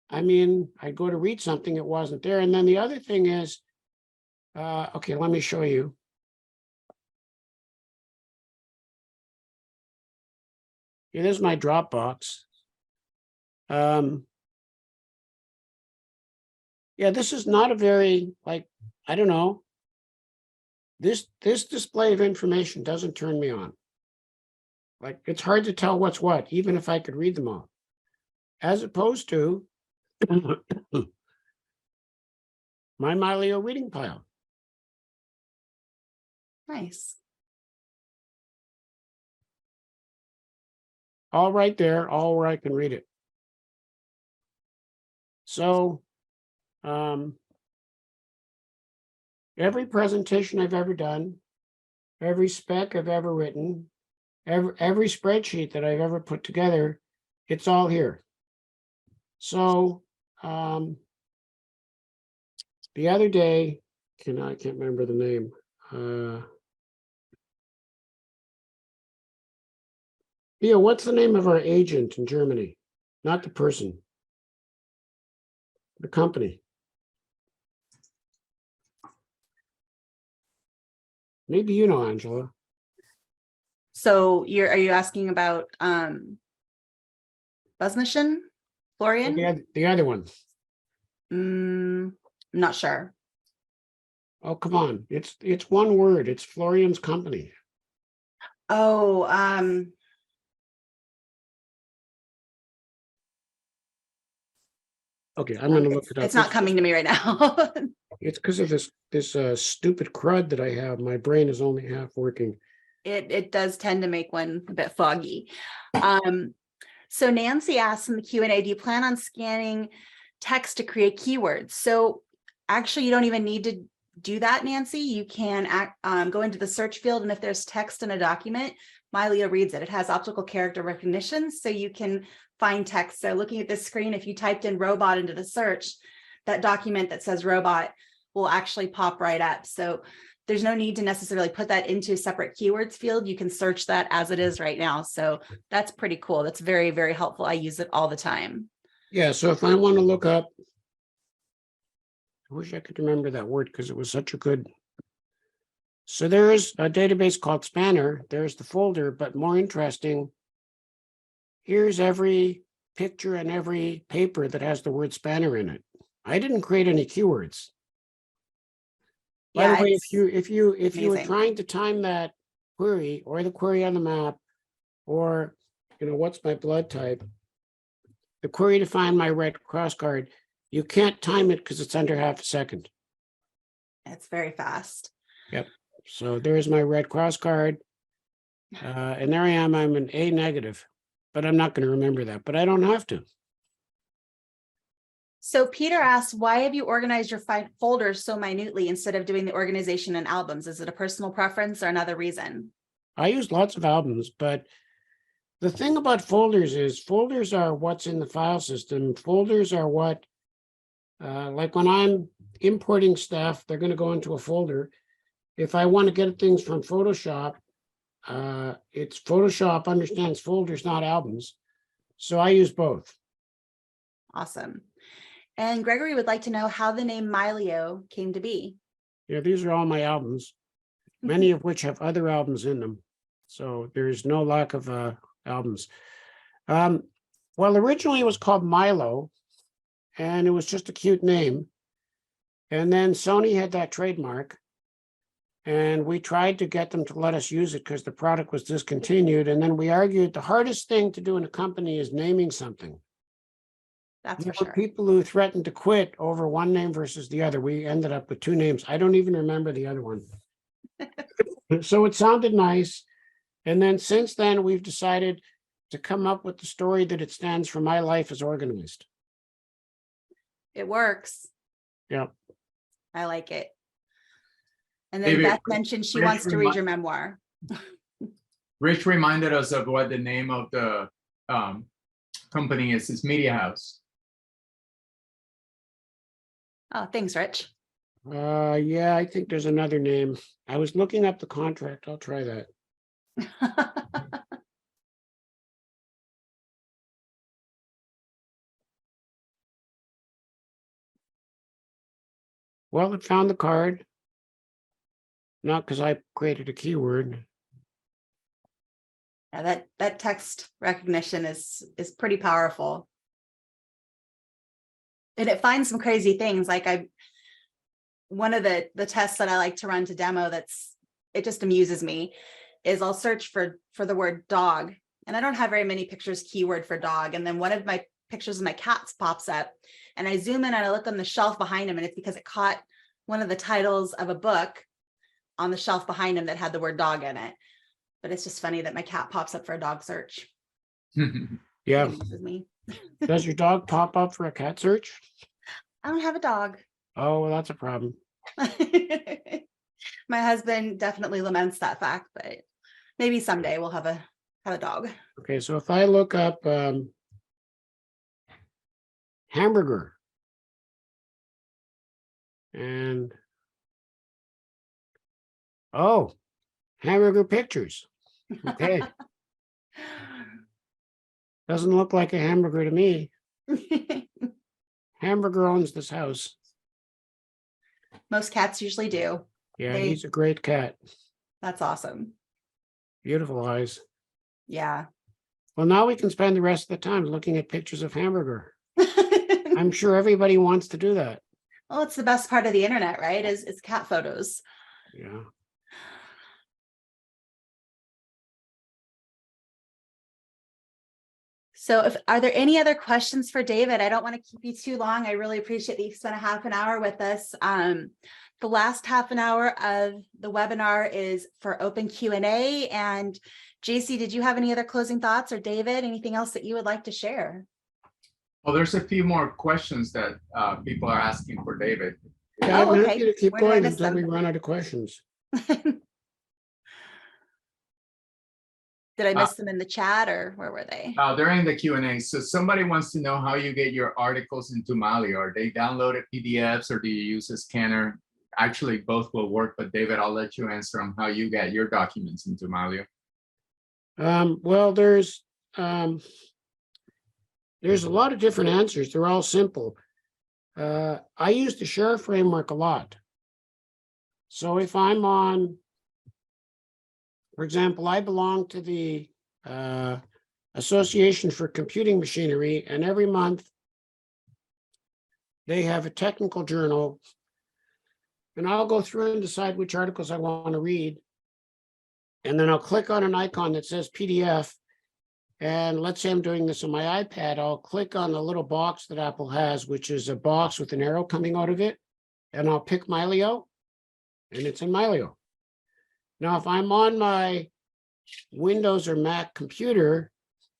S8: I'd go to read something, it wasn't there. And then the other thing is, okay, let me show you. Here, this is my Dropbox. Yeah, this is not a very, I don't know. This display of information doesn't turn me on. Like, it's hard to tell what's what, even if I could read them all. As opposed to my Mylio reading pile.
S2: Nice.
S8: All right there, all where I can read it. So, every presentation I've ever done, every spec I've ever written, every spreadsheet that I've ever put together, it's all here. So, the other day, I can't remember the name. Yeah, what's the name of our agent in Germany? Not the person. The company. Maybe you know, Angela.
S2: So are you asking about Buzzmission? Florian?
S8: The other one.
S2: Not sure.
S8: Oh, come on. It's one word. It's Florian's company.
S2: Oh,
S8: Okay, I'm going to look it up.
S2: It's not coming to me right now.
S8: It's because of this stupid crud that I have. My brain is only half working.
S2: It does tend to make one a bit foggy. So Nancy asked in the Q&A, do you plan on scanning text to create keywords? So actually, you don't even need to do that, Nancy. You can go into the search field, and if there's text in a document, Mylio reads it. It has optical character recognition, so you can find text. So looking at this screen, if you typed in robot into the search, that document that says robot will actually pop right up. So there's no need to necessarily put that into a separate keywords field. You can search that as it is right now. So that's pretty cool. That's very, very helpful. I use it all the time.
S8: Yeah, so if I want to look up, I wish I could remember that word because it was such a good. So there is a database called Spanner. There's the folder, but more interesting, here's every picture and every paper that has the word Spanner in it. I didn't create any keywords. By the way, if you were trying to time that query or the query on the map, or what's my blood type, the query to find my Red Cross card, you can't time it because it's under half a second.
S2: It's very fast.
S8: Yep. So there's my Red Cross card. And there I am, I'm an A negative, but I'm not going to remember that, but I don't have to.
S2: So Peter asks, why have you organized your folders so minutely instead of doing the organization in albums? Is it a personal preference or another reason?
S8: I use lots of albums, but the thing about folders is folders are what's in the file system. Folders are what, like when I'm importing stuff, they're going to go into a folder. If I want to get things from Photoshop, it's Photoshop understands folders, not albums. So I use both.
S2: Awesome. And Gregory would like to know how the name Mylio came to be.
S8: Yeah, these are all my albums, many of which have other albums in them. So there's no lack of albums. Well, originally it was called Mylio, and it was just a cute name. And then Sony had that trademark, and we tried to get them to let us use it because the product was discontinued. And then we argued the hardest thing to do in a company is naming something.
S2: That's
S8: There
S2: for
S8: were
S2: sure.
S8: people who threatened to quit over one name versus the other. We ended up with two names. I don't even remember the other one. So it sounded nice. And then since then, we've decided to come up with the story that it stands for. My life is organized.
S2: It works.
S8: Yeah.
S2: I like it. And then
S3: David,
S2: Beth mentioned she wants to read your memoir.
S3: Rich reminded us of what the name of the company is. It's Media House.
S2: Oh, thanks, Rich.
S8: Yeah, I think there's another name. I was looking up the contract. I'll try that. Well, it found the card. Not because I created a keyword.
S2: Yeah, that text recognition is pretty powerful. And it finds some crazy things. Like one of the tests that I like to run to demo, it just amuses me. is I'll search for the word dog, and I don't have very many pictures keyword for dog. And then one of my pictures of my cats pops up, and I zoom in and I look on the shelf behind him, and it's because it caught one of the titles of a book on the shelf behind him that had the word dog in it. But it's just funny that my cat pops up for a dog search.
S8: Yeah.
S2: It amuses me.
S8: Does your dog pop up for a cat search?
S2: I don't have a dog.
S8: Oh, well, that's a problem.
S2: My husband definitely laments that fact, but maybe someday we'll have a dog.
S8: Okay, so if I look up hamburger and oh, hamburger pictures. Okay, doesn't look like a hamburger to me. Hamburger owns this house.
S2: Most cats usually do.
S8: Yeah, he's a great cat.
S2: That's awesome.
S8: Beautiful eyes.
S2: Yeah.
S8: Well, now we can spend the rest of the time looking at pictures of hamburger. I'm sure everybody wants to do that.
S2: Well, it's the best part of the internet, right? Is cat photos.
S8: Yeah.
S2: So are there any other questions for David? I don't want to keep you too long. I really appreciate that you spent a half an hour with us. The last half an hour of the webinar is for open Q&A. And JC, did you have any other closing thoughts, or David, anything else that you would like to share?
S3: Well, there's a few more questions that people are asking for David.
S8: Yeah,
S2: Oh,
S8: I'm
S2: okay.
S8: happy to keep
S2: Where did I
S8: going
S2: miss
S8: until we
S2: them?
S8: run out of questions.
S2: Did I miss them in the chat, or where were they?
S3: They're in the Q&A. So somebody wants to know how you get your articles into Mylio. Are they downloaded PDFs, or do you use a scanner? Actually, both will work, but David, I'll let you answer on how you get your documents into Mylio.
S8: Well, there's a lot of different answers. They're all simple. I use the share framework a lot. So if I'm on, for example, I belong to the Association for Computing Machinery, and every month they have a technical journal, and I'll go through and decide which articles I want to read. And then I'll click on an icon that says PDF. And let's say I'm doing this on my iPad, I'll click on the little box that Apple has, which is a box with an arrow coming out of it. And I'll pick Mylio, and it's in Mylio. Now, if I'm on my Windows or Mac computer,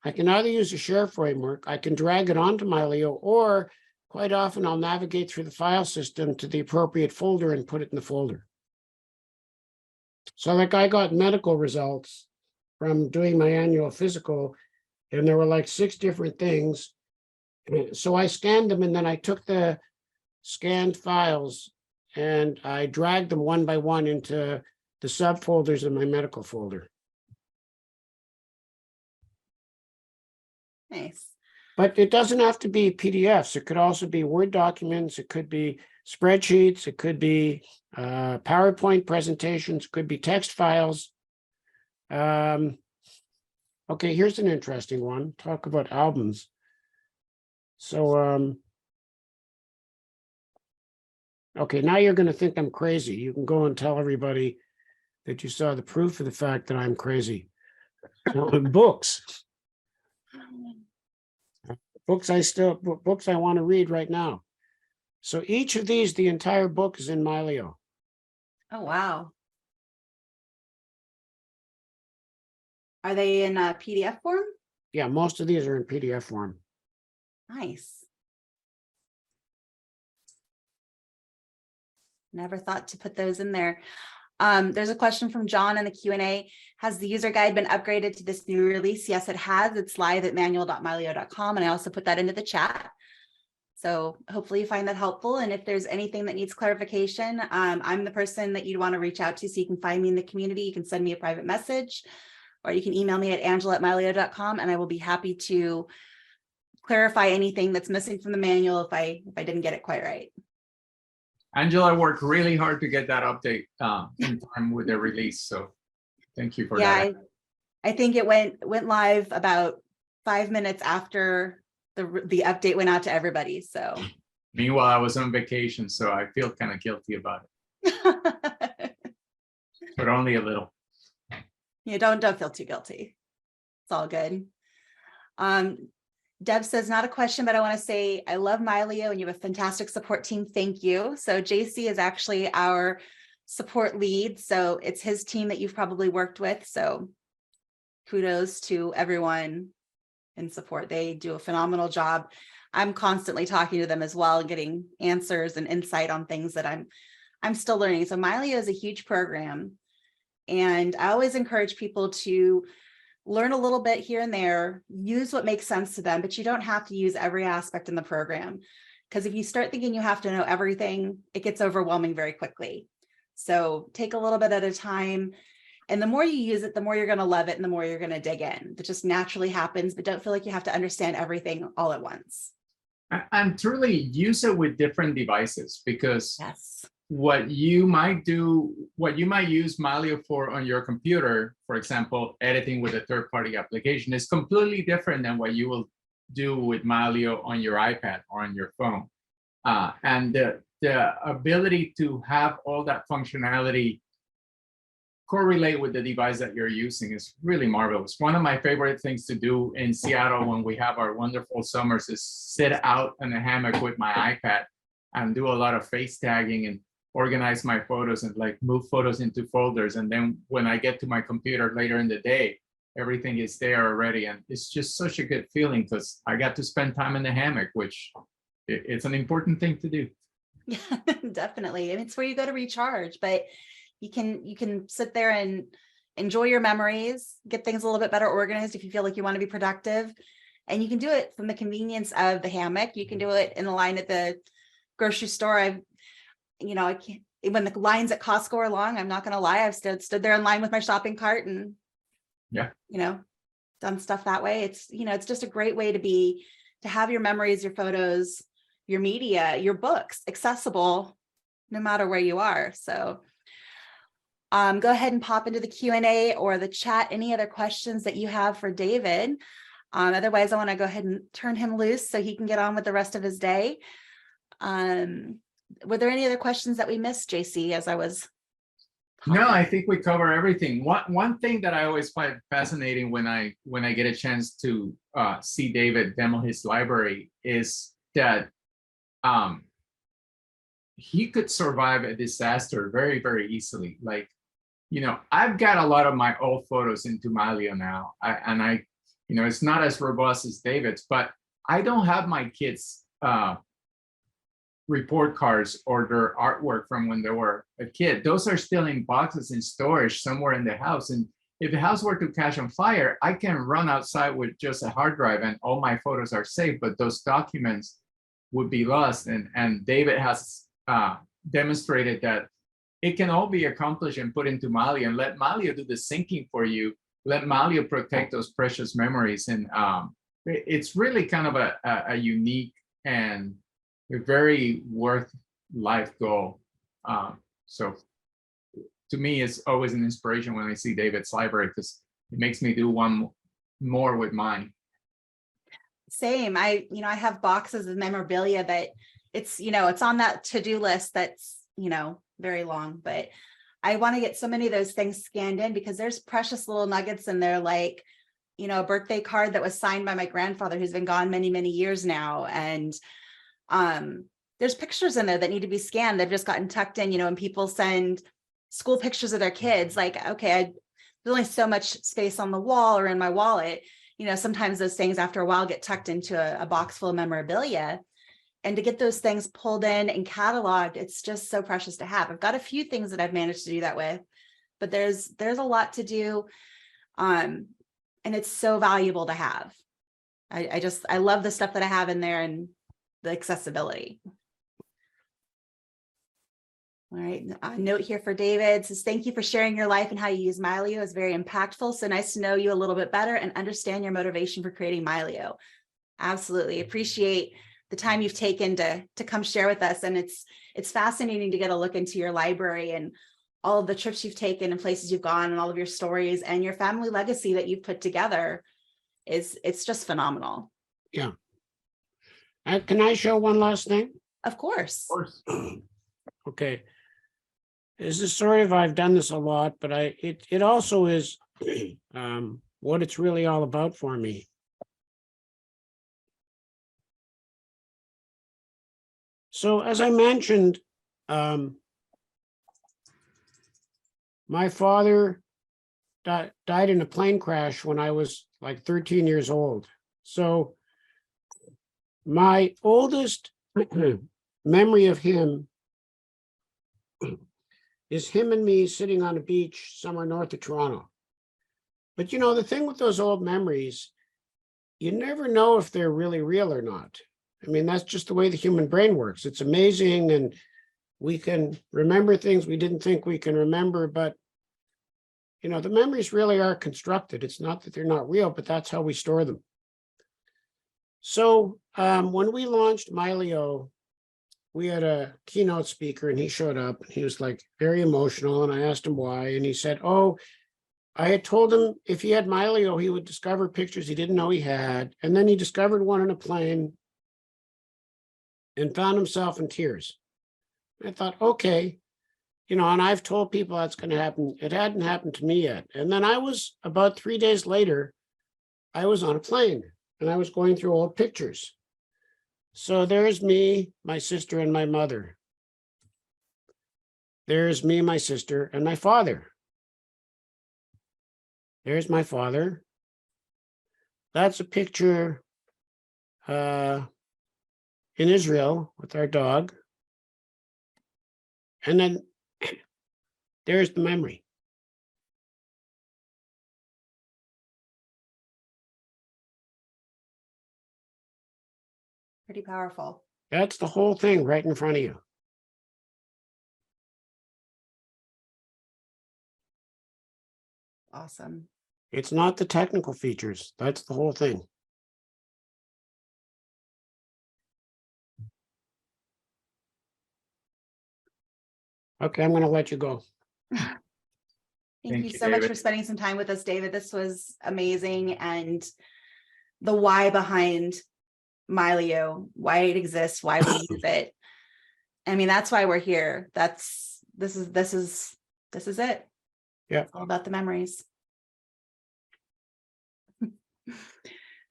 S8: I can either use the share framework, I can drag it onto Mylio, or quite often I'll navigate through the file system to the appropriate folder and put it in the folder. So like I got medical results from doing my annual physical, and there were like 6 different things. So I scanned them, and then I took the scanned files and I dragged them one by one into the subfolders in my medical folder.
S2: Nice.
S8: But it doesn't have to be PDFs. It could also be Word documents. It could be spreadsheets. It could be PowerPoint presentations. It could be text files. Okay, here's an interesting one. Talk about albums. So, okay, now you're going to think I'm crazy. You can go and tell everybody that you saw the proof of the fact that I'm crazy. Books. Books I want to read right now. So each of these, the entire book is in Mylio.
S2: Oh, wow. Are they in a PDF form?
S8: Yeah, most of these are in PDF form.
S2: Nice. Never thought to put those in there. There's a question from John in the Q&A. Has the user guide been upgraded to this new release? Yes, it has. It's live at manual.mylio.com. And I also put that into the chat. So hopefully you find that helpful. And if there's anything that needs clarification, I'm the person that you'd want to reach out to. So you can find me in the community. You can send me a private message, or you can email me at angela@mylio.com, and I will be happy to clarify anything that's missing from the manual if I didn't get it quite right.
S3: Angela worked really hard to get that update in time with the release. So thank you for that.
S2: I think it went live about 5 minutes after the update went out to everybody. So
S3: Meanwhile, I was on vacation, so I feel kind of guilty about it, but only a little.
S2: don't feel too guilty. It's all good. Deb says, not a question, but I want to say I love Mylio and you have a fantastic support team. Thank you. So JC is actually our support lead. So it's his team that you've probably worked with. So kudos to everyone in support. They do a phenomenal job. I'm constantly talking to them as well, getting answers and insight on things that I'm still learning. So Mylio is a huge program. And I always encourage people to learn a little bit here and there, use what makes sense to them, but you don't have to use every aspect in the program. Because if you start thinking you have to know everything, it gets overwhelming very quickly. So take a little bit at a time. And the more you use it, the more you're going to love it and the more you're going to dig in. That just naturally happens, but don't feel like you have to understand everything all at once.
S3: And truly use it with different devices, because
S2: Yes.
S3: what you might use Mylio for on your computer, for example, editing with a third-party application, is completely different than what you will do with Mylio on your iPad or on your phone. And the ability to have all that functionality correlate with the device that you're using is really marvelous. One of my favorite things to do in Seattle when we have our wonderful summers is sit out in a hammock with my iPad and do a lot of face tagging and organize my photos and like move photos into folders. And then when I get to my computer later in the day, everything is there already. And it's just such a good feeling because I got to spend time in the hammock, which it's an important thing to do.
S2: Yeah, definitely. And it's where you go to recharge, but you can sit there and enjoy your memories, get things a little bit better organized if you feel like you want to be productive. And you can do it from the convenience of the hammock. You can do it in the line at the grocery store. I can't, when the lines at Costco are long, I'm not going to lie, I've stood there in line with my shopping cart and, done stuff that way. It's just a great way to have your memories, your photos, your media, your books accessible no matter where you are. So go ahead and pop into the Q&A or the chat, any other questions that you have for David. Otherwise, I want to go ahead and turn him loose so he can get on with the rest of his day. Were there any other questions that we missed, JC, as I was?
S3: No, I think we cover everything. One thing that I always find fascinating when I get a chance to see David demo his library is that he could survive a disaster very, very easily. Like, I've got a lot of my old photos into Mylio now, and it's not as robust as David's, but I don't have my kids' report cards or their artwork from when they were a kid. Those are still in boxes in storage somewhere in the house. And if the house were to catch on fire, I can run outside with just a hard drive and all my photos are safe, but those documents would be lost. And David has demonstrated that it can all be accomplished and put into Mylio, and let Mylio do the syncing for you. Let Mylio protect those precious memories. And it's really kind of a unique and a very worth life goal. So to me, it's always an inspiration when I see David's library, because it makes me do one more with mine.
S2: Same. I have boxes of memorabilia that it's on that to-do list that's, very long, but I want to get so many of those things scanned in because there's precious little nuggets in there, like, a birthday card that was signed by my grandfather who's been gone many, many years now. And there's pictures in there that need to be scanned. They've just gotten tucked in, and people send school pictures of their kids. Like, okay, there's only so much space on the wall or in my wallet. Sometimes those things after a while get tucked into a box full of memorabilia. And to get those things pulled in and cataloged, it's just so precious to have. I've got a few things that I've managed to do that with, but there's a lot to do. And it's so valuable to have. I love the stuff that I have in there and the accessibility. All right, a note here for David says, thank you for sharing your life and how you use Mylio. It's very impactful. So nice to know you a little bit better and understand your motivation for creating Mylio. Absolutely appreciate the time you've taken to come share with us. And it's fascinating to get a look into your library and all of the trips you've taken and places you've gone and all of your stories and your family legacy that you've put together. It's just phenomenal.
S8: Yeah. Can I show one last thing?
S2: Of course.
S8: Okay. This is sort of, I've done this a lot, but it also is what it's really all about for me. So as I mentioned, my father died in a plane crash when I was like 13 years old. So my oldest memory of him is him and me sitting on a beach somewhere north of Toronto. But you know, the thing with those old memories, you never know if they're really real or not. I mean, that's just the way the human brain works. It's amazing, and we can remember things we didn't think we can remember, but you know, the memories really are constructed. It's not that they're not real, but that's how we store them. So when we launched Mylio, we had a keynote speaker and he showed up and he was like very emotional, and I asked him why, and he said, oh, I had told him if he had Mylio, he would discover pictures he didn't know he had. And then he discovered one in a plane and found himself in tears. I thought, okay, you know, and I've told people that's going to happen. It hadn't happened to me yet. And then I was about 3 days later, I was on a plane and I was going through old pictures. So there's me, my sister, and my mother. There's me, my sister, and my father. There's my father. That's a picture in Israel with our dog. And then there's the memory.
S2: Pretty powerful.
S8: That's the whole thing right in front of you.
S2: Awesome.
S8: It's not the technical features. That's the whole thing. Okay, I'm going to let you go.
S2: Thank you so much for spending some time with us, David. This was amazing. And the why behind Mylio, why it exists, why we use it. I mean, that's why we're here. This is it.
S8: Yeah.
S2: It's all about the memories.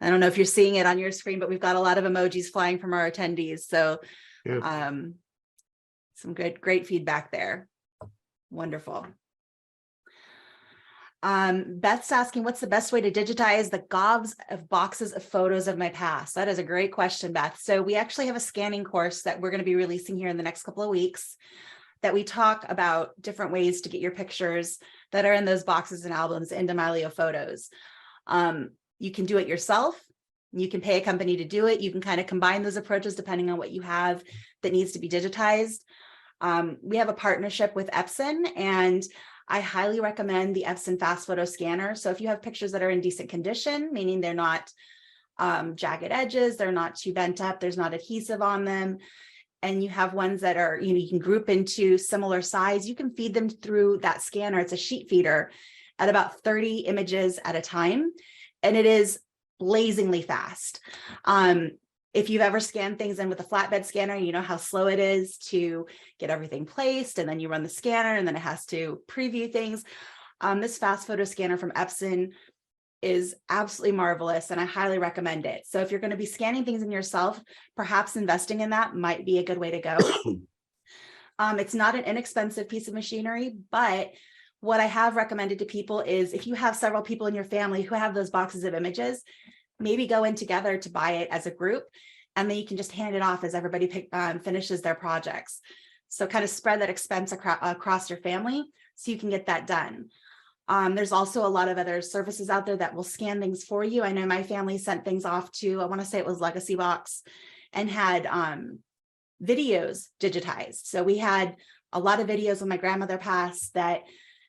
S2: I don't know if you're seeing it on your screen, but we've got a lot of emojis flying from our attendees. So
S8: Yeah.
S2: some great feedback there. Wonderful. Beth's asking, what's the best way to digitize the gobs of boxes of photos of my past? That is a great question, Beth. So we actually have a scanning course that we're going to be releasing here in the next couple of weeks that we talk about different ways to get your pictures that are in those boxes and albums into Mylio Photos. You can do it yourself. You can pay a company to do it. You can kind of combine those approaches depending on what you have that needs to be digitized. We have a partnership with Epson, and I highly recommend the Epson Fast Photo Scanner. So if you have pictures that are in decent condition, meaning they're not jagged edges, they're not too bent up, there's not adhesive on them, and you have ones that are, you know, you can group into similar size, you can feed them through that scanner. It's a sheet feeder at about 30 images at a time, and it is blazingly fast. If you've ever scanned things in with a flatbed scanner, you know how slow it is to get everything placed, and then you run the scanner and then it has to preview things. This Fast Photo Scanner from Epson is absolutely marvelous, and I highly recommend it. So if you're going to be scanning things in yourself, perhaps investing in that might be a good way to go. It's not an inexpensive piece of machinery, but what I have recommended to people is if you have several people in your family who have those boxes of images, maybe go in together to buy it as a group, and then you can just hand it off as everybody finishes their projects. So kind of spread that expense across your family so you can get that done. There's also a lot of other services out there that will scan things for you. I know my family sent things off to, I want to say it was Legacy Box, and had videos digitized. So we had a lot of videos when my grandmother passed that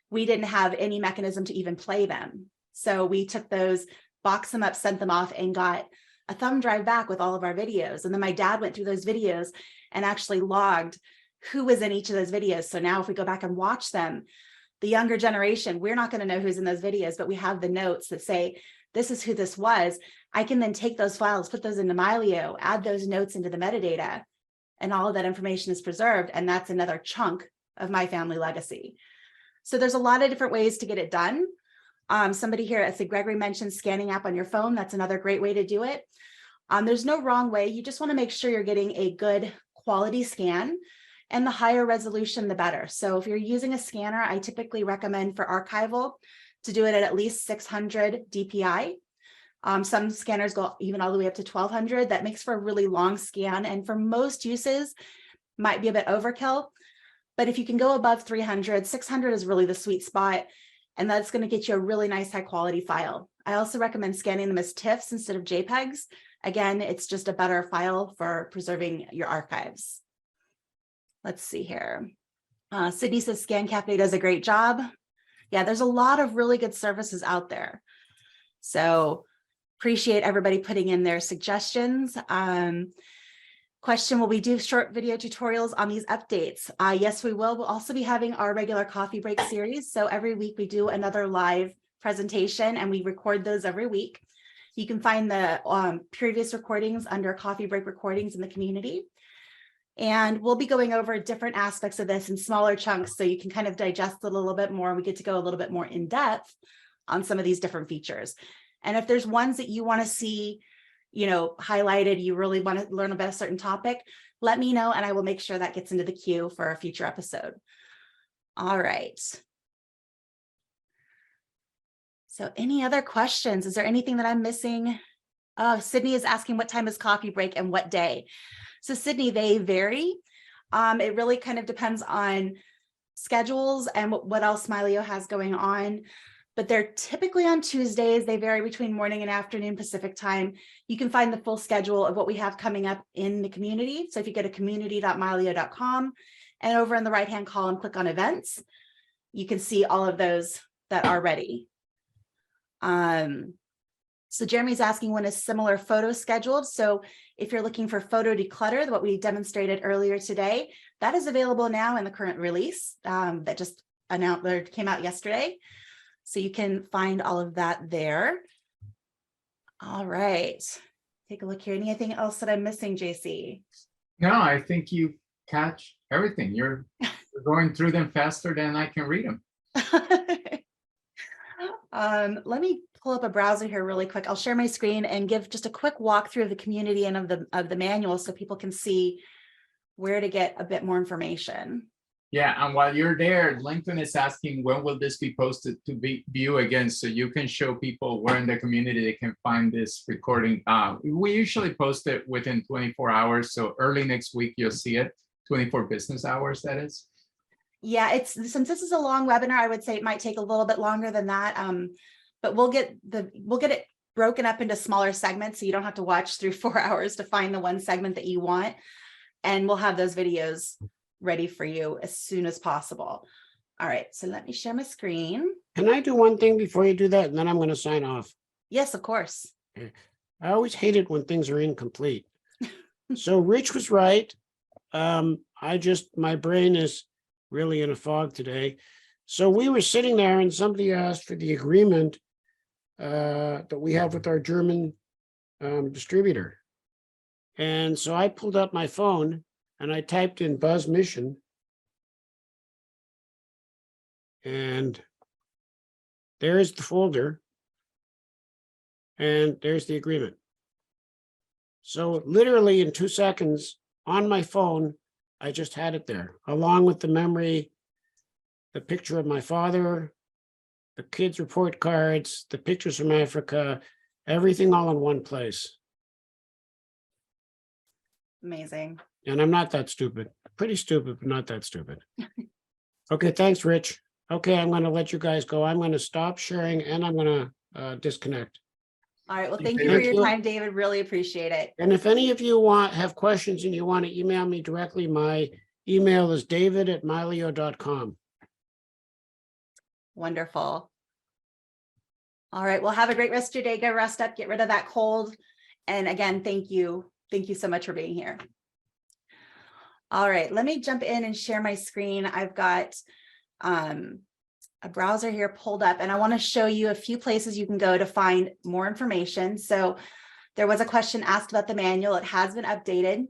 S2: we didn't have any mechanism to even play them. So we took those, boxed them up, sent them off, and got a thumb drive back with all of our videos. And then my dad went through those videos and actually logged who was in each of those videos. So now if we go back and watch them, the younger generation, we're not going to know who's in those videos, but we have the notes that say, this is who this was. I can then take those files, put those into Mylio, add those notes into the metadata, and all of that information is preserved. And that's another chunk of my family legacy. So there's a lot of different ways to get it done. Somebody here, I think Gregory mentioned scanning app on your phone. That's another great way to do it. There's no wrong way. You just want to make sure you're getting a good quality scan, and the higher resolution, the better. So if you're using a scanner, I typically recommend for archival to do it at least 600 DPI. Some scanners go even all the way up to 1200. That makes for a really long scan. And for most uses, might be a bit overkill. But if you can go above 300, 600 is really the sweet spot. And that's going to get you a really nice high quality file. I also recommend scanning them as TIFFs instead of JPEGs. Again, it's just a better file for preserving your archives. Let's see here. Sydney says Scan Cafe does a great job. Yeah, there's a lot of really good services out there. So appreciate everybody putting in their suggestions. Question, will we do short video tutorials on these updates? Yes, we will. We'll also be having our regular coffee break series. So every week we do another live presentation and we record those every week. You can find the previous recordings under coffee break recordings in the community. And we'll be going over different aspects of this in smaller chunks so you can kind of digest it a little bit more. We get to go a little bit more in depth on some of these different features. And if there's ones that you want to see, you know, highlighted, you really want to learn about a certain topic, let me know and I will make sure that gets into the queue for a future episode. All right. So any other questions? Is there anything that I'm missing? Oh, Sydney is asking what time is coffee break and what day? So Sydney, they vary. It really kind of depends on schedules and what else Mylio has going on. But they're typically on Tuesdays. They vary between morning and afternoon Pacific time. You can find the full schedule of what we have coming up in the community. So if you go to community.mylio.com and over in the right-hand column, click on events, you can see all of those that are ready. So Jeremy's asking when a similar photo scheduled. So if you're looking for photo declutter, what we demonstrated earlier today, that is available now in the current release that just announced or came out yesterday. So you can find all of that there. All right. Take a look here. Anything else that I'm missing, JC?
S3: No, I think you catch everything. You're going through them faster than I can read them.
S2: Let me pull up a browser here really quick. I'll share my screen and give just a quick walkthrough of the community and of the manual so people can see where to get a bit more information.
S3: Yeah, and while you're there, Lincoln is asking when will this be posted to be view again, so you can show people where in the community they can find this recording. We usually post it within 24 hours, so early next week you'll see it. 24 business hours, that is.
S2: Yeah, since this is a long webinar, I would say it might take a little bit longer than that. But we'll get it broken up into smaller segments so you don't have to watch through 4 hours to find the one segment that you want. And we'll have those videos ready for you as soon as possible. All right, so let me share my screen.
S8: Can I do one thing before you do that? And then I'm going to sign off.
S2: Yes, of course.
S8: I always hate it when things are incomplete. So Rich was right. My brain is really in a fog today. So we were sitting there and somebody asked for the agreement that we have with our German distributor. And so I pulled up my phone and I typed in Buzz Mission. And there's the folder. And there's the agreement. So literally in 2 seconds on my phone, I just had it there, along with the memory, the picture of my father, the kids' report cards, the pictures from Africa, everything all in one place.
S2: Amazing.
S8: And I'm not that stupid. Pretty stupid, but not that stupid. Okay, thanks, Rich. Okay, I'm going to let you guys go. I'm going to stop sharing and I'm going to disconnect.
S2: All right. Well, thank you for your time, David. Really appreciate it.
S8: And if any of you have questions and you want to email me directly, my email is david@mylio.com.
S2: Wonderful. All right. Well, have a great rest of your day. Go rest up, get rid of that cold. And again, thank you. Thank you so much for being here. All right. Let me jump in and share my screen. I've got a browser here pulled up and I want to show you a few places you can go to find more information. So there was a question asked about the manual. It has been updated.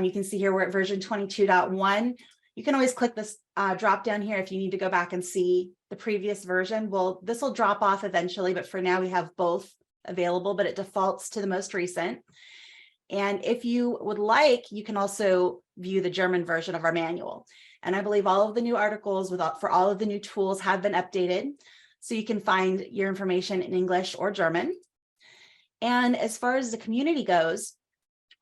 S2: You can see here we're at version 22.1. You can always click this drop down here if you need to go back and see the previous version. Well, this will drop off eventually, but for now we have both available, but it defaults to the most recent. And if you would like, you can also view the German version of our manual. And I believe all of the new articles for all of the new tools have been updated. So you can find your information in English or German. And as far as the community goes,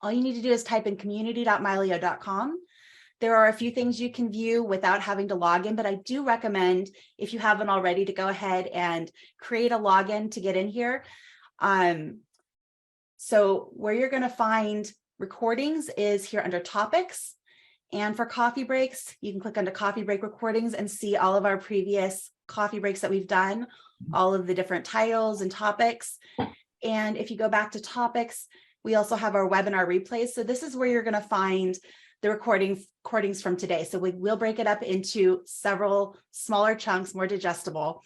S2: all you need to do is type in community.mylio.com. There are a few things you can view without having to log in, but I do recommend, if you haven't already, to go ahead and create a login to get in here. So where you're going to find recordings is here under topics. And for coffee breaks, you can click onto coffee break recordings and see all of our previous coffee breaks that we've done, all of the different titles and topics. And if you go back to topics, we also have our webinar replays. So this is where you're going to find the recordings from today. So we will break it up into several smaller chunks, more digestible,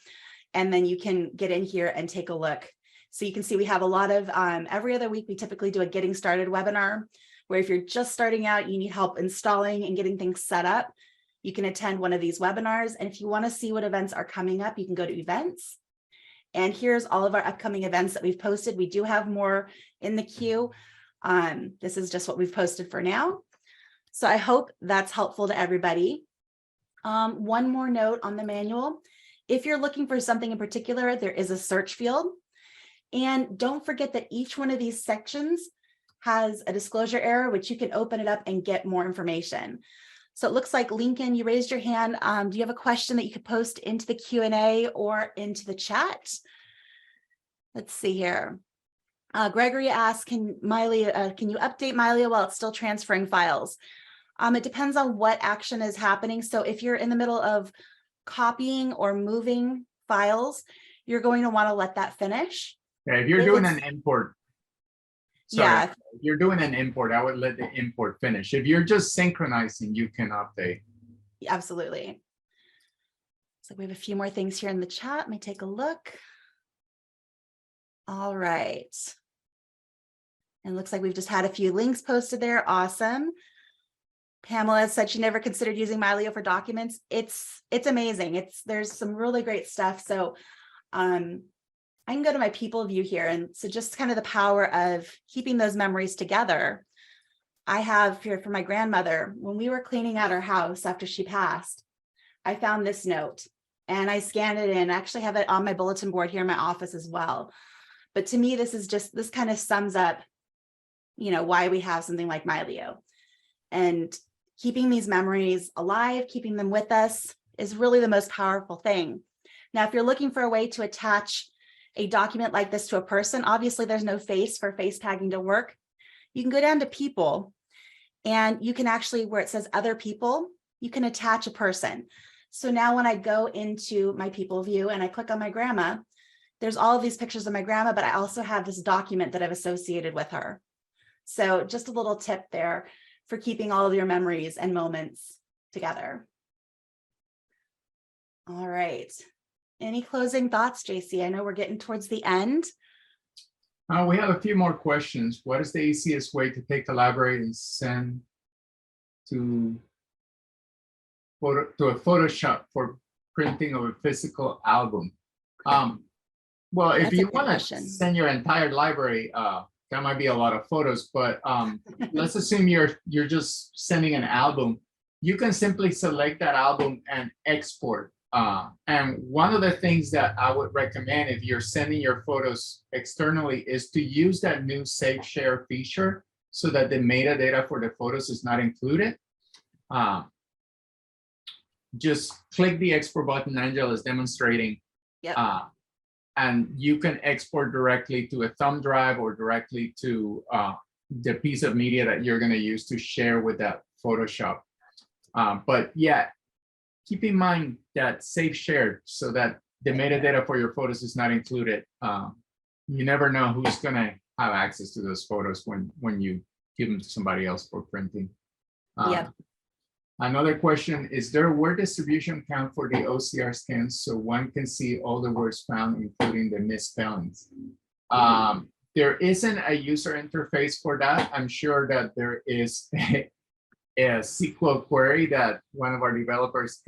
S2: and then you can get in here and take a look. So you can see we have a lot of, every other week, we typically do a getting started webinar, where if you're just starting out, you need help installing and getting things set up, you can attend one of these webinars. And if you want to see what events are coming up, you can go to events. And here's all of our upcoming events that we've posted. We do have more in the queue. This is just what we've posted for now. So I hope that's helpful to everybody. One more note on the manual. If you're looking for something in particular, there is a search field. And don't forget that each one of these sections has a disclosure error, which you can open it up and get more information. So it looks like Lincoln, you raised your hand. Do you have a question that you could post into the Q&A or into the chat? Let's see here. Gregory asked, can you update Mylio while it's still transferring files? It depends on what action is happening. So if you're in the middle of copying or moving files, you're going to want to let that finish.
S3: Yeah, if you're doing an import, sorry,
S2: Yeah.
S3: if you're doing an import, I would let the import finish. If you're just synchronizing, you can update.
S2: Absolutely. So we have a few more things here in the chat. Let me take a look. All right. And it looks like we've just had a few links posted there. Awesome. Pamela said she never considered using Mylio for documents. It's amazing. There's some really great stuff. So I can go to my people view here. And so just kind of the power of keeping those memories together. I have here for my grandmother, when we were cleaning out our house after she passed, I found this note and I scanned it in. I actually have it on my bulletin board here in my office as well. But to me, this kind of sums up, why we have something like Mylio. And keeping these memories alive, keeping them with us is really the most powerful thing. Now, if you're looking for a way to attach a document like this to a person, obviously there's no face for face tagging to work. You can go down to people and you can actually, where it says other people, you can attach a person. So now when I go into my people view and I click on my grandma, there's all of these pictures of my grandma, but I also have this document that I've associated with her. So just a little tip there for keeping all of your memories and moments together. All right. Any closing thoughts, JC? I know we're getting towards the end.
S3: We have a few more questions. What is the easiest way to take the library and send to a Photoshop for printing of a physical album? Well, if you want to send your entire library, that might be a lot of photos, but let's assume you're just sending an album. You can simply select that album and export. And one of the things that I would recommend if you're sending your photos externally is to use that new Save Share feature so that the metadata for the photos is not included. Just click the export button Angela is demonstrating.
S2: Yep.
S3: And you can export directly to a thumb drive or directly to the piece of media that you're going to use to share with that Photoshop. But yeah, keep in mind that Save Shared so that the metadata for your photos is not included. You never know who's going to have access to those photos when you give them to somebody else for printing.
S2: Yep.
S3: Another question, is there a word distribution count for the OCR scans so one can see all the words found, including the misspellings? There isn't a user interface for that. I'm sure that there is a SQL query that one of our developers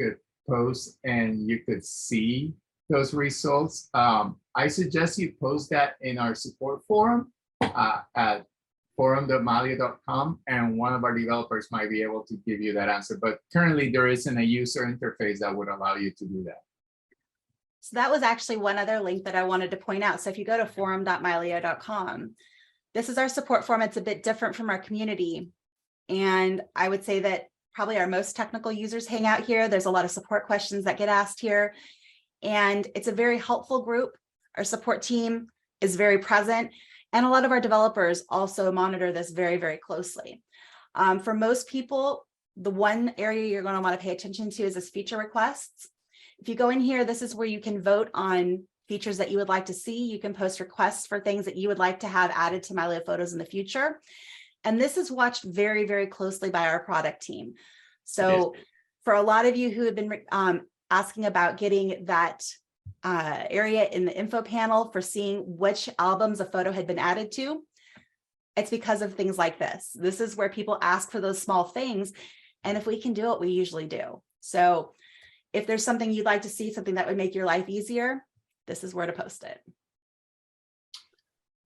S3: post and you could see those results, I suggest you post that in our support forum at forum.mylio.com, and one of our developers might be able to give you that answer. But currently there isn't a user interface that would allow you to do that.
S2: So that was actually one other link that I wanted to point out. So if you go to forum.mylio.com, this is our support forum. It's a bit different from our community. And I would say that probably our most technical users hang out here. There's a lot of support questions that get asked here. And it's a very helpful group. Our support team is very present. And a lot of our developers also monitor this very, very closely. For most people, the one area you're going to want to pay attention to is this feature requests. If you go in here, this is where you can vote on features that you would like to see. You can post requests for things that you would like to have added to Mylio Photos in the future. And this is watched very, very closely by our product team. So for a lot of you who have been asking about getting that area in the info panel for seeing which albums a photo had been added to, it's because of things like this. This is where people ask for those small things. And if we can do it, we usually do. So if there's something you'd like to see, something that would make your life easier, this is where to post it.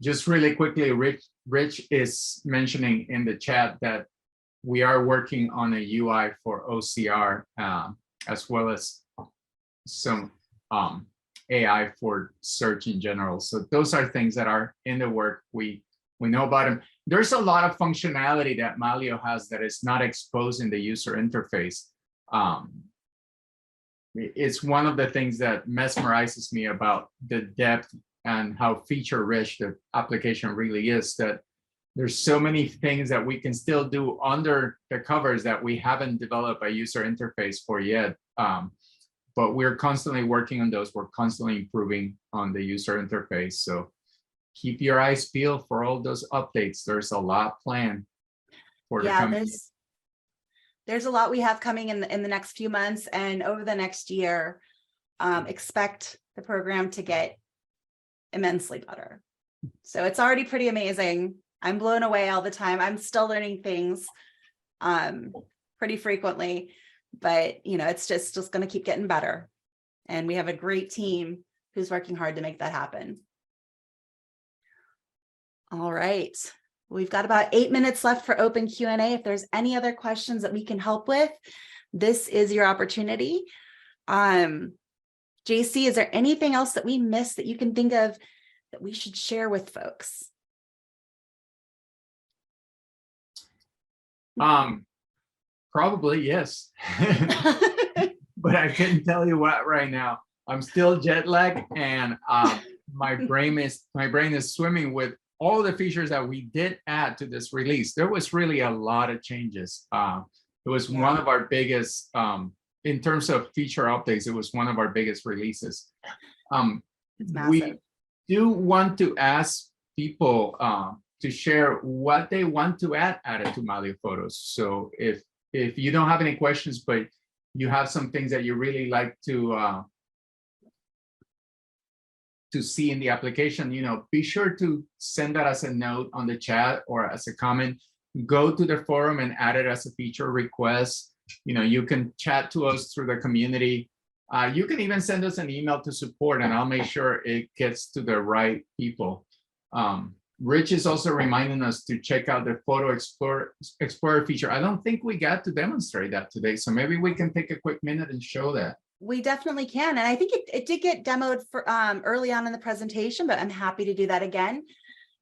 S3: Just really quickly, Rich is mentioning in the chat that we are working on a UI for OCR, as well as some AI for search in general. So those are things that are in the work. We know about them. There's a lot of functionality that Mylio has that is not exposed in the user interface. It's one of the things that mesmerizes me about the depth and how feature rich the application really is, that there's so many things that we can still do under the covers that we haven't developed a user interface for yet. But we're constantly working on those. We're constantly improving on the user interface. So keep your eyes peeled for all those updates. There's a lot planned for the coming.
S2: There's a lot we have coming in the next few months and over the next year. Expect the program to get immensely better. So it's already pretty amazing. I'm blown away all the time. I'm still learning things pretty frequently, but it's just going to keep getting better. And we have a great team who's working hard to make that happen. All right. We've got about 8 minutes left for open Q&A. If there's any other questions that we can help with, this is your opportunity. JC, is there anything else that we missed that you can think of that we should share with folks?
S3: Probably, yes. But I couldn't tell you what right now. I'm still jet lagged, and my brain is swimming with all the features that we did add to this release. There was really a lot of changes. It was one of our biggest, in terms of feature updates, it was one of our biggest releases. We do want to ask people to share what they want to add added to Mylio Photos. So if you don't have any questions, but you have some things that you really like to see in the application, be sure to send that as a note on the chat or as a comment. Go to the forum and add it as a feature request. You can chat to us through the community. You can even send us an email to support, and I'll make sure it gets to the right people. Rich is also reminding us to check out the Photo Explorer feature. I don't think we got to demonstrate that today, so maybe we can take a quick minute and show that.
S2: We definitely can. And I think it did get demoed for early on in the presentation, but I'm happy to do that again.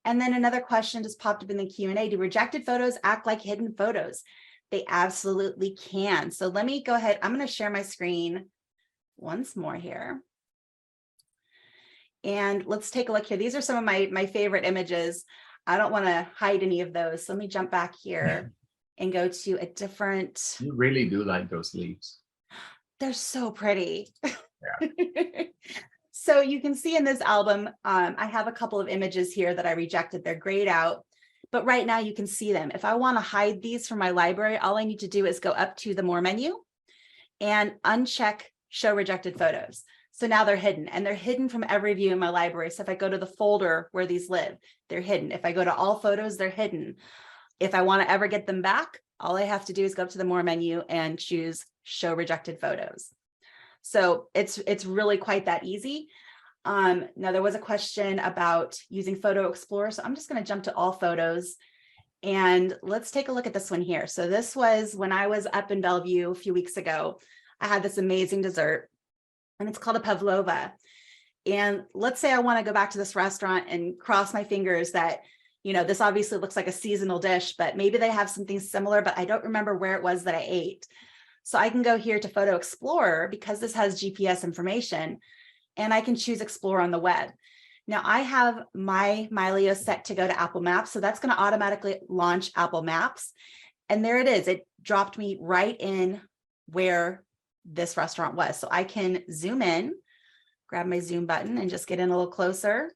S2: And then another question just popped up in the Q&A. Do rejected photos act like hidden photos? They absolutely can. So let me go ahead. I'm going to share my screen once more here. And let's take a look here. These are some of my favorite images. I don't want to hide any of those. So let me jump back here and go to a different.
S3: You really do like those leaves.
S2: They're so pretty.
S3: Yeah.
S2: So you can see in this album, I have a couple of images here that I rejected. They're grayed out, but right now you can see them. If I want to hide these from my library, all I need to do is go up to the More menu and uncheck Show Rejected Photos. So now they're hidden, and they're hidden from every view in my library. So if I go to the folder where these live, they're hidden. If I go to all photos, they're hidden. If I want to ever get them back, all I have to do is go up to the More menu and choose Show Rejected Photos. So it's really quite that easy. Now there was a question about using Photo Explorer. So I'm just going to jump to all photos and let's take a look at this one here. So this was when I was up in Bellevue a few weeks ago. I had this amazing dessert and it's called a pavlova. And let's say I want to go back to this restaurant and cross my fingers that, you know, this obviously looks like a seasonal dish, but maybe they have something similar, but I don't remember where it was that I ate. So I can go here to Photo Explorer because this has GPS information and I can choose Explore on the web. Now I have my Mylio set to go to Apple Maps. So that's going to automatically launch Apple Maps. And there it is. It dropped me right in where this restaurant was. So I can zoom in, grab my zoom button and just get in a little closer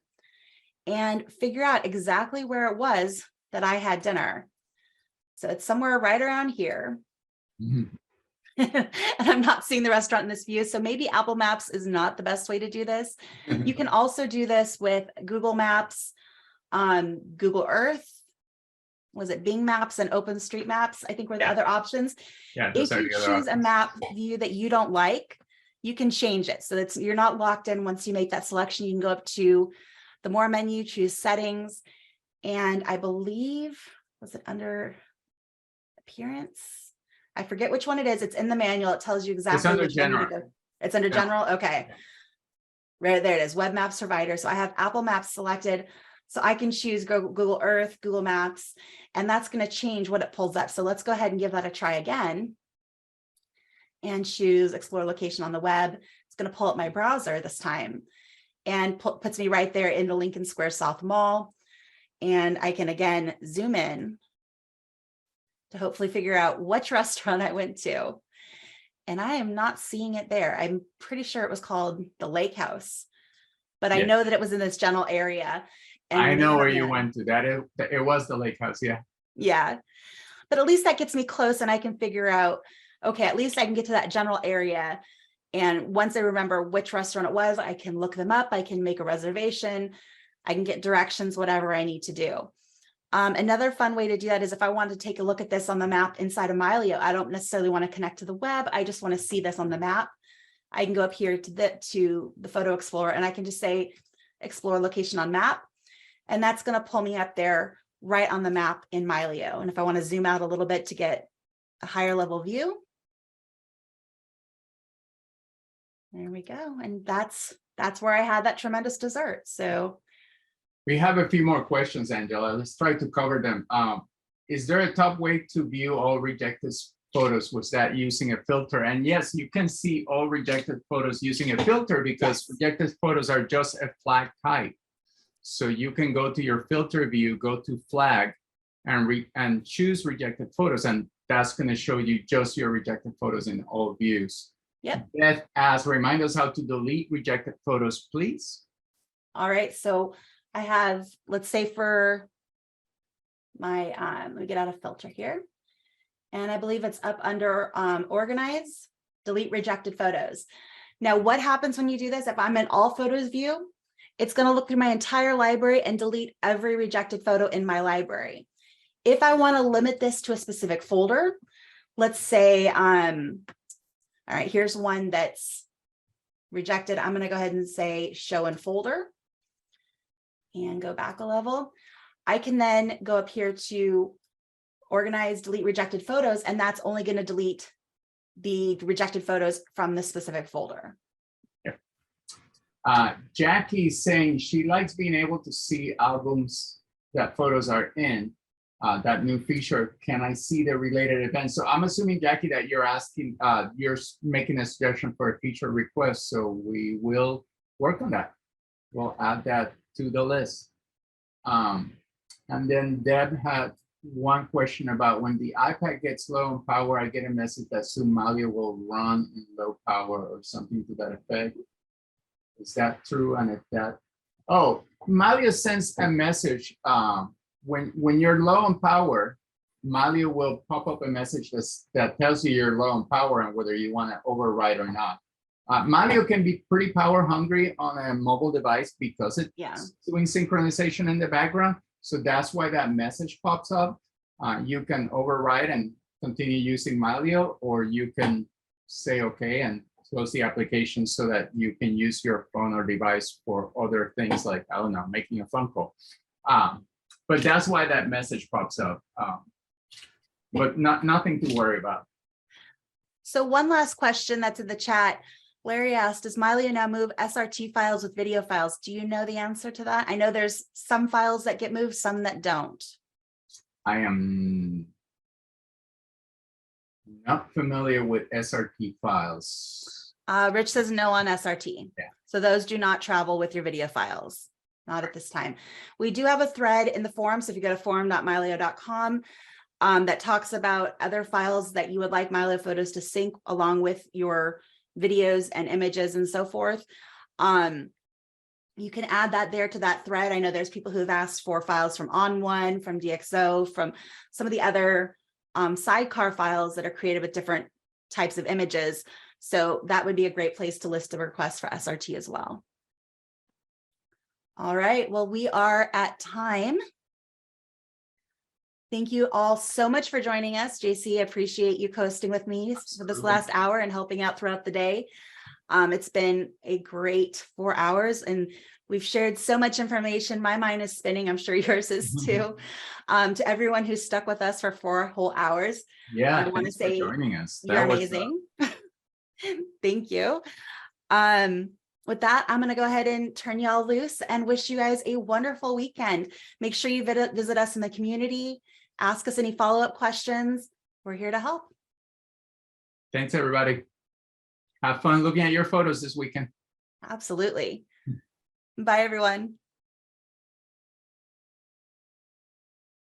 S2: and figure out exactly where it was that I had dinner. So it's somewhere right around here.
S3: Mhm.
S2: And I'm not seeing the restaurant in this view. So maybe Apple Maps is not the best way to do this. You can also do this with Google Maps, Google Earth. Was it Bing Maps and OpenStreetMaps? I think were the
S3: Yeah.
S2: other options.
S3: Yeah,
S2: If
S3: those are
S2: you
S3: the other
S2: choose a
S3: options.
S2: map view that you don't like, you can change it. So that's you're not locked in once you make that selection. You can go up to the More menu, choose Settings, and I believe, was it under Appearance? I forget which one it is. It's in the manual. It tells you exactly
S3: under
S2: which menu to
S3: General.
S2: go. It's under
S3: Yeah.
S2: General. Okay.
S3: Yeah.
S2: Right there it is. Web Maps Provider. So I have Apple Maps selected. So I can choose Google Earth, Google Maps, and that's going to change what it pulls up. So let's go ahead and give that a try again. And choose Explore Location on the web. It's going to pull up my browser this time and puts me right there into Lincoln Square South Mall. And I can again zoom in to hopefully figure out which restaurant I went to. And I am not seeing it there. I'm pretty sure it was called the Lake House, but I
S3: Yes.
S2: know that it was in this general area. And
S3: I know where you
S2: man,
S3: went to. It was the lake house. Yeah.
S2: yeah, but at least that gets me close and I can figure out, okay, at least I can get to that general area. And once I remember which restaurant it was, I can look them up. I can make a reservation. I can get directions, whatever I need to do. Another fun way to do that is if I want to take a look at this on the map inside of Mylio, I don't necessarily want to connect to the web. I just want to see this on the map. I can go up here to the Photo Explorer and I can just say, Explore Location on Map. And that's going to pull me up there right on the map in Mylio. And if I want to zoom out a little bit to get a higher level view, there we go. And that's where I had that tremendous dessert. So
S3: We have a few more questions, Angela. Let's try to cover them. Is there a top way to view all rejected photos? Was that using a filter? And yes, you can see all rejected photos using a filter because
S2: yes.
S3: rejected photos are just a flag type. So you can go to your filter view, go to flag and choose rejected photos. And that's going to show you just your rejected photos in all views.
S2: Yep.
S3: Beth asks, remind us how to delete rejected photos, please.
S2: All right. So I have, let's say for my, let me get out of filter here. And I believe it's up under Organize, Delete Rejected Photos. Now, what happens when you do this? If I'm in All Photos view, it's going to look through my entire library and delete every rejected photo in my library. If I want to limit this to a specific folder, let's say, all right, here's one that's rejected. I'm going to go ahead and say Show in Folder and go back a level. I can then go up here to Organize, Delete Rejected Photos, and that's only going to delete the rejected photos from the specific folder.
S3: Jackie's saying she likes being able to see albums that photos are in, that new feature. Can I see the related events? So I'm assuming, Jackie, that you're asking, you're making a suggestion for a feature request. So we will work on that. We'll add that to the list. And then Deb had one question about when the iPad gets low in power, I get a message that soon Mylio will run in low power or something to that effect. Is that true? And if that, oh, Mylio sends a message when you're low on power, Mylio will pop up a message that tells you you're low on power and whether you want to override or not. Mylio can be pretty power hungry on a mobile device because it's doing synchronization in the background. So that's why that message pops up. You can override and continue using Mylio, or you can say okay and close the application so that you can use your phone or device for other things like, I don't know, making a phone call. But that's why that message pops up. But nothing to worry about.
S2: So one last question that's in the chat. Larry asked, does Mylio now move SRT files with video files? Do you know the answer to that? I know there's some files that get moved, some that don't.
S3: I am not familiar with SRT files.
S2: Rich says no on SRT.
S3: Yeah.
S2: So those do not travel with your video files, not at this time. We do have a thread in the forum. So if you go to forum.mylio.com, that talks about other files that you would like Mylio Photos to sync along with your videos and images and so forth. You can add that there to that thread. I know there's people who have asked for files from On1, from DxO, from some of the other sidecar files that are created with different types of images. So that would be a great place to list a request for SRT as well. All right, well, we are at time. Thank you all so much for joining us. JC, I appreciate you co-hosting with me for this last hour and helping out throughout the day. It's been a great 4 hours and we've shared so much information. My mind is spinning. I'm sure yours is too. To everyone who's stuck with us for 4 whole hours.
S3: Yeah,
S2: I want to say
S3: joining us.
S2: You're amazing. Thank you. With that, I'm going to go ahead and turn y'all loose and wish you guys a wonderful weekend. Make sure you visit us in the community. Ask us any follow-up questions. We're here to help.
S3: Thanks, everybody. Have fun looking at your photos this weekend.
S2: Absolutely. Bye, everyone.